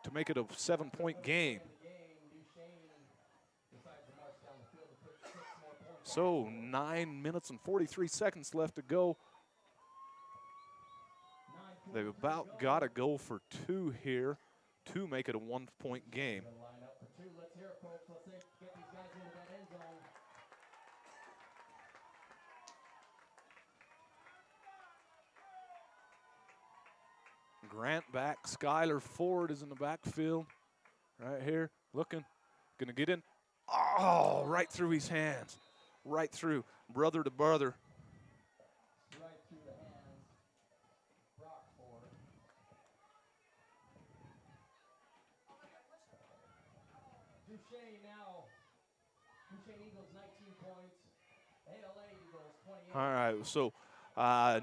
to make it a 7-point game. So 9 minutes and 43 seconds left to go. They've about got to go for 2 here to make it a 1-point game. Grant back. Skylar Ford is in the backfield. Right here, looking. Going to get in. Oh, right through his hands. Right through, brother to brother. Right through the hands. Brock Ford. Duchesne now. Duchesne Eagles 19 points. ALA Eagles 28. All right, so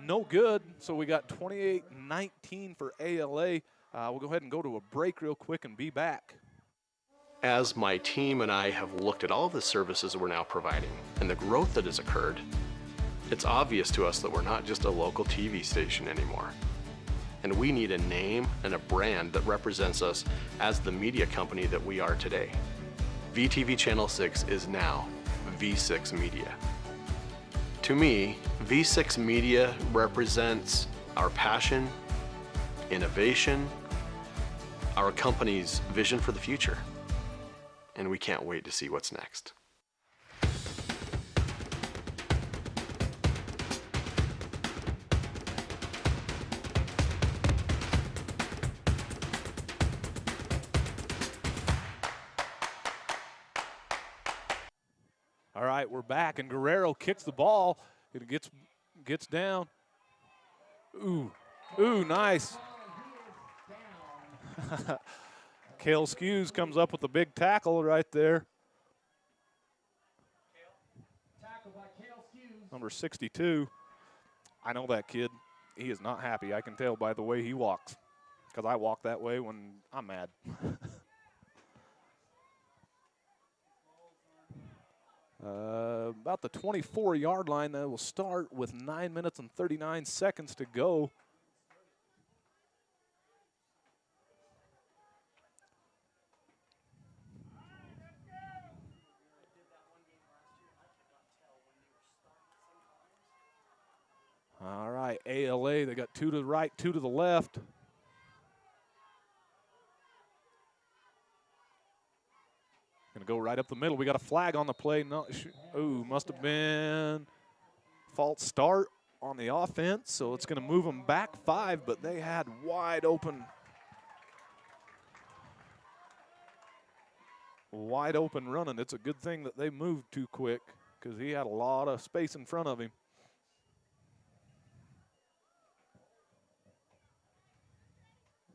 no good. So we got 28-19 for ALA. We'll go ahead and go to a break real quick and be back. As my team and I have looked at all the services we're now providing and the growth that has occurred, it's obvious to us that we're not just a local TV station anymore. And we need a name and a brand that represents us as the media company that we are today. VTV Channel 6 is now V6 Media. To me, V6 Media represents our passion, innovation, our company's vision for the future. And we can't wait to see what's next. All right, we're back, and Guerrero kicks the ball. It gets down. Ooh, nice. Cale Skews comes up with a big tackle right there. Number 62. I know that kid. He is not happy. I can tell by the way he walks, because I walk that way when I'm mad. About the 24-yard line. That will start with 9 minutes and 39 seconds to go. All right, ALA, they got 2 to the right, 2 to the left. Gonna go right up the middle. We got a flag on the play. No, must have been false start on the offense, so it's gonna move them back 5, but they had wide open running. It's a good thing that they moved too quick, because he had a lot of space in front of him.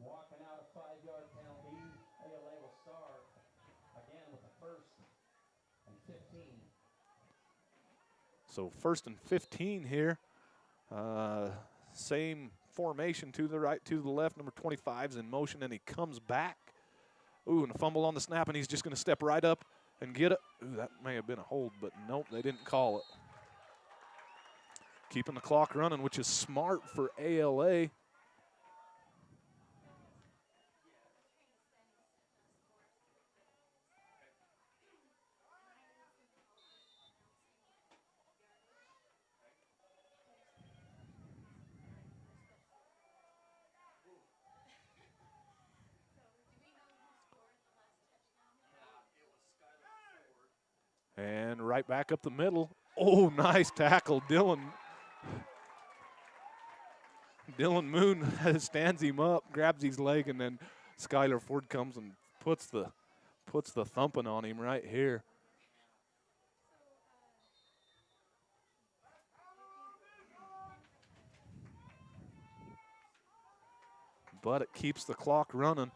Walking out a 5-yard penalty. ALA will start again with the 1st and 15. So 1st and 15 here. Same formation, to the right, to the left. Number 25's in motion, and he comes back. Ooh, and a fumble on the snap, and he's just going to step right up and get it. Ooh, that may have been a hold, but nope, they didn't call it. Keeping the clock running, which is smart for ALA. And right back up the middle. Oh, nice tackle, Dylan. Dylan Moon stands him up, grabs his leg, and then Skylar Ford comes and puts the thumping on him right here. But it keeps the clock running.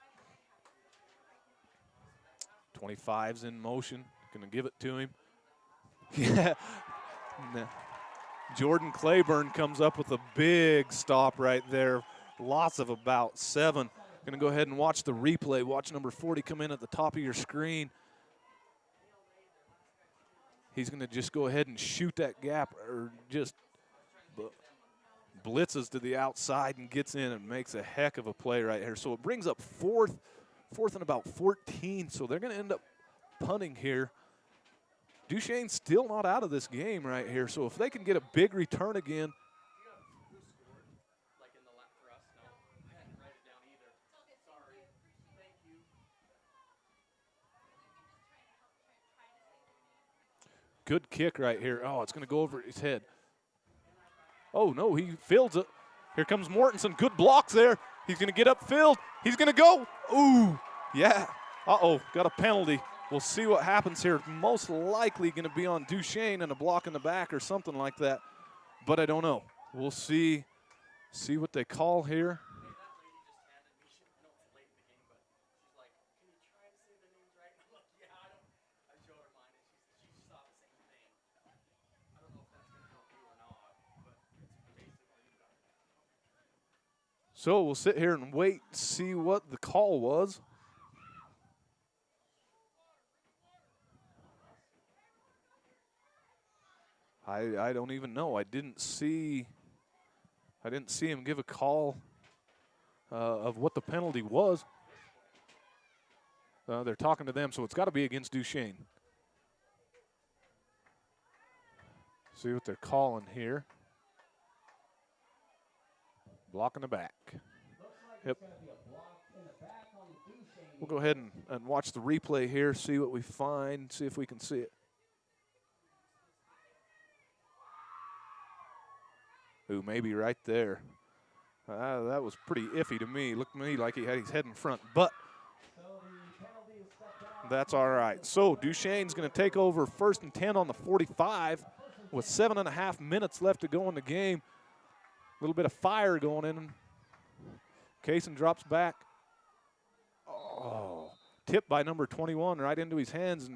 25's in motion. Gonna give it to him. Yeah. Jordan Claiborne comes up with a big stop right there. Loss of about 7. Gonna go ahead and watch the replay. Watch number 40 come in at the top of your screen. He's gonna just go ahead and shoot that gap, or just blitzes to the outside and gets in and makes a heck of a play right here. So it brings up fourth and about 14. So they're gonna end up punting here. Duchesne's still not out of this game right here, so if they can get a big return again. Good kick right here. Oh, it's going to go over his head. Oh, no, he fields it. Here comes Mortensen. Good blocks there. He's going to get upfield. He's going to go. Ooh, yeah. Uh-oh, got a penalty. We'll see what happens here. Most likely going to be on Duchesne and a block in the back or something like that. But I don't know. We'll see what they call here. So we'll sit here and wait, see what the call was. I don't even know. I didn't see him give a call of what the penalty was. They're talking to them, so it's got to be against Duchesne. See what they're calling here. Block in the back. Yep. We'll go ahead and watch the replay here, see what we find, see if we can see it. Ooh, maybe right there. That was pretty iffy to me. Looked to me like he had his head in front, but that's all right. So Duchesne's going to take over 1st and 10 on the 45 with 7.5 minutes left to go in the game. A little bit of fire going in. Kaysen drops back. Oh, tipped by number 21 right into his hands.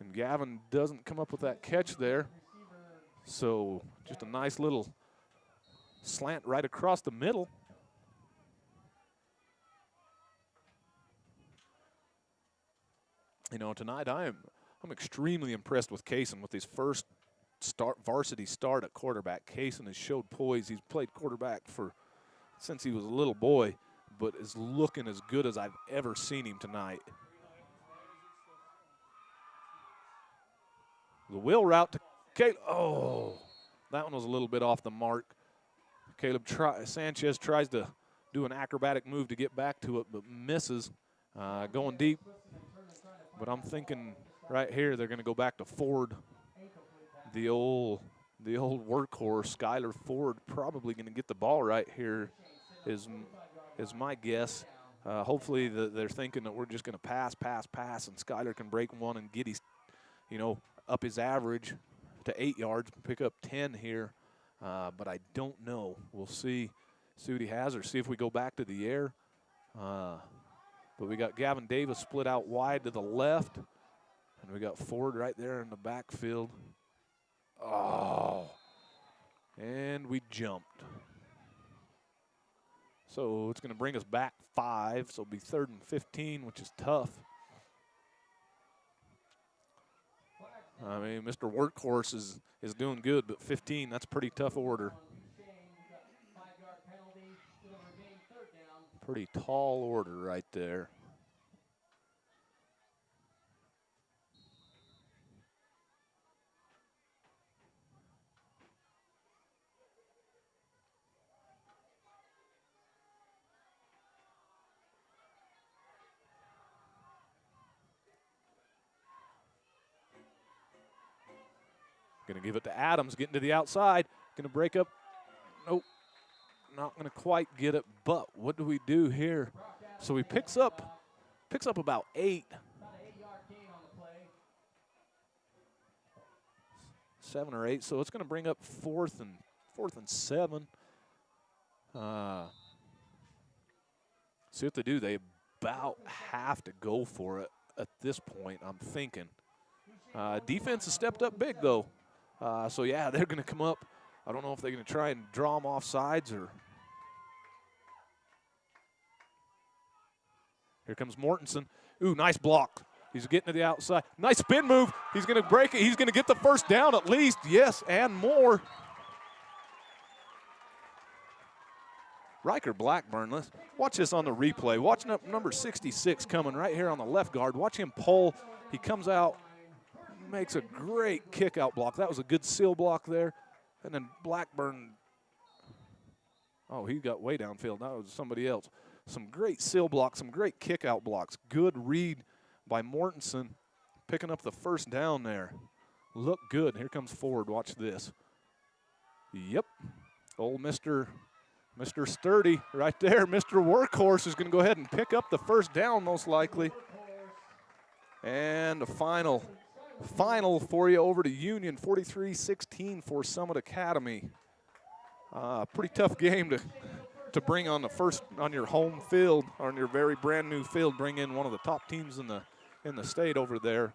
And Gavin doesn't come up with that catch there. So just a nice little slant right across the middle. You know, tonight I'm extremely impressed with Kaysen with his first varsity start at quarterback. Kaysen has showed poise. He's played quarterback since he was a little boy, but is looking as good as I've ever seen him tonight. The wheel route to Caleb. Oh, that one was a little bit off the mark. Sanchez tries to do an acrobatic move to get back to it, but misses. Going deep. But I'm thinking right here they're going to go back to Ford. The old workhorse, Skylar Ford, probably going to get the ball right here is my guess. Hopefully they're thinking that we're just going to pass, and Skylar can break one and get his, up his average to 8 yards, pick up 10 here. But I don't know. We'll see what he has, or see if we go back to the air. But we got Gavin Davis split out wide to the left, and we got Ford right there in the backfield. Oh, and we jumped. So it's going to bring us back 5, so it'll be 3rd and 15, which is tough. I mean, Mr. Workhorse is doing good, but 15, that's a pretty tough order. Pretty tall order right there. Going to give it to Adams, getting to the outside. Going to break up. Nope. Not going to quite get it, but what do we do here? So he picks up about 8. 7 or 8, so it's going to bring up 4th and 7. See what they do. They about have to go for it at this point, I'm thinking. Defense has stepped up big, though. So, yeah, they're going to come up. I don't know if they're going to try and draw them off sides or. Here comes Mortensen. Ooh, nice block. He's getting to the outside. Nice spin move. He's going to break it. He's going to get the first down at least. Yes, and more. Riker Blackburn, let's watch this on the replay. Watching up number 66 coming right here on the left guard. Watch him pull. He comes out, makes a great kick out block. That was a good seal block there. And then Blackburn, oh, he got way downfield. That was somebody else. Some great seal blocks, some great kick out blocks. Good read by Mortensen, picking up the first down there. Look good. Here comes Ford. Watch this. Yep. Old Mr. Sturdy right there. Mr. Workhorse is going to go ahead and pick up the first down most likely. And the final for you over to Union, 43-16 for Summit Academy. Pretty tough game to bring on your home field, or on your very brand new field, bring in one of the top teams in the state over there.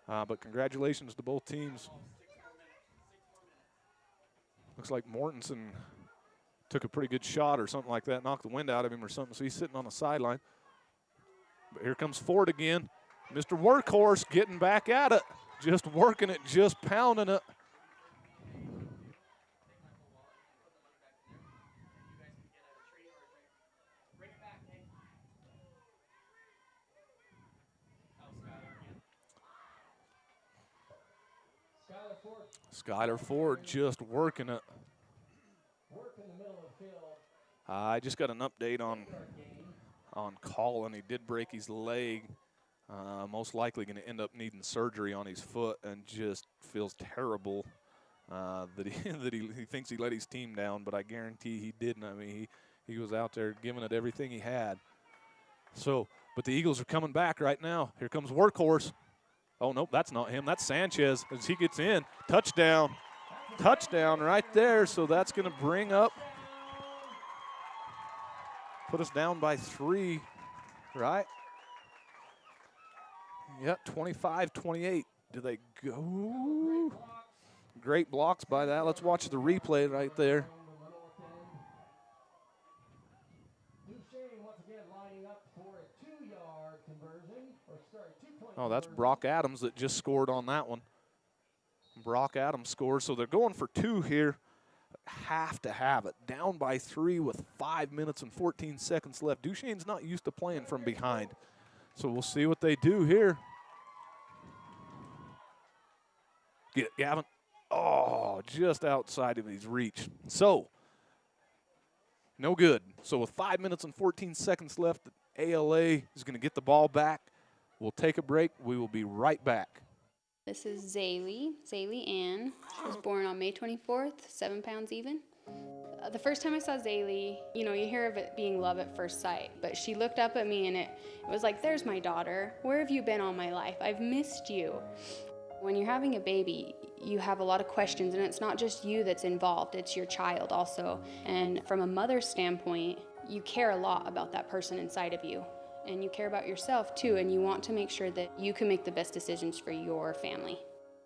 But congratulations to both teams. Looks like Mortensen took a pretty good shot or something like that, knocked the wind out of him or something, so he's sitting on the sideline. But here comes Ford again. Mr. Workhorse getting back at it, just working it, just pounding it. Skylar Ford just working it. I just got an update on Colin. He did break his leg. Most likely going to end up needing surgery on his foot, and just feels terrible that he thinks he let his team down, but I guarantee he didn't. I mean, he was out there giving it everything he had. So, but the Eagles are coming back right now. Here comes Workhorse. Oh, nope, that's not him. That's Sanchez as he gets in. Touchdown. Touchdown right there. So that's going to bring up, put us down by 3, right? Yep, 25-28. Do they go? Great blocks by that. Let's watch the replay right there. Oh, that's Brock Adams that just scored on that one. Brock Adams scores, so they're going for 2 here. Have to have it. Down by 3 with 5 minutes and 14 seconds left. Duchesne's not used to playing from behind, so we'll see what they do here. Get it, Gavin. Oh, just outside of his reach. So, no good. So with 5 minutes and 14 seconds left, ALA is going to get the ball back. We'll take a break. We will be right back. This is Zaylee Ann. She was born on May 24th, 7 pounds even. The first time I saw Zaylee, you hear of it being love at first sight, but she looked up at me and it was like, there's my daughter. Where have you been all my life? I've missed you. When you're having a baby, you have a lot of questions, and it's not just you that's involved, it's your child also. And from a mother's standpoint, you care a lot about that person inside of you. And you care about yourself too, and you want to make sure that you can make the best decisions for your family.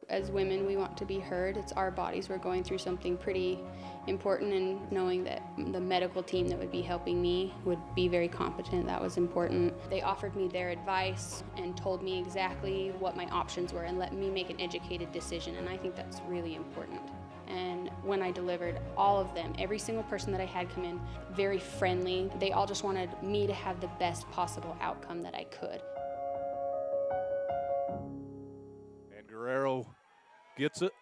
As women, we want to be heard. It's our bodies. We're going through something pretty important, and knowing that the medical team that would be helping me would be very competent, that was important. They offered me their advice and told me exactly what my options were and let me make an educated decision, and I think that's really important. And when I delivered, all of them, every single person that I had come in, very friendly. They all just wanted me to have the best possible outcome that I could. And Guerrero gets it.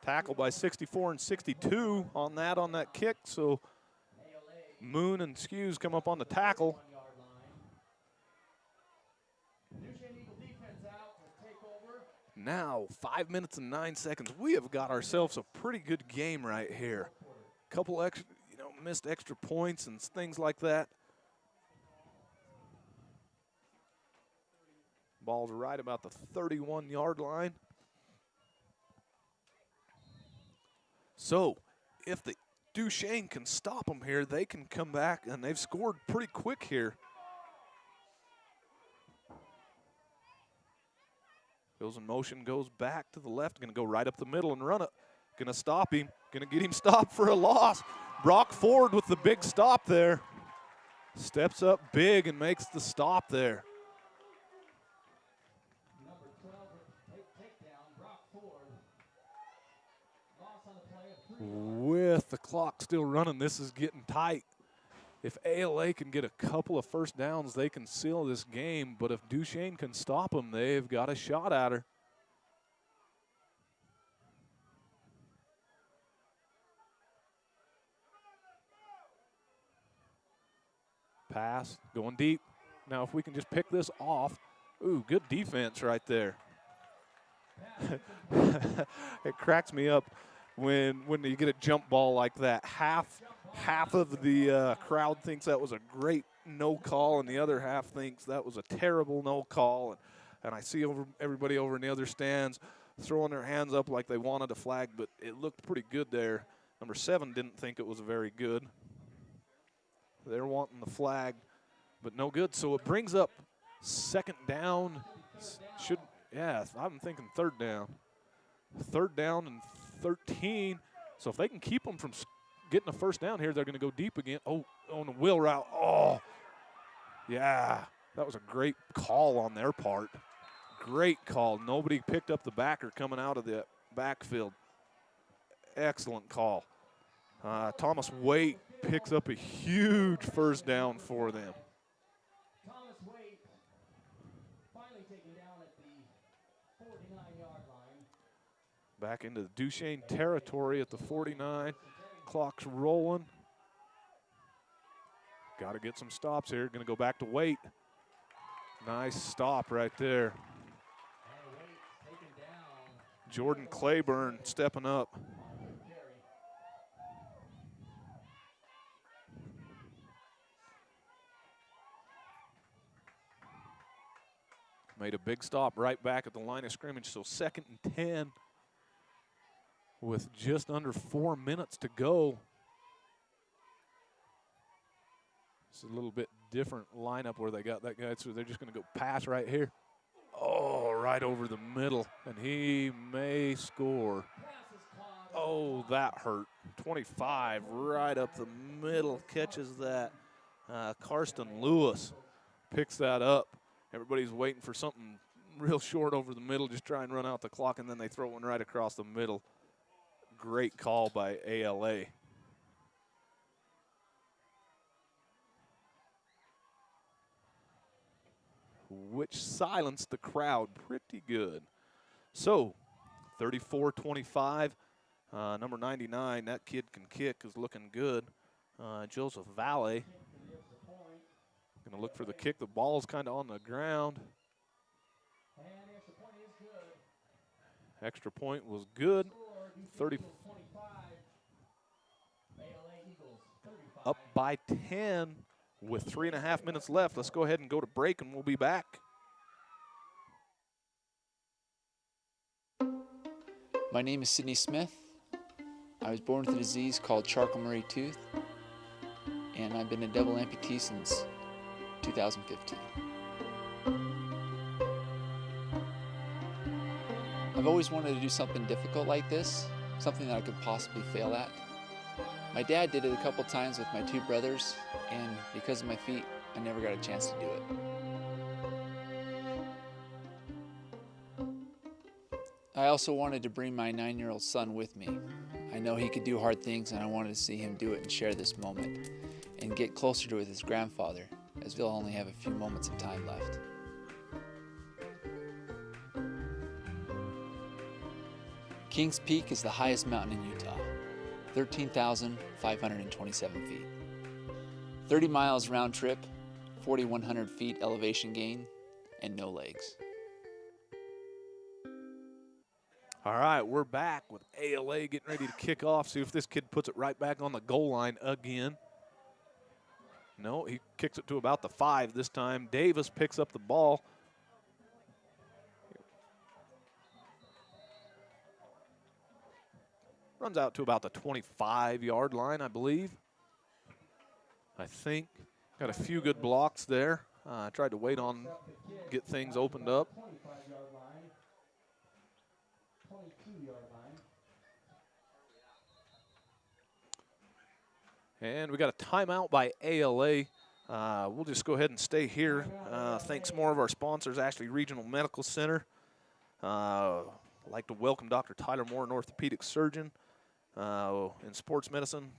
Tackle by 64 and 62 on that kick. So Moon and Skews come up on the tackle. Now, 5 minutes and 9 seconds. We have got ourselves a pretty good game right here. Couple extra, missed extra points and things like that. Ball's right about the 31-yard line. So, if the Duchesne can stop them here, they can come back, and they've scored pretty quick here. Goes in motion, goes back to the left, going to go right up the middle and run it. Going to stop him, going to get him stopped for a loss. Brock Ford with the big stop there. Steps up big and makes the stop there. With the clock still running, this is getting tight. If ALA can get a couple of first downs, they can seal this game. But if Duchesne can stop them, they've got a shot at her. Pass, going deep. Now if we can just pick this off. Ooh, good defense right there. It cracks me up when you get a jump ball like that. Half of the crowd thinks that was a great no call, and the other half thinks that was a terrible no call. And I see everybody over in the other stands throwing their hands up like they wanted a flag, but it looked pretty good there. Number 7 didn't think it was very good. They're wanting the flag, but no good. So it brings up second down. I'm thinking third down. Third down and 13. So if they can keep them from getting a first down here, they're going to go deep again. Oh, on the wheel route. Oh, yeah. That was a great call on their part. Great call. Nobody picked up the backer coming out of the backfield. Excellent call. Thomas Waite picks up a huge first down for them. Thomas Waite finally taken down at the Back into the Duchesne territory at the 49. Clock's rolling. Got to get some stops here. Going to go back to Waite. Nice stop right there. Jordan Claiborne stepping up. Made a big stop right back at the line of scrimmage. So 2nd and 10 with just under 4 minutes to go. It's a little bit different lineup where they got that guy, so they're just going to go pass right here. Oh, right over the middle, and he may score. Oh, that hurt. 25 right up the middle, catches that. Karsten Lewis picks that up. Everybody's waiting for something real short over the middle, just try and run out the clock, and then they throw one right across the middle. Great call by ALA. Which silenced the crowd pretty good. So, 34-25, number 99, that kid can kick, is looking good. Joseph Valle going to look for the kick. The ball's kind of on the ground. Extra point was good. 30. Up by 10 with 3.5 minutes left. Let's go ahead and go to break, and we'll be back. My name is Sidney Smith. I was born with a disease called Charcot-Marie tooth, and I've been a double amputee since 2015. I've always wanted to do something difficult like this, something that I could possibly fail at. My dad did it a couple times with my 2 brothers, and because of my feet, I never got a chance to do it. I also wanted to bring my 9-year-old son with me. I know he could do hard things, and I wanted to see him do it and share this moment and get closer to his grandfather, as we'll only have a few moments of time left. Kings Peak is the highest mountain in Utah, 13,527 feet. 30 miles round trip, 4,100 feet elevation gain, and no legs. All right, we're back with ALA getting ready to kick off. See if this kid puts it right back on the goal line again. No, he kicks it to about the 5 this time. Davis picks up the ball. Runs out to about the 25-yard line, I believe. I think. Got a few good blocks there. Tried to wait on, get things opened up. 25-yard line. 22-yard line. And we got a timeout by ALA. We'll just go ahead and stay here. Thanks more of our sponsors, Ashley Regional Medical Center. I'd like to welcome Dr. Tyler Moore, an orthopedic surgeon in sports medicine.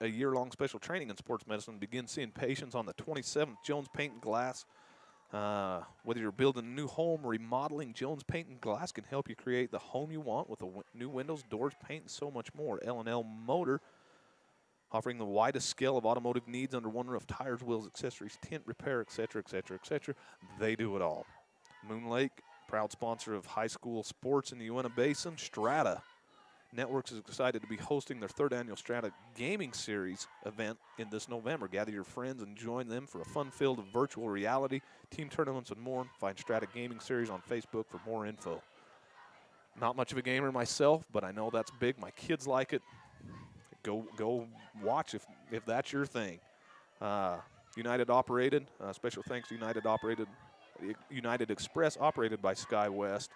A year-long special training in sports medicine. Begin seeing patients on the 27th. Jones Paint and Glass. Whether you're building a new home or remodeling, Jones Paint and Glass can help you create the home you want with new windows, doors, paint, and so much more. L&L Motor, offering the widest scale of automotive needs under one roof. Tires, wheels, accessories, tint, repair, etc., etc., etc. They do it all. Moon Lake, proud sponsor of high school sports in the Uinta Basin. Strata Networks is excited to be hosting their 3rd annual Strata Gaming Series event in this November. Gather your friends and join them for a fun-filled virtual reality, team tournaments, and more. Find Strata Gaming Series on Facebook for more info. Not much of a gamer myself, but I know that's big. My kids like it. Go watch if that's your thing. United operated. Special thanks to United Express, operated by SkyWest,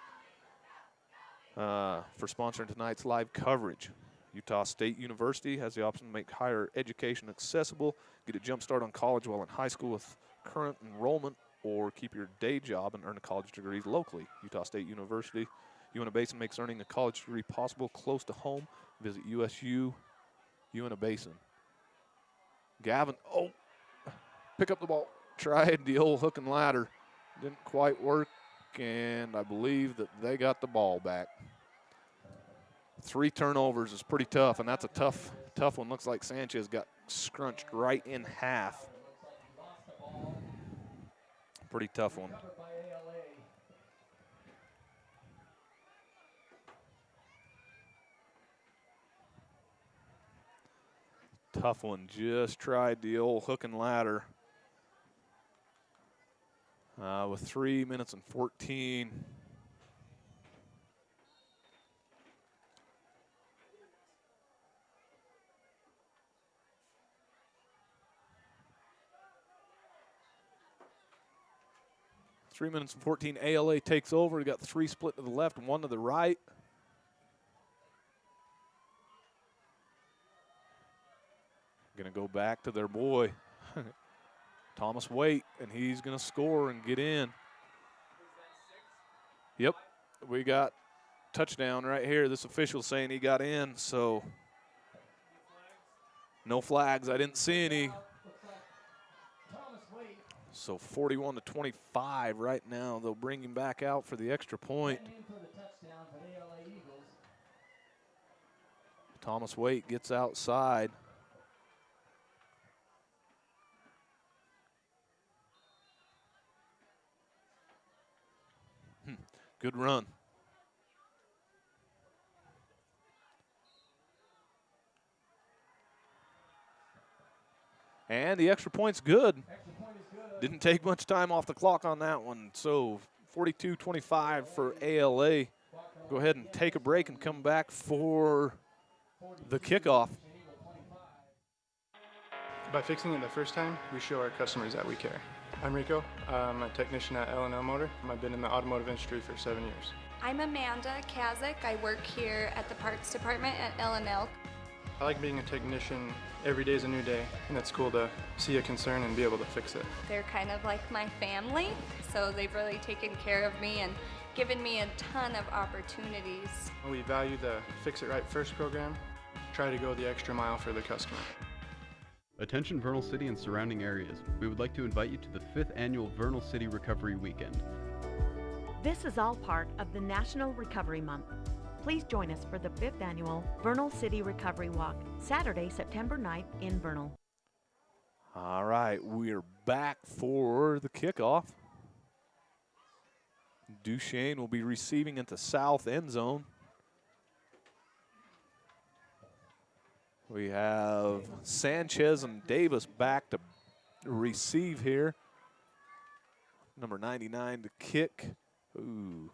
for sponsoring tonight's live coverage. Utah State University has the option to make higher education accessible. Get a jump start on college while in high school with current enrollment, or keep your day job and earn a college degree locally. Utah State University, Uinta Basin makes earning a college degree possible close to home. Visit USU, Uinta Basin. Gavin, pick up the ball. Tried the old hook and ladder. Didn't quite work, and I believe that they got the ball back. 3 turnovers is pretty tough, and that's a tough one. Looks like Sanchez got scrunched right in half. Pretty tough one. Tough one. Just tried the old hook and ladder. With 3 minutes and 14. Three minutes and 14. ALA takes over. We got 3 split to the left and 1 to the right. Going to go back to their boy, Thomas Waite, and he's going to score and get in. Yep, we got touchdown right here. This official saying he got in, so no flags. I didn't see any. So 41-25 right now. They'll bring him back out for the extra point. Thomas Waite gets outside. Good run. And the extra point's good. Didn't take much time off the clock on that one. So 42-25 for ALA. Go ahead and take a break and come back for the kickoff. By fixing it the first time, we show our customers that we care. I'm Rico. I'm a technician at L&L Motor. I've been in the automotive industry for 7 years. I'm Amanda Kazik. I work here at the parts department at L&L. I like being a technician. Every day is a new day, and it's cool to see a concern and be able to fix it. They're kind of like my family, so they've really taken care of me and given me a ton of opportunities. We value the Fix It Right First program. Try to go the extra mile for the customer. Attention Vernal City and surrounding areas. We would like to invite you to the 5th annual Vernal City Recovery Weekend. This is all part of the National Recovery Month. Please join us for the 5th annual Vernal City Recovery Walk, Saturday, September 9th in Vernal. All right, we're back for the kickoff. Duchesne will be receiving into south end zone. We have Sanchez and Davis back to receive here. Number 99 to kick. Ooh.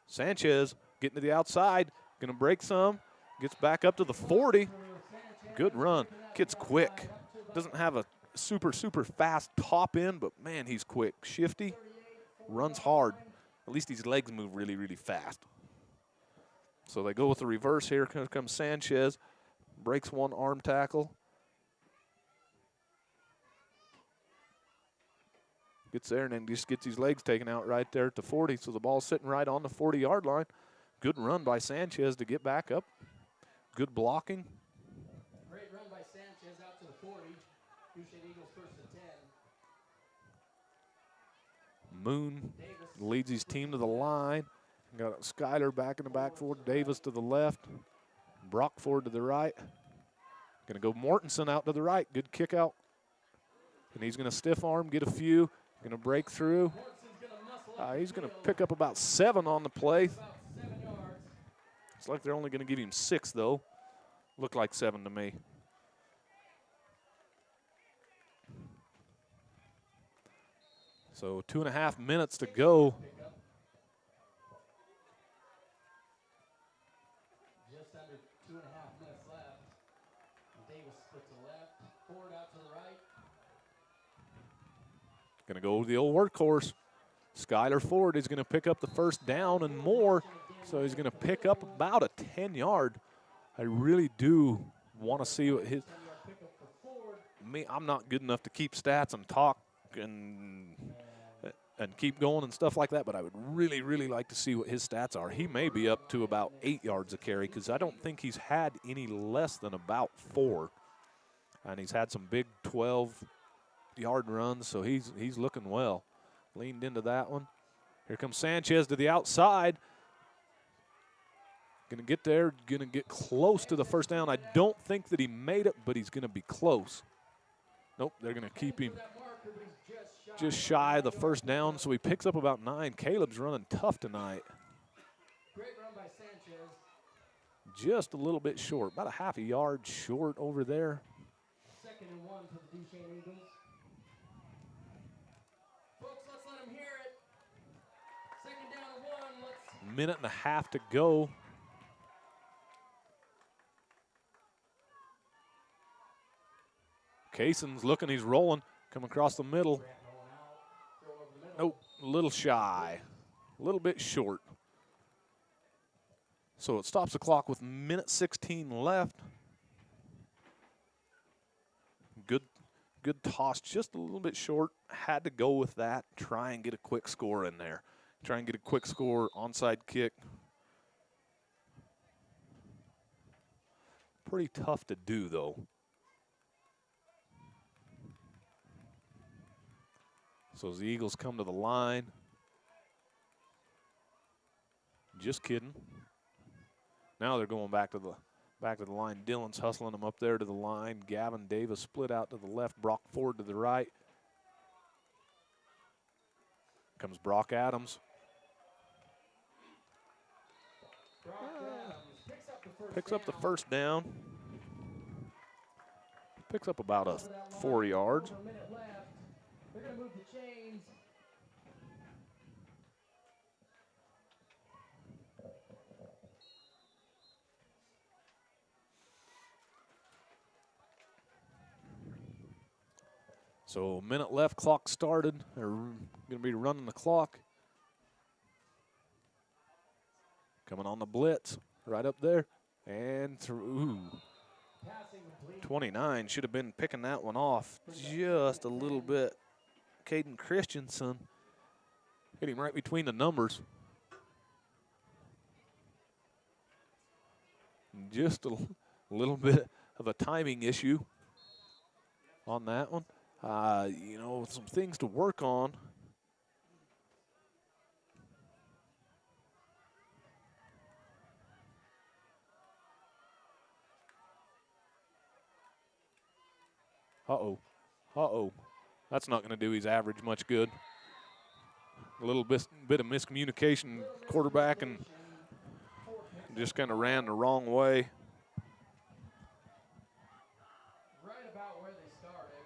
Sanchez getting to the outside, gonna break some, gets back up to the 40. Good run, kid's quick. Doesn't have a super fast top end, but man, he's quick. Shifty, runs hard. At least his legs move really fast. So they go with the reverse here. Here comes Sanchez, breaks one arm tackle. Gets there and then just gets his legs taken out right there at the 40. So the ball's sitting right on the 40-yard line. Good run by Sanchez to get back up. Good blocking. Great run by Sanchez out to the 40. Duchesne Eagles first and 10. Moon leads his team to the line. Got Skyler back in the backfield. Davis to the left. Brockford to the right. Going to go Mortensen out to the right. Good kick out. And he's going to stiff arm, get a few. Going to break through. He's going to pick up about 7 on the play. It's like they're only going to give him 6, though. Looked like 7 to me. So 2.5 minutes to go. Just under 2.5 minutes left. Davis split to left. Ford out to the right. Going to go to the old workhorse. Skyler Ford is going to pick up the first down and more. So he's going to pick up about a 10-yard. I really do want to see what his. I'm not good enough to keep stats and talk and keep going and stuff like that, but I would really like to see what his stats are. He may be up to about 8 yards a carry because I don't think he's had any less than about 4. And he's had some big 12-yard runs, so he's looking well. leaned into that one. Here comes Sanchez to the outside. Gonna get there, gonna get close to the first down. I don't think that he made it, but he's gonna be close. Nope, they're gonna keep him just shy of the first down, so he picks up about 9. Caleb's running tough tonight. Great run by Sanchez. Just a little bit short, about a half a yard short over there. 2nd and 1 for the Duchesne Eagles. Folks, let's let them hear it. 2nd down and 1. Let's. Minute and a half to go. Kayson's looking, he's rolling, come across the middle. Nope, a little shy, a little bit short. So it stops the clock with minute 16 left. Good toss, just a little bit short. Had to go with that, try and get a quick score in there. Try and get a quick score, onside kick. Pretty tough to do, though. So as the Eagles come to the line, just kidding. Now they're going back to the line. Dylan's hustling them up there to the line. Gavin Davis split out to the left. Brock Ford to the right. Comes Brock Adams. Picks up the first down. Picks up about 4 yards. They're going to move the chains. So a minute left, clock started. They're going to be running the clock. Coming on the blitz, right up there. And through. 29 should have been picking that one off just a little bit. Caden Christensen hit him right between the numbers. Just a little bit of a timing issue on that one. You know, some things to work on. Uh-oh. Uh-oh. That's not going to do his average much good. A little bit of miscommunication, quarterback, and just kind of ran the wrong way. Right about where they started.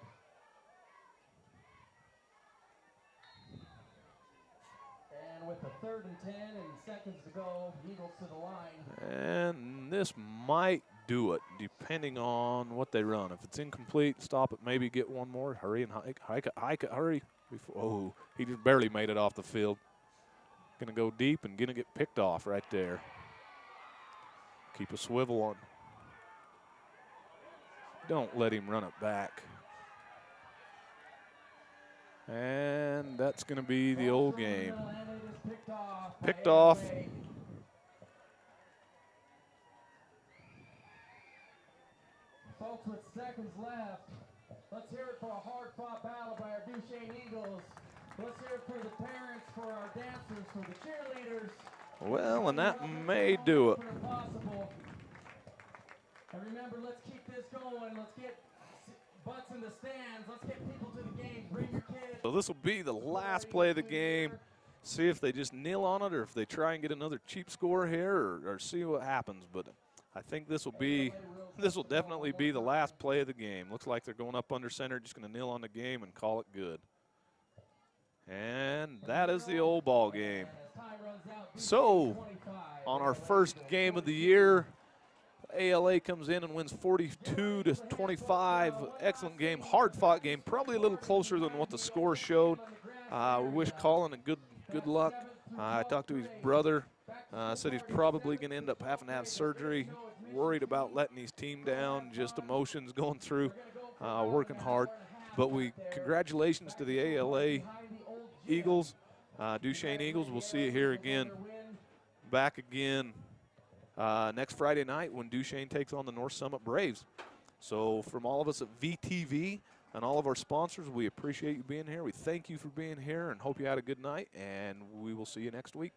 And with the 3rd and 10 and seconds to go, Eagles to the line. And this might do it, depending on what they run. If it's incomplete, stop it, maybe get one more. Hurry and hike it, hurry. Oh, he just barely made it off the field. Going to go deep and going to get picked off right there. Keep a swivel on. Don't let him run it back. And that's going to be the old game. Picked off. Folks, with seconds left, let's hear it for a hard-fought battle by our Duchesne Eagles. Let's hear it for the parents, for our dancers, for the cheerleaders. Well, and that may do it. And remember, let's keep this going. Let's get butts in the stands. Let's get people to the game. Bring your kids. So this will be the last play of the game. See if they just kneel on it or if they try and get another cheap score here or see what happens. But I think this will definitely be the last play of the game. Looks like they're going up under center, just going to kneel on the game and call it good. And that is the old ball game. So on our first game of the year, ALA comes in and wins 42-25. Excellent game, hard-fought game, probably a little closer than what the score showed. We wish Colin a good luck. I talked to his brother. Said he's probably going to end up having to have surgery. Worried about letting his team down, just emotions going through, working hard. But congratulations to the ALA Eagles, Duchesne Eagles. We'll see you here again, back again next Friday night when Duchesne takes on the North Summit Braves. So from all of us at VTV, And all of our sponsors, we appreciate you being here. We thank you for being here and hope you had a good night, and we will see you next week.